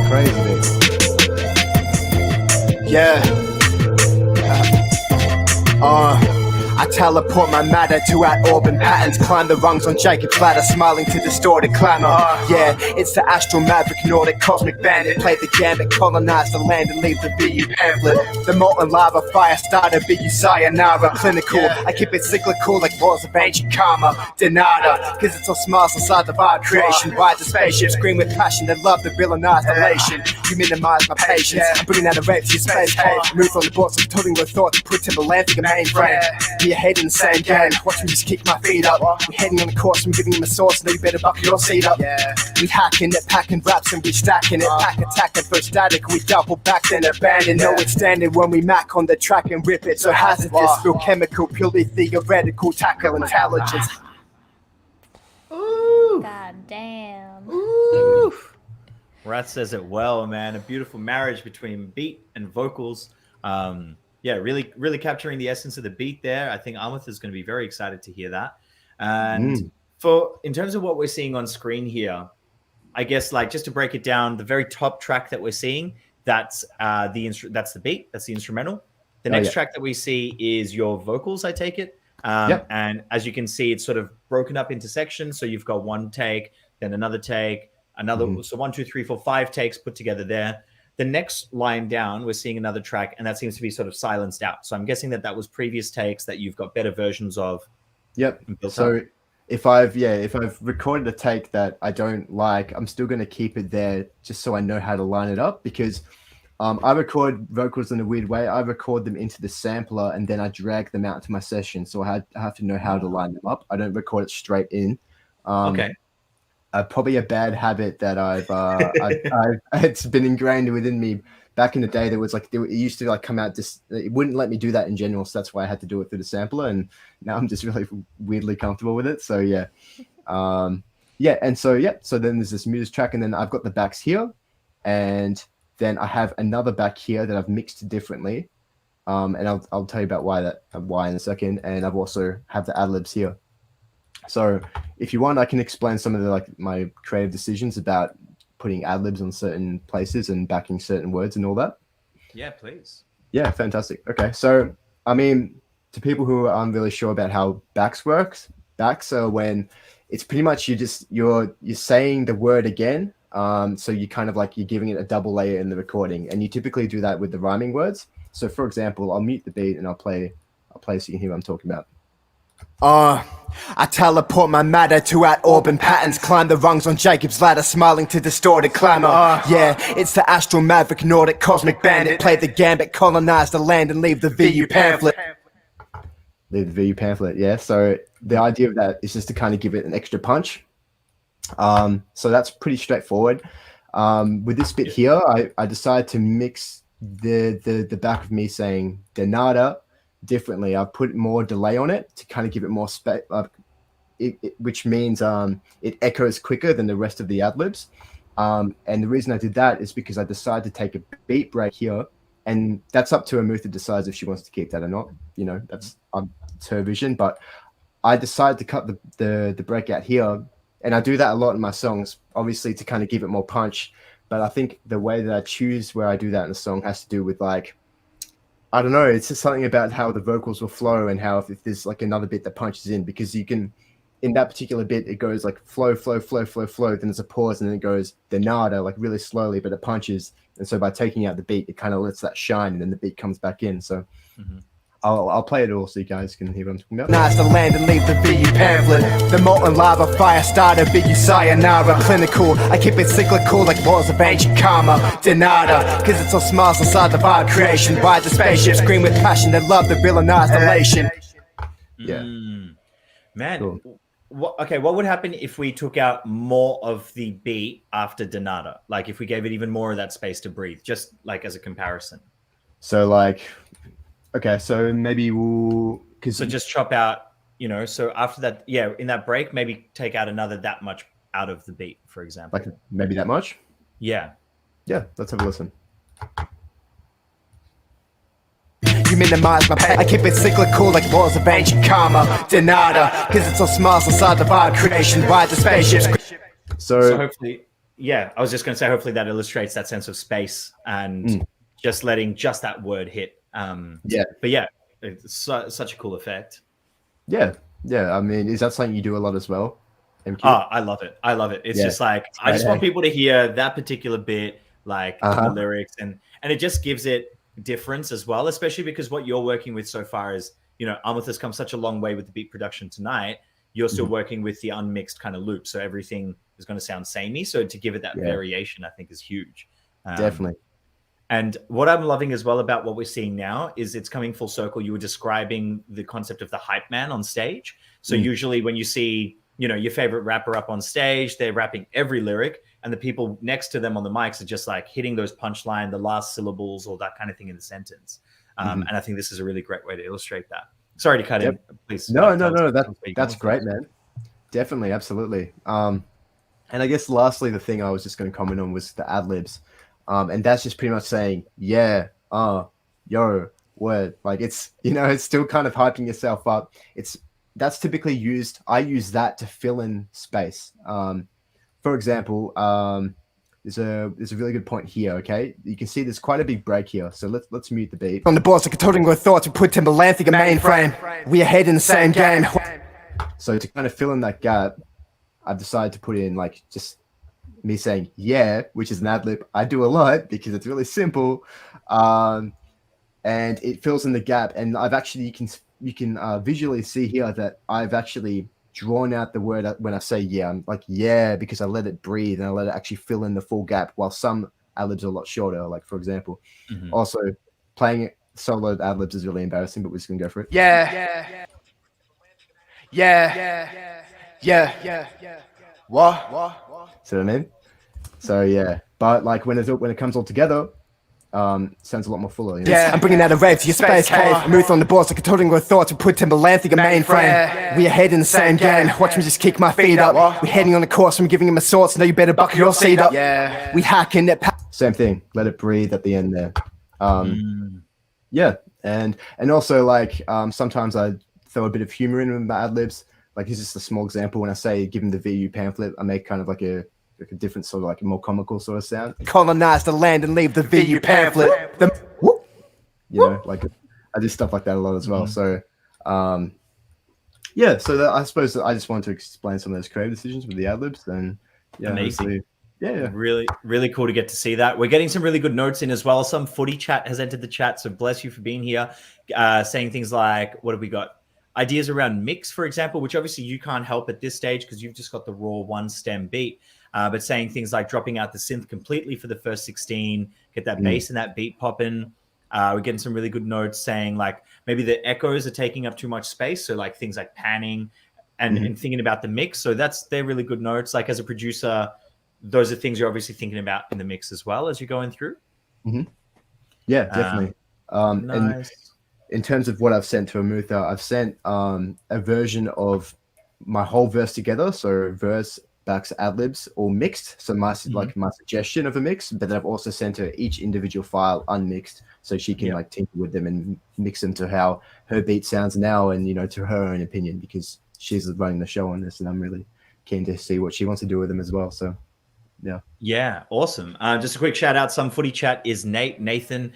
Crazy beat. Yeah. I teleport my matter to out orban patterns, climb the rungs on Jacob's ladder, smiling to distorted clamor. Yeah, it's the astral maverick, Nordic cosmic bandit, play the gambit, colonize the land and leave the VU pamphlet. The molten lava fire starter, VU sayonara, clinical. I keep it cyclical like laws of ancient karma. Denada, cause it's all smiles inside the vibe creation. Ride the spaceship, scream with passion and love the villainize elation. You minimize my patience, I'm bringing out a rape to your space cage. Move on the boards, I'm toting with thought to put to the land, think a mainframe. Your head in the same game, watch me just kick my feet up. We're heading on the course, I'm giving them a source, now you better buckle your seat up. We hacking it, packing raps and we stacking it. Pack attacking for static, we double back then abandon. No extended when we mac on the track and rip it. So hazardous, real chemical, purely theoretical, tackle intelligence. Ooh. God damn. Ooh. Rat says it well, man. A beautiful marriage between beat and vocals. Yeah, really capturing the essence of the beat there. I think Amutha is going to be very excited to hear that. And in terms of what we're seeing on screen here, I guess like just to break it down, the very top track that we're seeing, that's the beat, that's the instrumental. The next track that we see is your vocals, I take it. And as you can see, it's sort of broken up into sections. So you've got one take, then another take, another. So 1, 2, 3, 4, 5 takes put together there. The next line down, we're seeing another track, and that seems to be sort of silenced out. So I'm guessing that was previous takes that you've got better versions of. Yep. So if I've recorded a take that I don't like, I'm still going to keep it there just so I know how to line it up, because I record vocals in a weird way. I record them into the sampler and then I drag them out to my session. So I have to know how to line them up. I don't record it straight in. Okay. Probably a bad habit that it's been ingrained within me. Back in the day, there was like, it used to like come out, just it wouldn't let me do that in general. So that's why I had to do it through the sampler. And now I'm just really weirdly comfortable with it. So yeah. So then there's this music track, and then I've got the backs here, and then I have another back here that I've mixed differently. And I'll tell you about why in a second. And I've also have the ad-libs here. So if you want, I can explain some of the my creative decisions about putting ad-libs on certain places and backing certain words and all that. Yeah, please. Yeah, fantastic. Okay, so I mean, to people who aren't really sure about how backs are when it's pretty much you're saying the word again. So you kind of you're giving it a double layer in the recording, and you typically do that with the rhyming words. So for example, I'll mute the beat and I'll play so you can hear what I'm talking about. I teleport my matter to out orban patterns, climb the rungs on Jacob's ladder, smiling to distorted clamor. Yeah, it's the astral maverick, Nordic cosmic bandit, play the gambit, colonize the land and leave the VU pamphlet. Leave the VU pamphlet, yeah. So the idea of that is just to kind of give it an extra punch. So that's pretty straightforward. With this bit here, I decided to mix the back of me saying denada differently. I put more delay on it to kind of give it more space, which means it echoes quicker than the rest of the ad-libs. And the reason I did that is because I decided to take a beat break here, and that's up to Amutha decides if she wants to keep that or not. You know, that's it's her vision. But I decided to cut the break out here, and I do that a lot in my songs, obviously to kind of give it more punch. But I think the way that I choose where I do that in a song has to do with I don't know, it's just something about how the vocals will flow, and how if there's another bit that punches in, because you can, in that particular bit, it goes flow, flow, flow, flow, flow, then there's a pause, and then it goes denada, really slowly, but it punches. And so by taking out the beat, it kind of lets that shine, and then the beat comes back in. So I'll play it all so you guys can hear what I'm talking about. Nice to land and leave the VU pamphlet. The molten lava fire starter, VU sayonara, clinical. I keep it cyclical like laws of ancient karma. Denada, cause it's all smiles inside the vibe creation. Ride the spaceship, scream with passion and love the villainized elation. Yeah. Man, Cool. What would happen if we took out more of the beat after denada? Like if we gave it even more of that space to breathe, just as a comparison. So okay, so maybe So just chop out, so after that, in that break, maybe take out another that much out of the beat, for example. maybe that much? Yeah. Yeah, let's have a listen. You minimize my pain. I keep it cyclical like laws of ancient karma. Denada, cause it's all smiles inside the vibe creation by the spaceships. So hopefully, yeah, I was just going to say, hopefully that illustrates that sense of space and just letting just that word hit. Yeah. But yeah, it's such a cool effect. Yeah. Yeah. I mean, is that something you do a lot as well? Emkew? Oh, I love it. I love it. It's just like, I just want people to hear that particular bit, like the lyrics, and it just gives it difference as well, especially because what you're working with so far is, you know, Amutha's come such a long way with the beat production tonight. You're still working with the unmixed kind of loop, so everything is going to sound samey. So to give it that variation, I think is huge. Definitely. And what I'm loving as well about what we're seeing now is it's coming full circle. You were describing the concept of the hype man on stage. So usually when you see, you know, your favorite rapper up on stage, they're rapping every lyric, and the people next to them on the mics are just like hitting those punchline, the last syllables, or that kind of thing in the sentence. And I think this is a really great way to illustrate that. Sorry to cut in, please. No. That's great, man. Definitely, absolutely. And I guess lastly, the thing I was just going to comment on was the ad libs, and that's just pretty much saying, yeah, yo, word. Like it's, you know, it's still kind of hyping yourself up. That's typically used. I use that to fill in space. For example, there's a really good point here. Okay, you can see there's quite a big break here. So let's mute the beat. On the boards, like a toting with thoughts, we put Timberland think a mainframe. We ahead in the same game. So to kind of fill in that gap, I've decided to put in like just me saying yeah, which is an ad lib. I do a lot because it's really simple, and it fills in the gap. And I've actually you can visually see here that I've actually drawn out the word when I say yeah. I'm like yeah because I let it breathe and I let it actually fill in the full gap. While some ad libs are a lot shorter. Like for example, also playing it solo ad libs is really embarrassing, but we're just gonna go for it. Yeah. What? See what I mean? So yeah, but like when it comes all together, sounds a lot more fuller. You know? Yeah, I'm bringing out a rave to your space cave. Amutha on the boards like a toting with thoughts. We put Timberland think a mainframe. We ahead in the same game. Watch me just kick my feet up. We heading on the course. I'm giving him a sword. So now you better buckle your seat up. Yeah, we hacking it. Same thing. Let it breathe at the end there. Yeah, and also like sometimes I throw a bit of humor in with my ad libs. Like it's just a small example. When I say give him the VU pamphlet, I make kind of like a different sort of like a more comical sort of sound. Colonize the land and leave the VU pamphlet. You know, like I do stuff like that a lot as well. So yeah, so I suppose I just wanted to explain some of those creative decisions with the ad libs. And yeah, amazing. Yeah, really, really cool to get to see that. We're getting some really good notes in as well. Some footy chat has entered the chat, so bless you for being here. Saying things like, what have we got? Ideas around mix, for example, which obviously you can't help at this stage because you've just got the raw one stem beat. But saying things like dropping out the synth completely for the first 16, get that bass and that beat popping. We're getting some really good notes saying like maybe the echoes are taking up too much space. So like things like panning and thinking about the mix. So they're really good notes. Like as a producer, those are things you're obviously thinking about in the mix as well as you're going through. Yeah, definitely. Nice. And in terms of what I've sent to Amutha, I've sent a version of my whole verse together. So verse, backs, ad libs, all mixed. So my suggestion of a mix, but then I've also sent her each individual file unmixed, so she can like tinker with them and mix them to how her beat sounds now, and you know, to her own opinion, because she's running the show on this, and I'm really keen to see what she wants to do with them as well. So yeah, awesome. Just a quick shout out. Some footy chat is Nathan,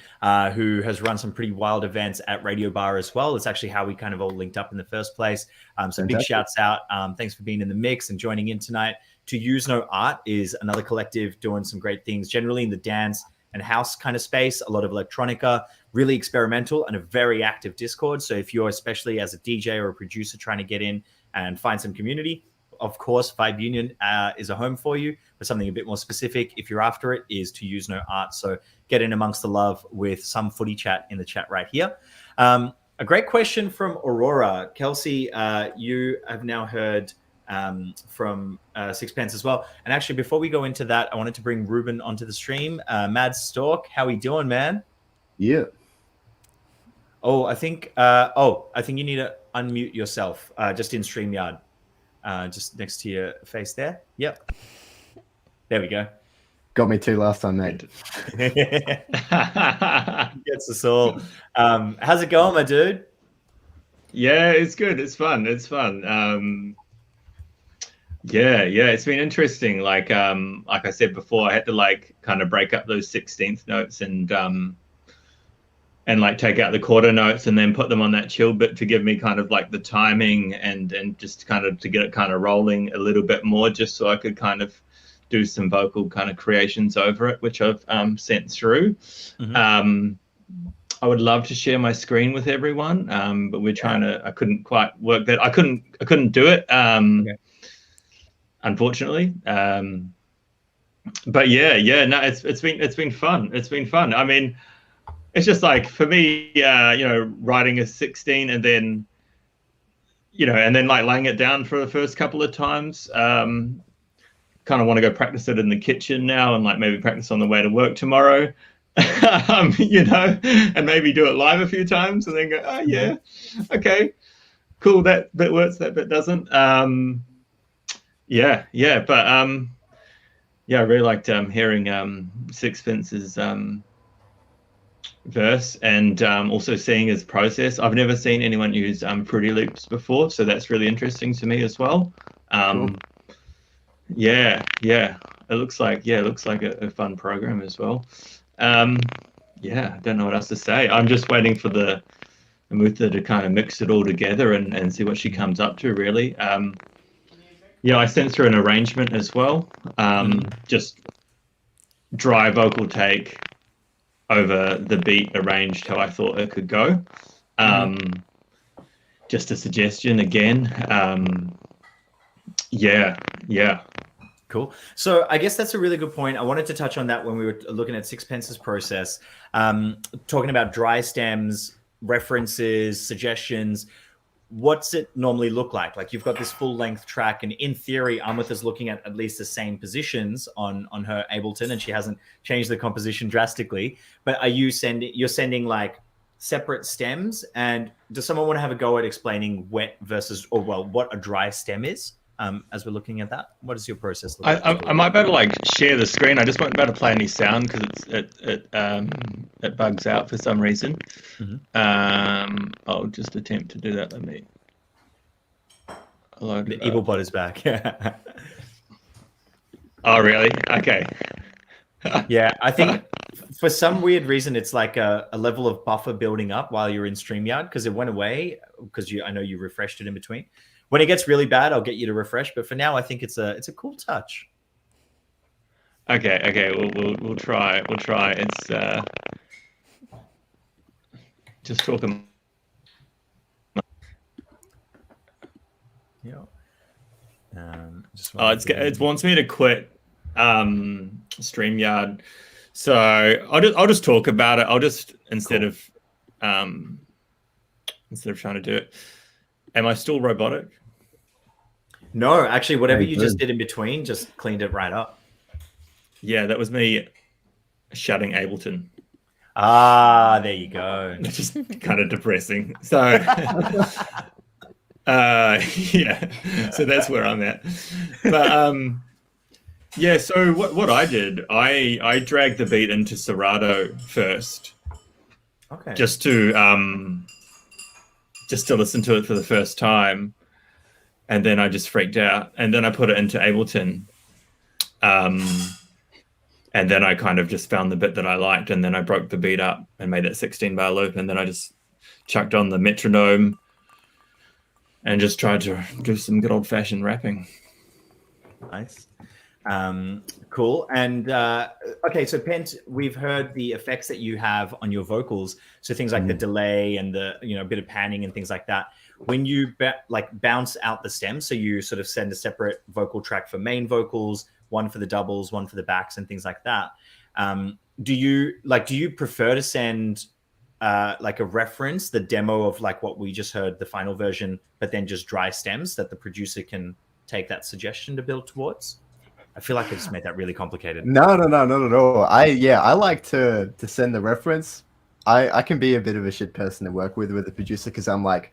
who has run some pretty wild events at Radio Bar as well. It's actually how we kind of all linked up in the first place. So big shouts out. Thanks for being in the mix and joining in tonight. To Use No Art is another collective doing some great things, generally in the dance and house kind of space, a lot of electronica, really experimental, and a very active Discord. So if you're, especially as a DJ or a producer, trying to get in and find some community, of course, Vibe Union is a home for you. But something a bit more specific, if you're after it, is To Use No Art. So get in amongst the love with some footy chat in the chat right here. A great question from Aurora. Kelsey, you have now heard from Sixpence as well. And actually, before we go into that, I wanted to bring Ruben onto the stream. Maadstork, how we doing, man? Yeah. I think you need to unmute yourself just in StreamYard. Just next to your face there. Yep. There we go. Got me too last time, mate. Gets us all. How's it going, my dude? Yeah, it's good. It's fun. It's fun. Yeah, it's been interesting. Like I said before, I had to like kind of break up those 16th notes and like take out the quarter notes and then put them on that chill bit to give me kind of like the timing and just kind of to get it kind of rolling a little bit more, just so I could kind of do some vocal kind of creations over it, which I've sent through. I would love to share my screen with everyone, but we're trying to. I couldn't quite work that. I couldn't do it, unfortunately. But no, it's been fun. It's been fun. I mean, it's just like for me, writing a 16 and then, and then like laying it down for the first couple of times. Kind of want to go practice it in the kitchen now and like maybe practice on the way to work tomorrow. And maybe do it live a few times and then go, oh yeah, okay, cool, that bit works, that bit doesn't. But I really liked hearing Sixpence's verse and also seeing his process. I've never seen anyone use Fruity Loops before, so that's really interesting to me as well. Cool. It looks like a fun program as well. I don't know what else to say. I'm just waiting for the Amutha to kind of mix it all together and see what she comes up to, really. I sent through an arrangement as well. Just dry vocal take over the beat arranged how I thought it could go. Just a suggestion again. Cool. So I guess that's a really good point. I wanted to touch on that when we were looking at Sixpence's process, talking about dry stems, references, suggestions. What's it normally look like? Like you've got this full length track, and in theory, Amutha's looking at least the same positions on her Ableton, and she hasn't changed the composition drastically. But you're sending like separate stems, and does someone want to have a go at explaining wet versus, what a dry stem is? As we're looking at that, what is your process look like? I might be able to like share the screen. I just won't be able to play any sound because it bugs out for some reason. I'll just attempt to do that. Let me. The evil bot is back. Oh really? Okay. Yeah, I think for some weird reason it's like a level of buffer building up while you're in StreamYard because it went away because I know you refreshed it in between. When it gets really bad, I'll get you to refresh. But for now, I think it's a cool touch. Okay. We'll try. It's just talking. Yeah. It wants me to quit StreamYard, so I'll just talk about it. I'll just instead of trying to do it. Am I still robotic? No, actually, whatever you just did in between just cleaned it right up. Yeah, that was me shutting Ableton. Ah, there you go. Just kind of depressing. So, so that's where I'm at. But so what I did, I dragged the beat into Serato first. Okay. Just to listen to it for the first time, and then I just freaked out, and then I put it into Ableton, and then I kind of just found the bit that I liked, and then I broke the beat up and made that 16-bar loop, and then I just chucked on the metronome and just tried to do some good old-fashioned rapping. Nice. Cool. And okay, so Pent, we've heard the effects that you have on your vocals. So things like the delay and the a bit of panning and things like that. When you bounce out the stems, so you sort of send a separate vocal track for main vocals, one for the doubles, one for the backs, and things like that. Do you prefer to send like a reference, the demo of like what we just heard, the final version, but then just dry stems that the producer can take that suggestion to build towards? I feel like I just made that really complicated. No, not at all. I like to send the reference. I can be a bit of a shit person to work with the producer because I'm like,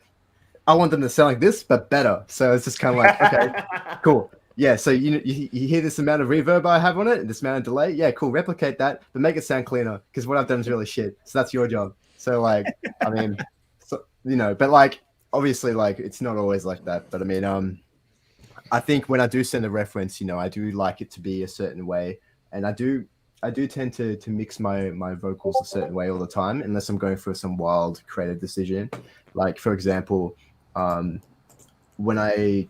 I want them to sound like this, but better. So it's just kind of like, okay, cool. yeah, so you hear this amount of reverb I have on it, and this amount of delay. Yeah, cool. Replicate that, but make it sound cleaner because what I've done is really shit. So that's your job. So like, I mean, so, but like, obviously, like it's not always like that. But I mean, I think when I do send a reference, I do like it to be a certain way, and I do tend to mix my vocals a certain way all the time, unless I'm going for some wild creative decision. Like for example, when I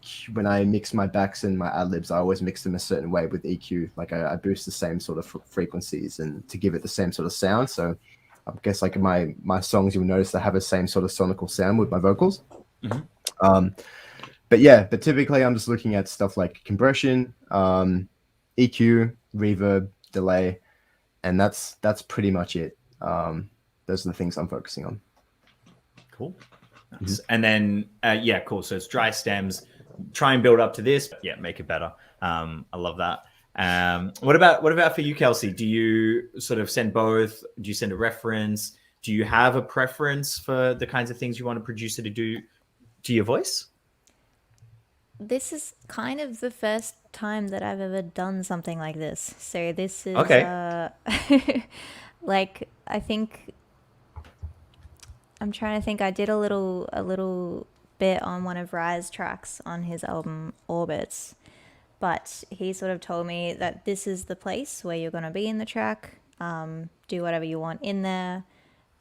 mix my backs and my ad libs, I always mix them a certain way with EQ. Like I boost the same sort of frequencies and to give it the same sort of sound. So I guess like my songs, you'll notice they have the same sort of sonical sound with my vocals. But typically I'm just looking at stuff like compression, EQ, reverb, delay, and that's pretty much it. Those are the things I'm focusing on. Cool. Nice. And then cool. So it's dry stems. Try and build up to this. Yeah, make it better. I love that. What about for you, Kelsey? Do you sort of send both? Do you send a reference? Do you have a preference for the kinds of things you want a producer to do to your voice? This is kind of the first time that I've ever done something like this. So this is okay. Like I think I'm trying to think. I did a little bit on one of Rye's tracks on his album Orbits, but he sort of told me that this is the place where you're going to be in the track. Do whatever you want in there,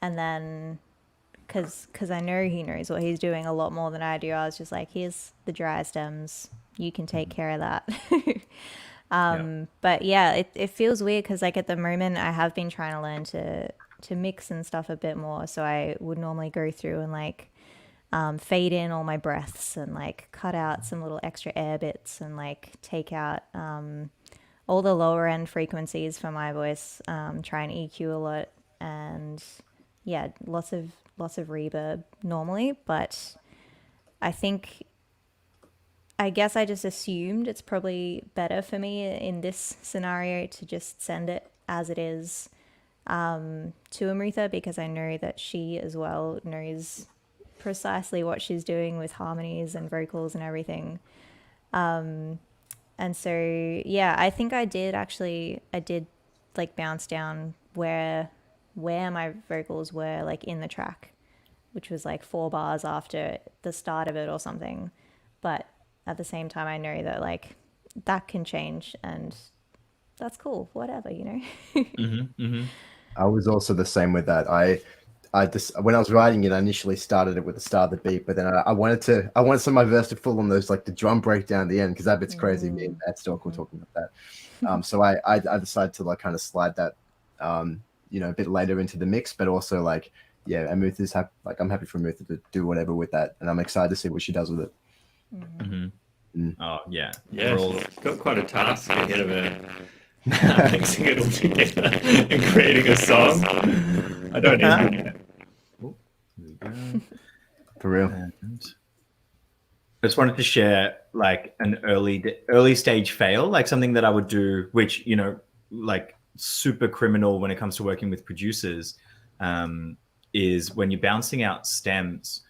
and then because I know he knows what he's doing a lot more than I do. I was just like, here's the dry stems. You can take care of that. But yeah, it feels weird because like at the moment I have been trying to learn to mix and stuff a bit more. So I would normally go through and like fade in all my breaths and like cut out some little extra air bits and like take out all the lower end frequencies for my voice, try and EQ a lot, and yeah, lots of reverb normally. But I guess I just assumed it's probably better for me in this scenario to just send it as it is to Amutha, because I know that she as well knows precisely what she's doing with harmonies and vocals and everything. And so, yeah, I think I did like bounce down where my vocals were like in the track, which was like 4 bars after the start of it or something. But at the same time, I know that like that can change, and that's cool, whatever, I was also the same with that. I just, when I was writing it, I initially started it with the start of the beat, but then I wanted some of my verse to fall on those, like the drum breakdown at the end, because that bit's crazy. Me and Maadstork were talking about that. So I decided to like kind of slide that, a bit later into the mix, but also like, yeah, Amutha's I'm happy for Amutha to do whatever with that, and I'm excited to see what she does with it. Oh yeah, she's got quite a task ahead of her. Mixing it all together and creating a song. I don't even for real. I just wanted to share like an early stage fail, like something that I would do, which like super criminal when it comes to working with producers, is when you're bouncing out stems,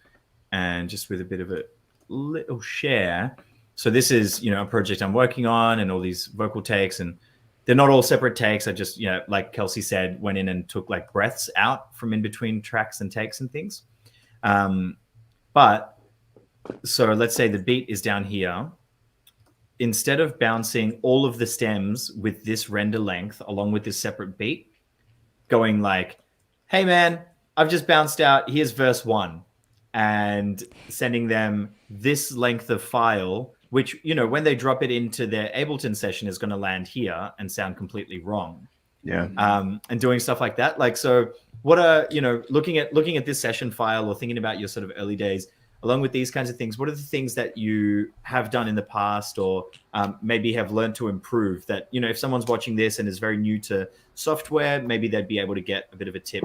and just with a bit of a little share. So this is a project I'm working on, and all these vocal takes, and they're not all separate takes. I just, like Kelsey said, went in and took like breaths out from in between tracks and takes and things. But so let's say the beat is down here. Instead of bouncing all of the stems with this render length along with this separate beat, going like, hey man, I've just bounced out, here's verse 1, and sending them this length of file, which, when they drop it into their Ableton session is going to land here and sound completely wrong. Yeah. And doing stuff like that. Like, so what are, looking at this session file or thinking about your sort of early days, along with these kinds of things, what are the things that you have done in the past, or maybe have learned to improve that, if someone's watching this and is very new to software, maybe they'd be able to get a bit of a tip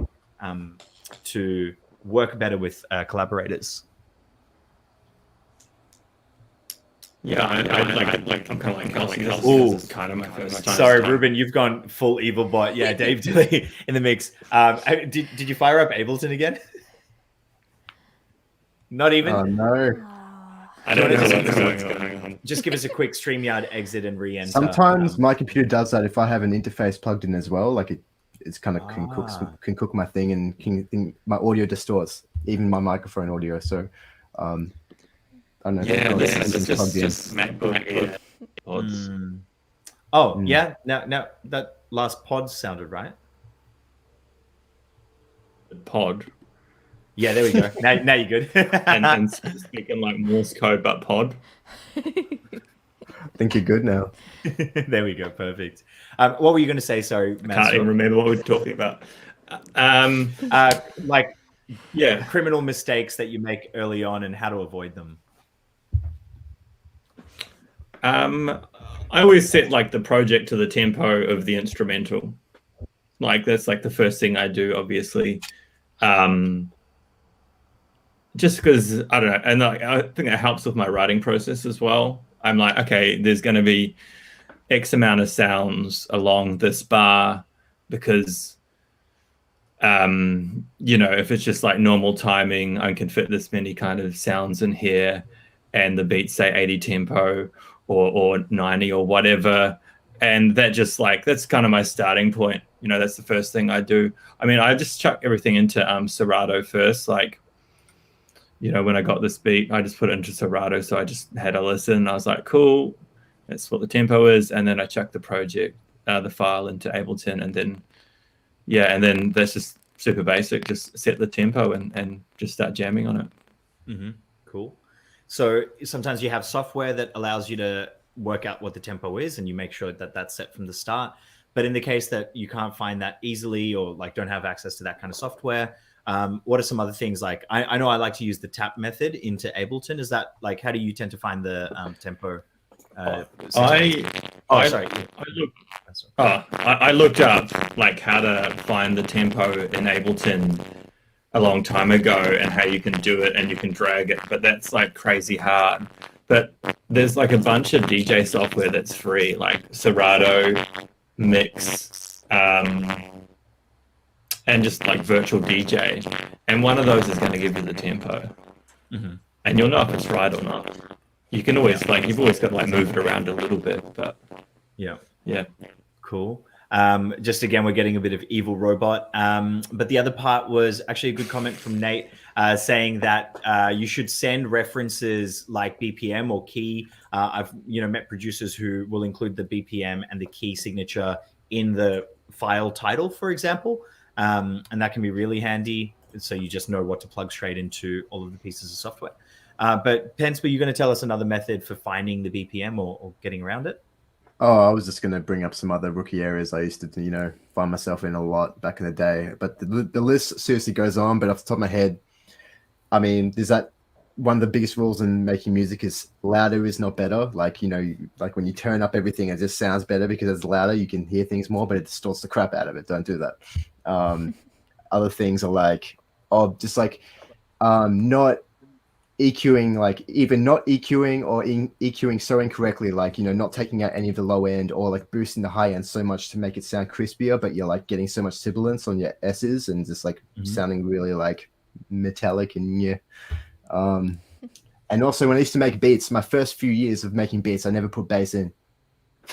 to work better with collaborators? Yeah, I'm kind of like Kelsey. This is kind of my first time. Sorry, Ruben, you've gone full evil bot. Yeah, Dave Dilly in the mix. Did you fire up Ableton again? Not even? Oh, no. I don't know what's going on. just give us a quick StreamYard exit and re-enter. Sometimes my computer does that if I have an interface plugged in as well. Like it's kind of can cook my thing and my audio distorts even my microphone audio. So I don't know. Yeah, this is just MacBook Air pods. Oh yeah, now that last pod sounded right. Pod. Yeah, there we go. Now you're good. and speaking like Morse code, but pod. I think you're good now. There we go. Perfect. What were you going to say? Sorry, I can't even remember what we were talking about. Criminal mistakes that you make early on and how to avoid them. I always set like the project to the tempo of the instrumental. Like that's like the first thing I do, obviously. Just because I don't know, and I think it helps with my writing process as well. I'm like, okay, there's going to be X amount of sounds along this bar because, if it's just like normal timing, I can fit this many kind of sounds in here, and the beats say 80 tempo or 90 or whatever, and that just like that's kind of my starting point. That's the first thing I do. I mean, I just chuck everything into Serato first, like. When I got this beat, I just put it into Serato. So I just had a listen. I was like, cool, that's what the tempo is. And then I chucked the the file into Ableton. And then that's just super basic. Just set the tempo and just start jamming on it. Mm-hmm. Cool. So sometimes you have software that allows you to work out what the tempo is and you make sure that that's set from the start. But in the case that you can't find that easily or like don't have access to that kind of software, what are some other things? Like I know I like to use the tap method into Ableton. Is that like how do you tend to find the tempo? I looked up like how to find the tempo in Ableton a long time ago and how you can do it and you can drag it, but that's like crazy hard. But there's like a bunch of DJ software that's free, like Serato, Mix, and just like virtual DJ, and one of those is going to give you the tempo, and you'll know if it's right or not. You can always you've always got to like move it around a little bit, but yeah, cool. Just again, we're getting a bit of evil robot, but the other part was actually a good comment from Nate saying that you should send references like BPM or key. I've met producers who will include the BPM and the key signature in the file title, for example. And that can be really handy. So you just know what to plug straight into all of the pieces of software. But Pence, were you going to tell us another method for finding the BPM or getting around it? Oh, I was just going to bring up some other rookie areas I used to, find myself in a lot back in the day. But the list seriously goes on. But off the top of my head, I mean, there's that one of the biggest rules in making music is louder is not better. Like, like when you turn up everything, it just sounds better because it's louder. You can hear things more, but it distorts the crap out of it. Don't do that. Other things are like, not EQing, like even not EQing or EQing so incorrectly, like, not taking out any of the low end or like boosting the high end so much to make it sound crispier, but you're like getting so much sibilance on your S's and just like sounding really like metallic and yeah. And also when I used to make beats, my first few years of making beats, I never put bass in.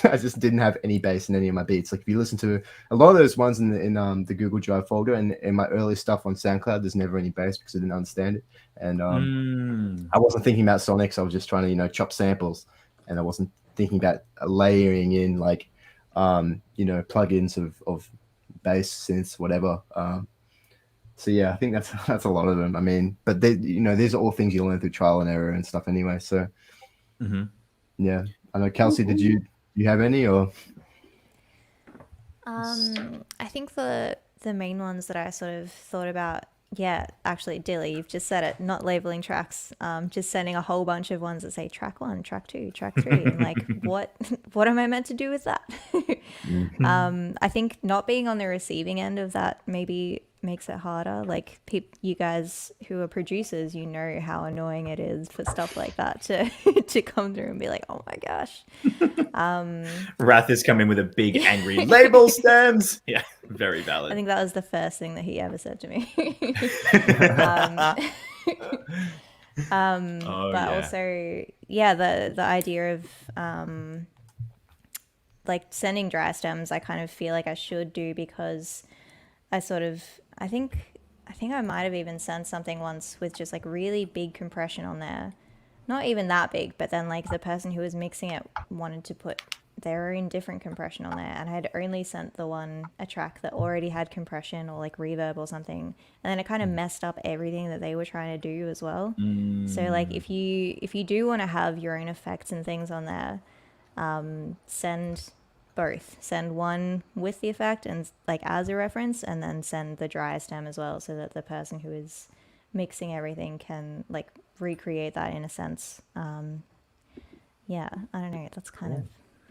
I just didn't have any bass in any of my beats. Like if you listen to a lot of those ones in the Google Drive folder and in my early stuff on SoundCloud, there's never any bass because I didn't understand it. And I wasn't thinking about sonics. I was just trying to, chop samples, and I wasn't thinking about layering in like, plugins of bass, synths, whatever. So yeah, I think that's a lot of them. I mean, but they, these are all things you learn through trial and error and stuff anyway. So yeah, I know. Kelsey, did you have any or? I think the main ones that I sort of thought about, yeah, actually, Dilly, you've just said it, not labeling tracks, just sending a whole bunch of ones that say track 1, track 2, track 3, and like, what am I meant to do with that? I think not being on the receiving end of that maybe makes it harder. Like you guys who are producers, how annoying it is for stuff like that to come through and be like, oh my gosh. Wrath is coming with a big angry label stems. Yeah, very valid. I think that was the first thing that he ever said to me. But also, yeah, the idea of like sending dry stems, I kind of feel like I should do, because I think I might have even sent something once with just like really big compression on there. Not even that big, but then like the person who was mixing it wanted to put their own different compression on there, and I had only sent a track that already had compression or like reverb or something, and then it kind of messed up everything that they were trying to do as well. So like if you do want to have your own effects and things on there, send both. Send one with the effect and like as a reference, and then send the dry stem as well, so that the person who is mixing everything can like recreate that in a sense. Yeah, I don't know.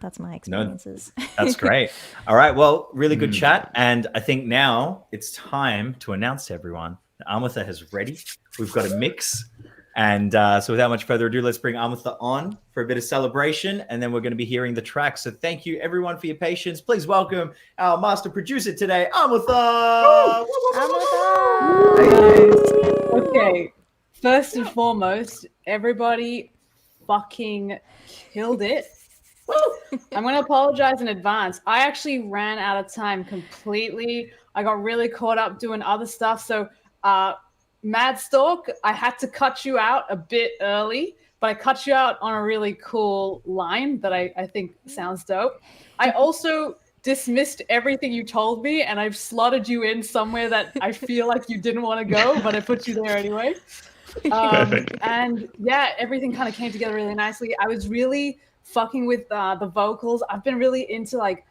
That's my experiences. No, that's great. All right. Well, really good chat. And I think now it's time to announce to everyone that Amutha has ready. We've got a mix. And so without much further ado, let's bring Amutha on for a bit of celebration. And then we're going to be hearing the track. So thank you, everyone, for your patience. Please welcome our master producer today, Amutha. Okay. First and foremost, everybody fucking killed it. I'm going to apologize in advance. I actually ran out of time completely. I got really caught up doing other stuff. So, Maadstork, I had to cut you out a bit early, but I cut you out on a really cool line that I think sounds dope. I also dismissed everything you told me, and I've slotted you in somewhere that I feel like you didn't want to go, but I put you there anyway. And yeah, everything kind of came together really nicely. I was really fucking with the vocals. I've been really into like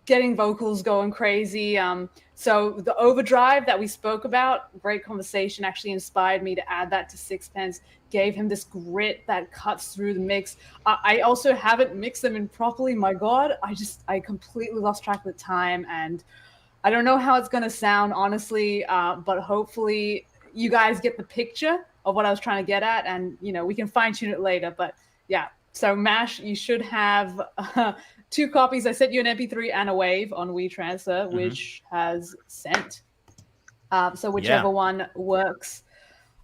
getting vocals going crazy. So the overdrive that we spoke about, great conversation, actually inspired me to add that to Sixpence, gave him this grit that cuts through the mix. I also haven't mixed them in properly. My God, I completely lost track of the time, and I don't know how it's going to sound, honestly, but hopefully you guys get the picture of what I was trying to get at, and, you know, we can fine tune it later. But yeah, so Mash, you should have 2 copies. I sent you an MP3 and a wave on WeTransfer, which has sent. So whichever one works.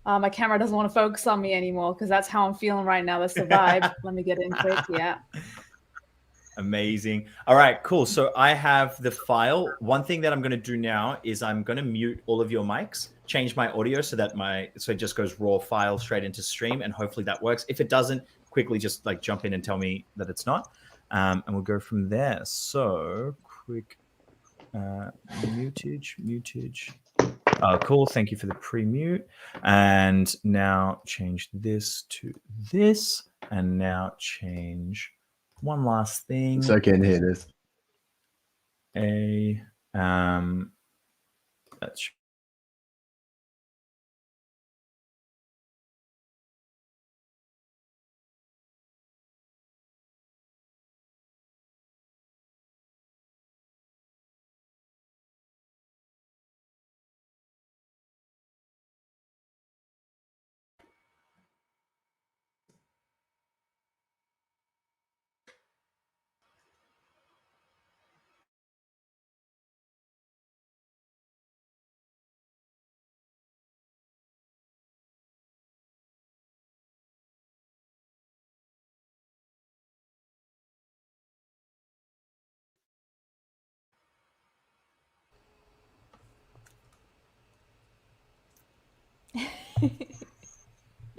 My camera doesn't want to focus on me anymore because that's how I'm feeling right now. That's the vibe. Let me get into it. Yeah. Amazing. All right, cool. So I have the file. One thing that I'm going to do now is I'm going to mute all of your mics, change my audio so that it just goes raw file straight into stream, and hopefully that works. If it doesn't, quickly just like jump in and tell me that it's not. And we'll go from there. So quick mutage. Oh, cool. Thank you for the pre-mute. And now change this to this. And now change one last thing. So I can hear this. That's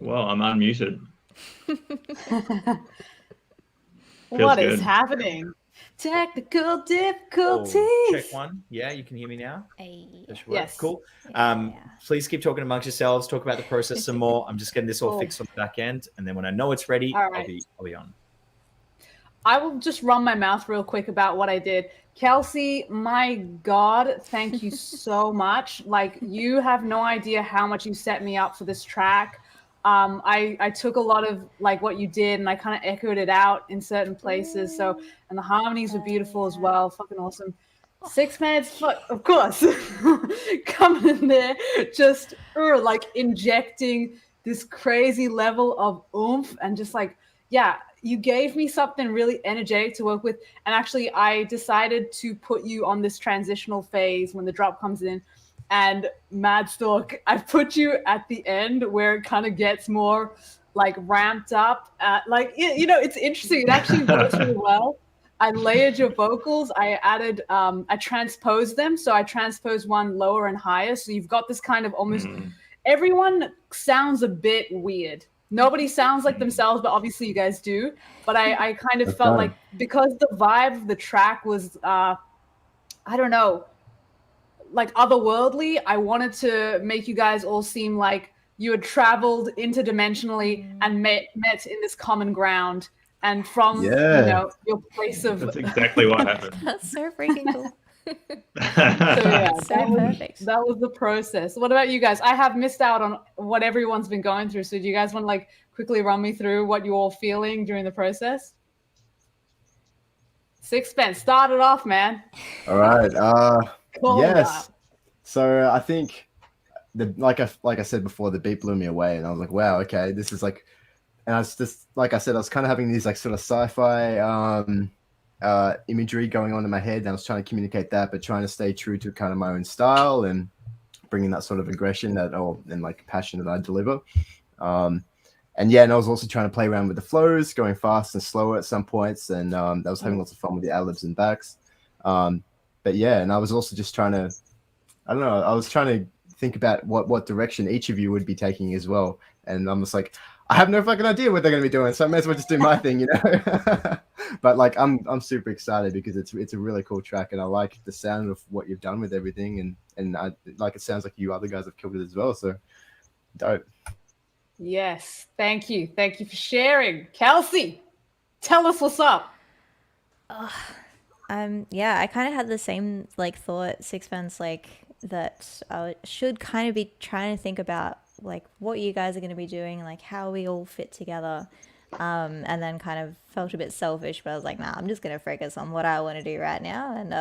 Well, I'm unmuted. What good. is happening? Technical difficulties. Oh, check one. Yeah, you can hear me now. Yes. Cool. Please keep talking amongst yourselves. Talk about the process some more. I'm just getting this all fixed on the back end, and then when I know it's ready, All right. I'll be on. I will just run my mouth real quick about what I did. Kelsey, my God, thank you so much. Like, you have no idea how much you set me up for this track. I took a lot of like what you did and I kind of echoed it out in certain places. So, and the harmonies were beautiful as well. Fucking awesome. Sixpence, of course, coming in there, just like injecting this crazy level of oomph and just like, yeah, you gave me something really energetic to work with. And actually, I decided to put you on this transitional phase when the drop comes in. And Maadstork, I put you at the end where it kind of gets more like ramped up. It's interesting. It actually works really well. I layered your vocals. I added, I transposed them. So I transposed one lower and higher. So you've got this kind of almost, everyone sounds a bit weird. Nobody sounds like themselves, but obviously you guys do. But I kind of felt like, because the vibe of the track was, I don't know, like otherworldly, I wanted to make you guys all seem like you had traveled interdimensionally and met in this common ground. And from your place of... That's exactly what happened. That's so freaking cool. Perfect. That was the process. What about you guys? I have missed out on what everyone's been going through. So do you guys want to like quickly run me through what you're all feeling during the process? Sixpence, start it off, man. All right. Yes. So I think like I said before, the beat blew me away, and I was like, wow, okay, this is like, and I was just like I said, I was kind of having these like sort of sci-fi imagery going on in my head, and I was trying to communicate that, but trying to stay true to kind of my own style and bringing that sort of aggression and like passion that I deliver. And I was also trying to play around with the flows, going fast and slower at some points, and I was having lots of fun with the ad-libs and backs. And I was also just trying to, I don't know, I was trying to think about what direction each of you would be taking as well. And I'm just like, I have no fucking idea what they're going to be doing, so I may as well just do my thing, you know. But like, I'm super excited because it's a really cool track, and I like the sound of what you've done with everything, and I like, it sounds like you other guys have killed it as well. So dope. Yes, thank you for sharing. Kelsey, tell us what's up. I kind of had the same like thought, Sixpence, like that I should kind of be trying to think about like what you guys are going to be doing, like how we all fit together, and then kind of felt a bit selfish, but I was like, nah, I'm just going to focus on what I want to do right now, and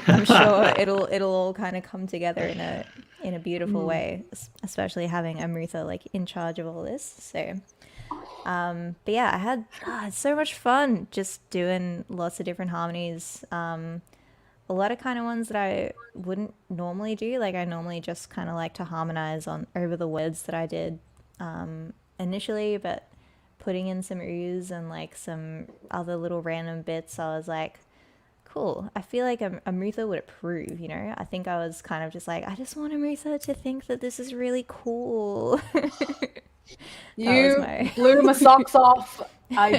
I'm sure it'll all kind of come together in a beautiful way, especially having Amutha like in charge of all this. So but yeah, I had so much fun just doing lots of different harmonies, a lot of kind of ones that I wouldn't normally do. Like I normally just kind of like to harmonize over the words that I did initially, but putting in some ooze and like some other little random bits, I was like, cool. I feel like Amutha would approve, you know? I think I was kind of just like, I just want Amutha to think that this is really cool. You blew my socks off. I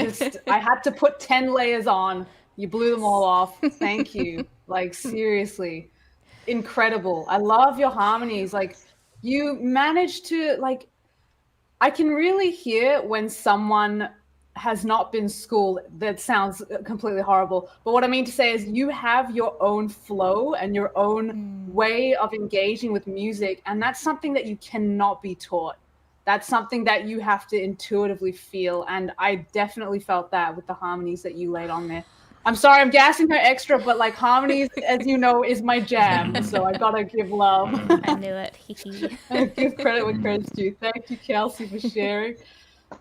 had to put 10 layers on. You blew them all off. Thank you. Like, seriously. Incredible. I love your harmonies. Like, you managed to, like, I can really hear when someone has not been schooled. That sounds completely horrible. But what I mean to say is you have your own flow and your own way of engaging with music. And that's something that you cannot be taught. That's something that you have to intuitively feel. And I definitely felt that with the harmonies that you laid on there. I'm sorry, I'm gassing her extra, but like harmonies, as you know, is my jam. So I gotta give love. I knew it. I give credit when credit's due. Thank you, Kelsey, for sharing.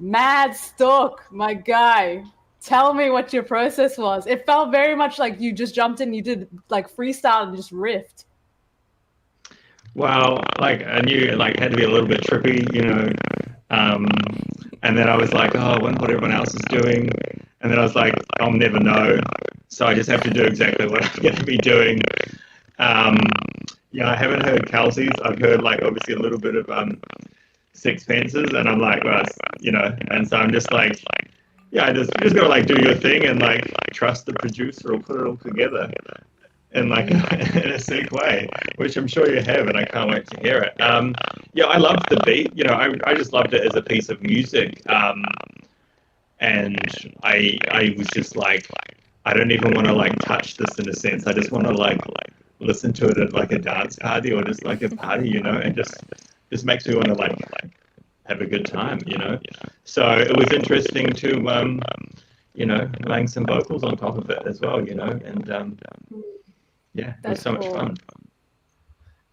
Maadstork, my guy. Tell me what your process was. It felt very much like you just jumped in, you did like freestyle and just riffed. Well, like I knew it like had to be a little bit trippy, you know. And then I was like, oh, I wonder what everyone else is doing. And then I was like, I'll never know. So I just have to do exactly what I'm going to be doing. I haven't heard Kelsey's. I've heard like obviously a little bit of Sixpence's, and I'm like, well, you know, and so I'm just like, yeah, you just got to like do your thing and like trust the producer or put it all together in like in a sick way, which I'm sure you have, and I can't wait to hear it. I loved the beat. You know, I just loved it as a piece of music. And I was just like, I don't even want to like touch this in a sense. I just want to like listen to it at like a dance party or just like a party, you know, and just makes me want to like have a good time, you know. So it was interesting to laying some vocals on top of it as well, you know, and it was so much fun.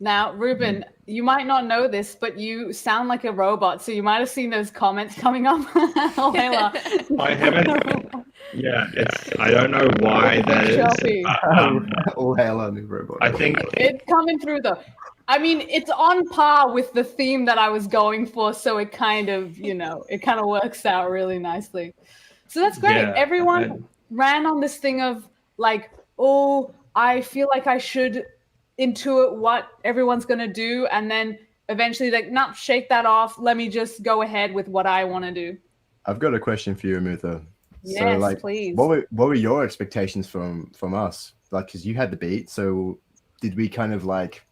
Now, Ruben, you might not know this, but you sound like a robot, so you might have seen those comments coming up. I haven't. Yeah, I don't know why that is. All hail our new robot. I think it's coming through though. I mean, it's on par with the theme that I was going for, so it kind of, it kind of works out really nicely. So that's great. Yeah, Everyone ran on this thing of like, oh, I feel like I should intuit what everyone's going to do. And then eventually like, nah, shake that off. Let me just go ahead with what I want to do. I've got a question for you, Amutha. Yes, so, like, please. What were your expectations from us? Like, because you had the beat. So did we kind of like,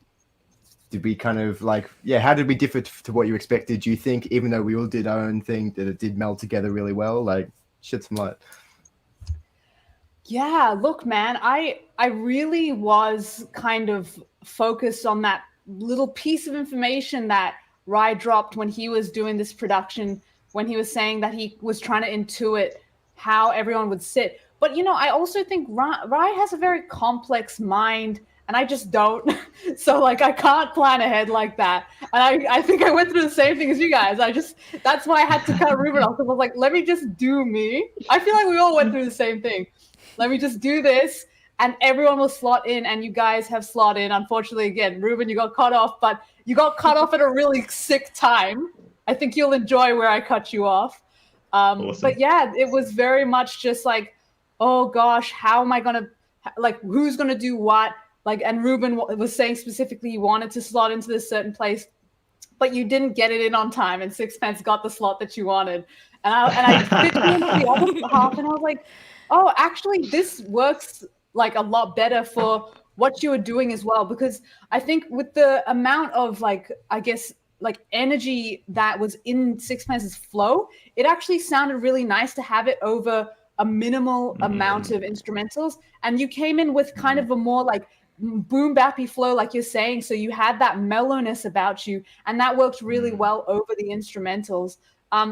how did we differ to what you expected? Do you think, even though we all did our own thing, that it did meld together really well? Like, shed some light. Yeah, look, man, I really was kind of focused on that little piece of information that Rye dropped when he was doing this production, when he was saying that he was trying to intuit how everyone would sit. But, I also think Rye has a very complex mind, and I just don't. So, like, I can't plan ahead like that. And I think I went through the same thing as you guys. That's why I had to cut Ruben off, because I was like, let me just do me. I feel like we all went through the same thing. Let me just do this, and everyone will slot in, and you guys have slot in. Unfortunately, again, Ruben, you got cut off, but you got cut off at a really sick time. I think you'll enjoy where I cut you off. Awesome. But yeah, it was very much just like, oh gosh, how am I going to, like, who's going to do what? Like, and Ruben was saying specifically he wanted to slot into this certain place, but you didn't get it in on time, and Sixpence got the slot that you wanted. And I fit you into the other half, and I was like, oh, actually, this works like a lot better for what you were doing as well. Because I think with the amount of like, I guess, like energy that was in Sixpence's flow, it actually sounded really nice to have it over a minimal amount of instrumentals. And you came in with kind of a more like boom bappy flow, like you're saying. So you had that mellowness about you, and that worked really well over the instrumentals.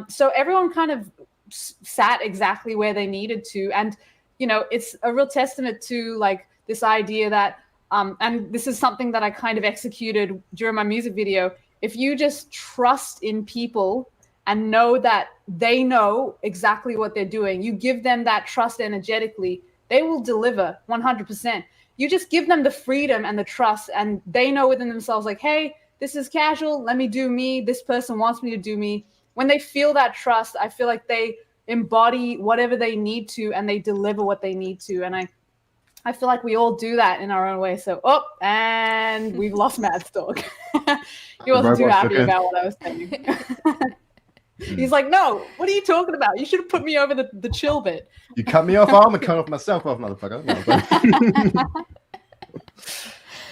So everyone kind of sat exactly where they needed to. And, it's a real testament to like this idea that, and this is something that I kind of executed during my music video. If you just trust in people and know that they know exactly what they're doing, you give them that trust energetically, they will deliver 100%. You just give them the freedom and the trust, and they know within themselves like, hey, this is casual. Let me do me. This person wants me to do me. When they feel that trust, I feel like they embody whatever they need to, and they deliver what they need to. And I feel like we all do that in our own way. So, and we've lost Maadstork. He wasn't too happy about what I was saying. He's like, no, what are you talking about? You should have put me over the chill bit. You cut me off, I'm going to cut off myself off, motherfucker.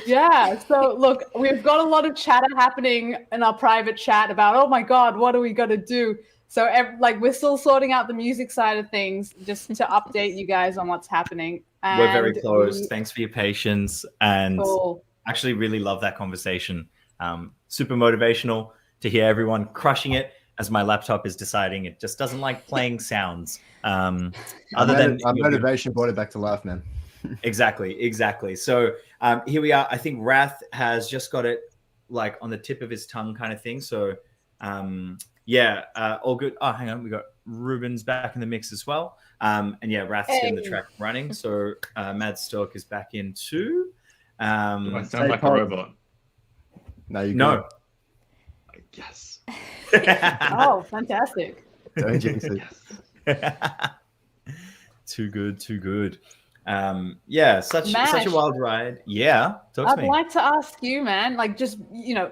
Yeah, so look, we've got a lot of chatter happening in our private chat about, oh my God, what are we going to do? So like we're still sorting out the music side of things just to update you guys on what's happening. And we're very close. Thanks for your patience. And actually really love that conversation. Super motivational to hear everyone crushing it as my laptop is deciding it just doesn't like playing sounds. Other than motivation brought it back to life, man. Exactly. So here we are. I think Wrath has just got it like on the tip of his tongue kind of thing. So all good. Oh, hang on. We got Ruben's back in the mix as well. And yeah, Wrath's getting the track running. So Maadstork is back in too. Do I sound like a robot? No, you no. Yes. Oh, fantastic. Don't jinx it. Yes. Too good. Such a wild ride. Yeah, talk to me. I'd like to ask you, man, like just,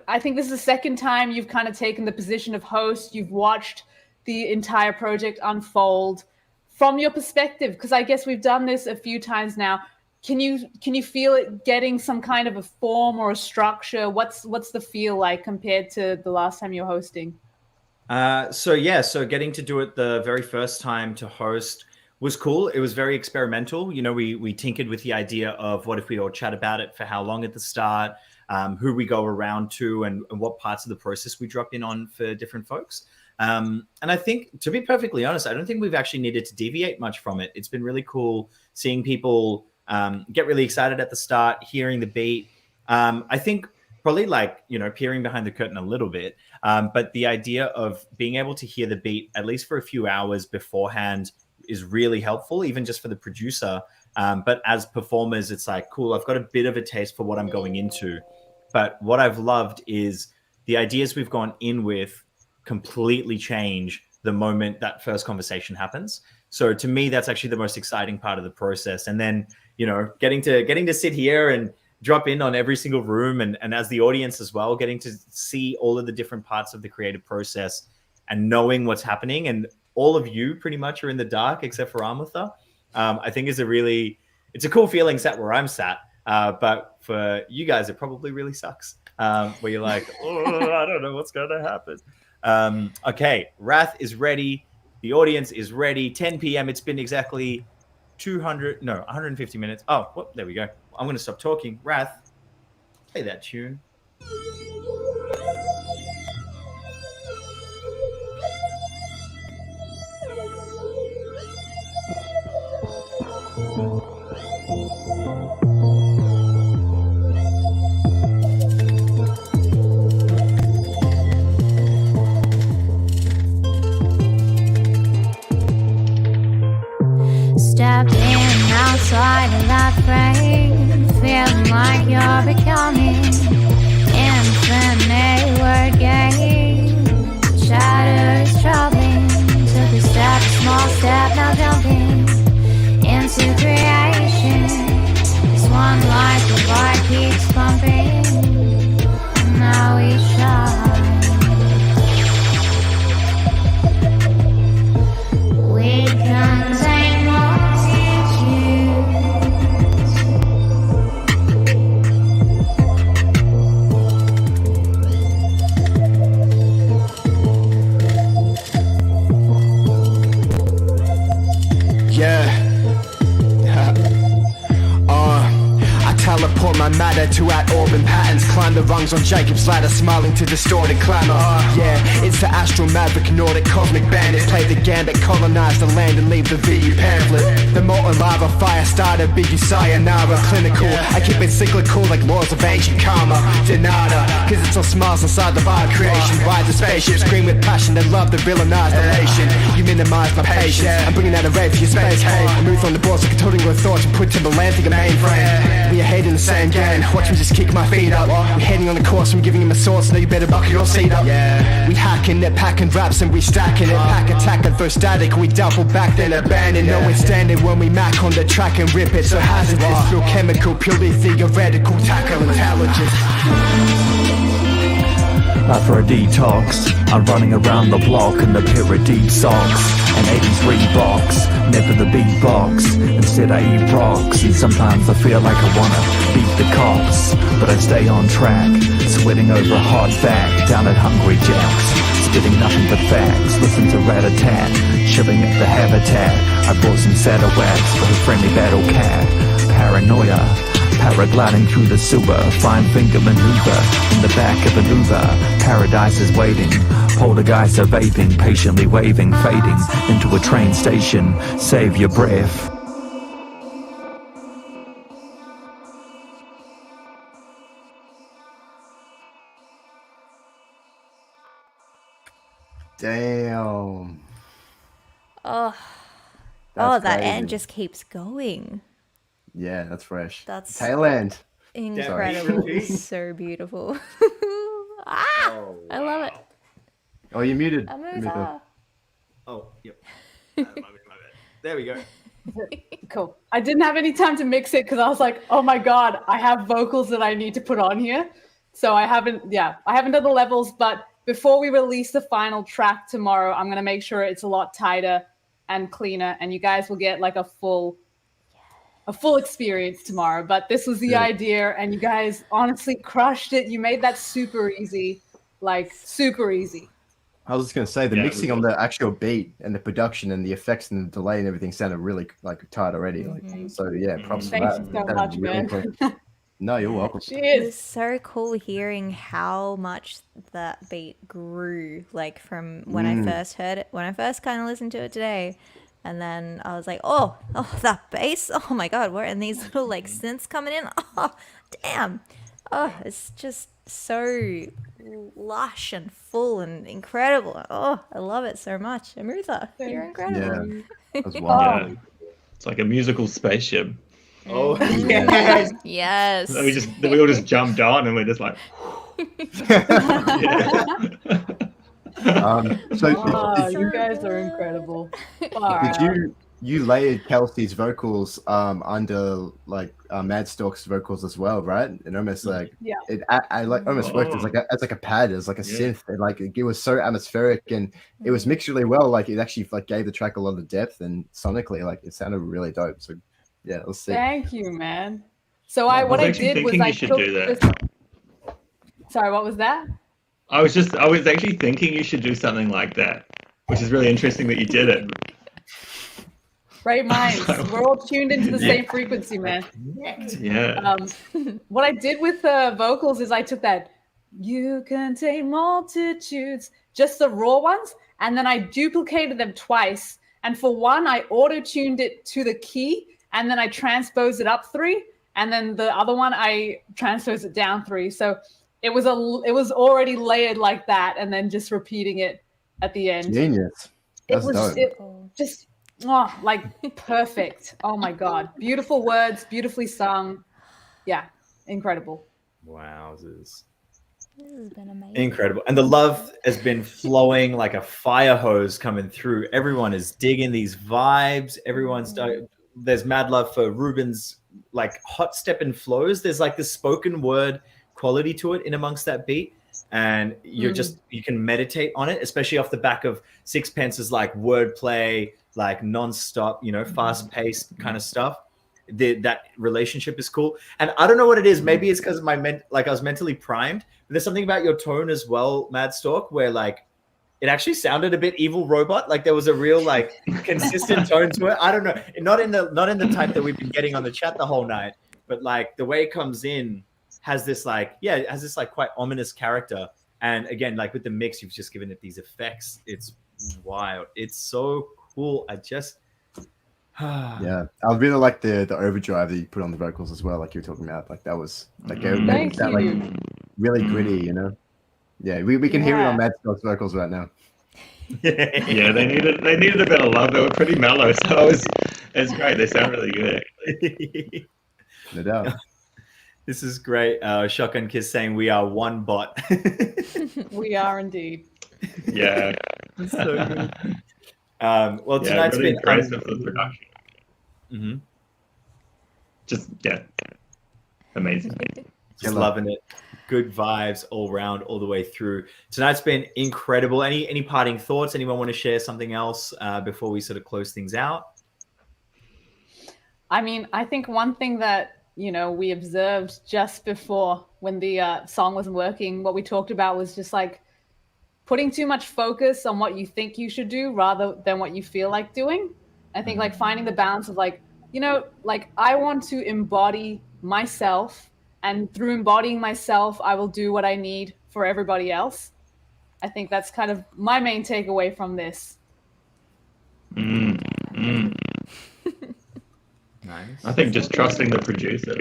I think this is the second time you've kind of taken the position of host. You've watched the entire project unfold from your perspective, because I guess we've done this a few times now. Can you feel it getting some kind of a form or a structure? What's the feel like compared to the last time you're hosting? So getting to do it the very first time to host was cool. It was very experimental. We tinkered with the idea of what if we all chat about it for how long at the start, who we go around to, and what parts of the process we drop in on for different folks. And I think, to be perfectly honest, I don't think we've actually needed to deviate much from it. It's been really cool seeing people get really excited at the start, hearing the beat. I think probably peering behind the curtain a little bit, but the idea of being able to hear the beat at least for a few hours beforehand is really helpful, even just for the producer. But as performers, it's like, cool, I've got a bit of a taste for what I'm going into. But what I've loved is the ideas we've gone in with completely change the moment that first conversation happens. So to me, that's actually the most exciting part of the process. And then, getting to sit here and drop in on every single room, and as the audience as well, getting to see all of the different parts of the creative process and knowing what's happening. And all of you pretty much are in the dark except for Amutha. I think it's a cool feeling sat where I'm sat. But for you guys, it probably really sucks. Where you're like, oh, I don't know what's going to happen. Okay, Wrath is ready. The audience is ready. 10 p.m. It's been exactly 150 minutes. Oh, well, there we go. I'm going to stop talking. Wrath, play that tune. Stepping outside of that frame, feeling like you're becoming infinite word game. Shadows troubling, took a step, small step, now jumping into creation. This one life, the bar keeps pumping, and now we shine. We can take teleport my matter to out-orbit patterns, climb the rungs on Jacob's ladder, smiling to distorted clamor. Yeah, it's the astral maverick, Nordic cosmic bandits, play the gambit, colonize the land and leave the VU pamphlet. The molten lava fire starter, big you sayonara, clinical. I keep it cyclical like laws of ancient karma. Denada, cause it's all smiles inside the bar creation. Ride the spaceship, scream with passion and love to villainize the nation. You minimize my patience, I'm bringing out a raid for your space. Hey, I move on the boards like a toting your thoughts and put to the land, think a mainframe. We are heading the same game, watch me just kick my feet up. We're heading on the course, I'm giving him a source, now you better buckle your seat up. We hacking it, packing raps and we stacking it. Pack attack and throw static, we double back then abandon. No it's standing when we mac on the track and rip it. So hazardous, feel chemical, purely theoretical, tackle intelligence. For a detox, I'm running around the block in the pair of deep socks and 80s Reeboks, never the beatbox. Instead I eat rocks, and sometimes I feel like I wanna beat the cops, but I stay on track, sweating over a hot back down at Hungry Jack's, spitting nothing but facts. Listen to rat-a-tat, chilling at the habitat. I bought some saddlewags for the friendly battle cat. Paranoia, paragliding through the sewer, fine finger maneuver in the back of an Uber. Paradise is waiting, poltergeists are vaping, patiently waving, fading into a train station. Save your breath. Damn. Oh, That's that crazy. end just keeps going. Yeah, that's fresh. That's tail end. incredible. So beautiful. I love it. Oh, you muted. Amutha. Oh, yep. My bad. There we go. Cool. I didn't have any time to mix it because I was like, oh my God, I have vocals that I need to put on here. So I haven't done the levels, but before we release the final track tomorrow, I'm going to make sure it's a lot tighter and cleaner, and you guys will get like a full experience tomorrow. But this was the idea, and you guys honestly crushed it. You made that super easy, like super easy. I was just gonna say the mixing on the actual beat and the production and the effects and the delay and everything sounded really like tight already. Like, so yeah, props for that. Thank you so That much, really man. clean. No, you're welcome. It's so cool hearing how much that beat grew, like from when I first heard it, when I first kind of listened to it today. And then I was like, oh, that bass. Oh my God, where are these little like synths coming in? Oh, damn. Oh, it's just so lush and full and incredible. Oh, I love it so much. Amutha, you're incredible. Yeah, that's wild. Yeah. It's like a musical spaceship. Oh, yes. Yes. So we all just jumped on, and we're just like. So Oh, you guys are incredible. did you layered Kelsey's vocals under like Maadstork's vocals as well, right? And almost like I like almost worked as like a pad, as like a synth, and like it was so atmospheric, and it was mixed really well. Like it actually like gave the track a lot of depth, and sonically like it sounded really dope. So yeah, let's see. Thank you, man. So what I did was I took this... Sorry, what was that? I was actually thinking you should do something like that, which is really interesting that you did it. Great minds. We're all tuned into the same frequency, man. Yeah. What I did with the vocals is I took that "you contain multitudes," just the raw ones, and then I duplicated them twice. And for one, I auto-tuned it to the key, and then I transposed it up 3, and then the other one I transposed it down 3. So it was already layered like that, and then just repeating it at the end. Genius. That's dope. Like perfect. Oh my God. Beautiful words, beautifully sung. Yeah, incredible. Wowzers. This has been amazing. Incredible. And the love has been flowing like a fire hose coming through. Everyone is digging these vibes. There's mad love for Ruben's like hot step and flows. There's like this spoken word quality to it in amongst that beat. And you can meditate on it, especially off the back of Sixpence's like wordplay, like non-stop, fast paced kind of stuff. That relationship is cool. And I don't know what it is. Maybe it's because I was mentally primed. But there's something about your tone as well, Maadstork, where like it actually sounded a bit evil robot. Like there was a real like consistent tone to it. I don't know. Not in the type that we've been getting on the chat the whole night, but like the way it comes in has this quite ominous character. And again, like with the mix, you've just given it these effects. It's wild. It's so cool. Yeah, I really like the overdrive that you put on the vocals as well, like you were talking about. Like that was like like really gritty, Yeah, we can hear it on Maadstork's vocals right now. Yeah, they needed a bit of love. They were pretty mellow, so it's great. They sound really good, actually. No doubt. This is great. Shotgun Kiss saying we are one bot. We are indeed. Yeah. So good. Well, tonight's really been impressive for the production. Mm-hmm. Just amazing. Just loving it. Good vibes all round, all the way through. Tonight's been incredible. Any parting thoughts? Anyone want to share something else before we sort of close things out? I mean, I think one thing that we observed just before when the song wasn't working, what we talked about was just like putting too much focus on what you think you should do rather than what you feel like doing. I think like finding the balance of like, like I want to embody myself, and through embodying myself, I will do what I need for everybody else. I think that's kind of my main takeaway from this. Nice. I think just trusting the producer.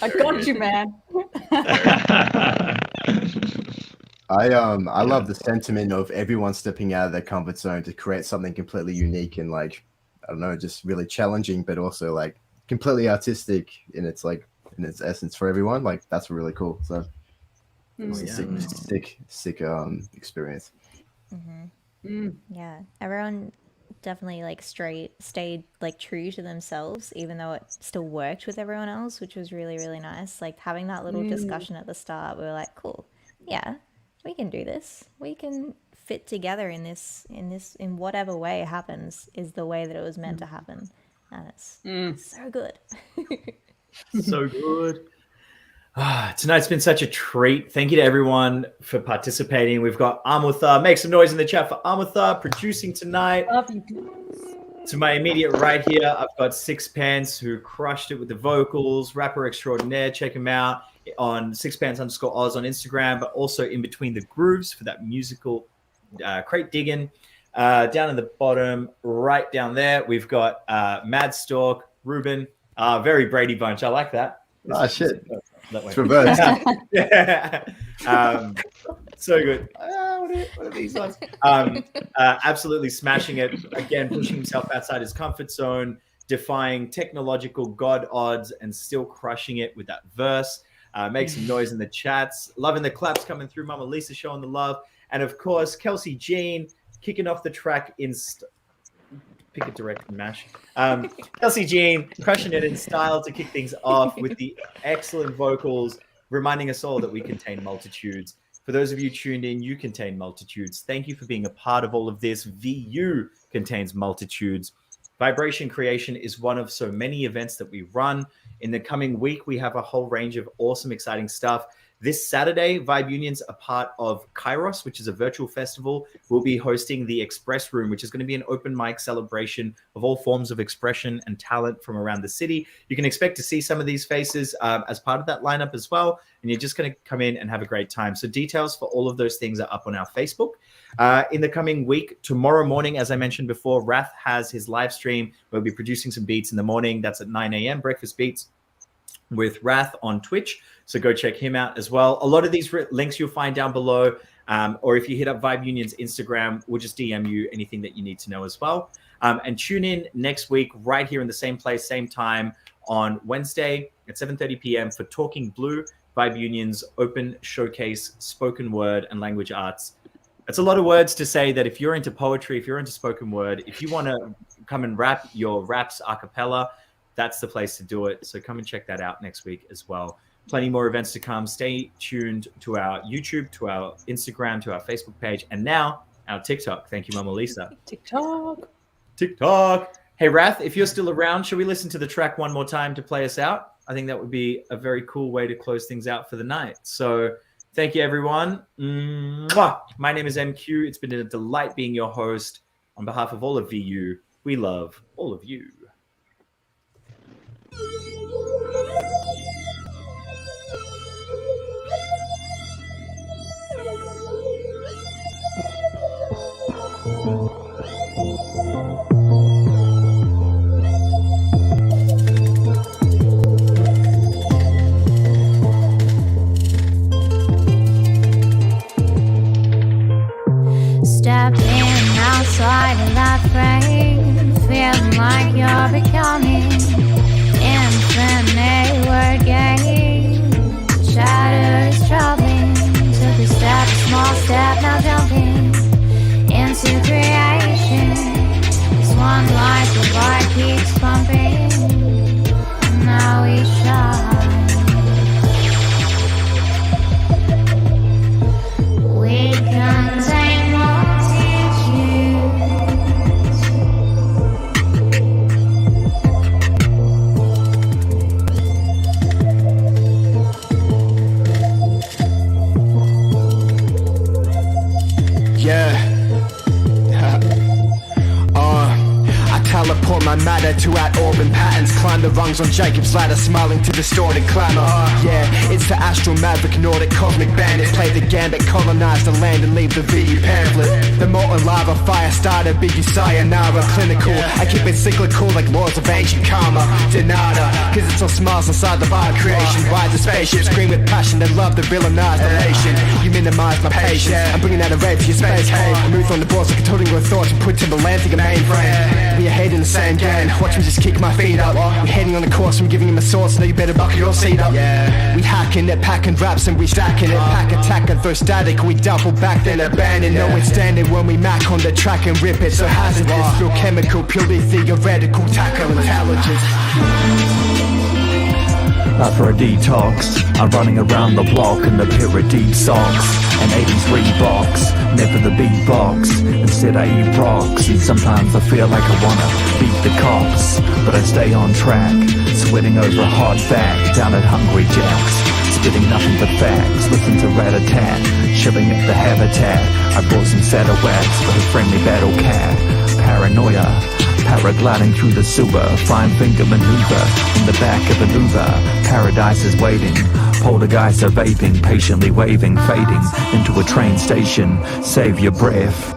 I got you, man. I love the sentiment of everyone stepping out of their comfort zone to create something completely unique and like, I don't know, just really challenging, but also like completely artistic in its essence for everyone. Like that's really cool. So it's a sick experience. Yeah, everyone definitely like stayed like true to themselves, even though it still worked with everyone else, which was really, really nice. Like having that little discussion at the start, we were like, cool, yeah, we can do this. We can fit together in whatever way it happens is the way that it was meant to happen. And it's so good. So good. Tonight's been such a treat. Thank you to everyone for participating. We've got Amutha. Make some noise in the chat for Amutha producing tonight. Love you. To my immediate right here, I've got Sixpence, who crushed it with the vocals, rapper extraordinaire. Check him out on Sixpence_Oz on Instagram, but also in between the grooves for that musical crate digging. Down in the bottom, right down there, we've got Maadstork, Ruben, very Brady Bunch. I like that. Shit. It's reversed. So good. What are these ones? Absolutely smashing it. Again, pushing himself outside his comfort zone, defying technological god odds, and still crushing it with that verse. Make some noise in the chats. Loving the claps coming through. Mama Lisa showing the love. And of course, Kelsey Jean kicking off the track in... Pick it direct and mash. Kelsey Jean crushing it in style to kick things off with the excellent vocals, reminding us all that we contain multitudes. For those of you tuned in, you contain multitudes. Thank you for being a part of all of this. VU contains multitudes. Vibration Creation is one of so many events that we run. In the coming week, we have a whole range of awesome, exciting stuff. This Saturday, Vibe Unions are part of Kairos, which is a virtual festival. We'll be hosting the Express Room, which is going to be an open mic celebration of all forms of expression and talent from around the city. You can expect to see some of these faces as part of that lineup as well. And you're just going to come in and have a great time. So details for all of those things are up on our Facebook. In the coming week, tomorrow morning, as I mentioned before, Wrath has his live stream. We'll be producing some beats in the morning. That's at 9 a.m. Breakfast Beats with Wrath on Twitch. So go check him out as well. A lot of these links you'll find down below, or if you hit up Vibe Union's Instagram, we'll just DM you anything that you need to know as well. And tune in next week right here in the same place, same time on Wednesday at 7:30 p.m. for Talking Blue, Vibe Union's open showcase, spoken word and language arts. It's a lot of words to say that if you're into poetry, if you're into spoken word, if you want to come and rap your raps a cappella, that's the place to do it. So come and check that out next week as well. Plenty more events to come. Stay tuned to our YouTube, to our Instagram, to our Facebook page, and now our TikTok. Thank you, Mama Lisa. TikTok. Hey, Wrath, if you're still around, should we listen to the track one more time to play us out? I think that would be a very cool way to close things out for the night. So thank you, everyone. Mwah! My name is Emkew. It's been a delight being your host. On behalf of all of VU, we love all of you. Stepping outside of that frame, feeling like you're becoming infinite word game. Shatter is troubling. Took a step, a small step, now jumping into creation. This one life, the bar keeps pumping. Now we shine. We contain multitudes. I teleport my matter to out-orbit patterns. Climb the rungs on Jacob's ladder, smiling to distorted clamor. Yeah, it's the astral maverick, Nordic cosmic bandits. Play the gambit, colonize the land and leave the VU pamphlet. The molten lava, fire starter, big you sayonara. Clinical, I keep it cyclical like laws of ancient karma. Denada, cause it's all smiles inside the vibe creation. Ride the spaceship, scream with passion and love to villainize the nation. You minimize my patience, I'm bringing out a raid for your space. I move on the boards like a toting your thoughts and put Timberland to your mainframe. We are heading the same game, watch me just kick my feet up. We're heading on the course, I'm giving him a sword, so now you better buckle your seat up. We hacking it, packing raps and we stacking it. Pack attack and throw static, we double back then abandon. No one's standing when we mac on the track and rip it. So hazardous, feel chemical, purely theoretical, tackle intelligence. For a detox, I'm running around the block in the pair of deep socks and 80s Reeboks, never the beatbox. Instead I eat rocks, and sometimes I feel like I wanna beat the cops, but I stay on track, sweating over a hard fact down at Hungry Jack's, spitting nothing but facts. Listen to rat-a-tat, chilling at the habitat. I brought some saddlewags for the friendly battle cat. Paranoia, paragliding through the sewer, fine finger maneuver in the back of an Uber. Paradise is waiting, poltergeists are vaping, patiently waving, fading into a train station. Save your breath.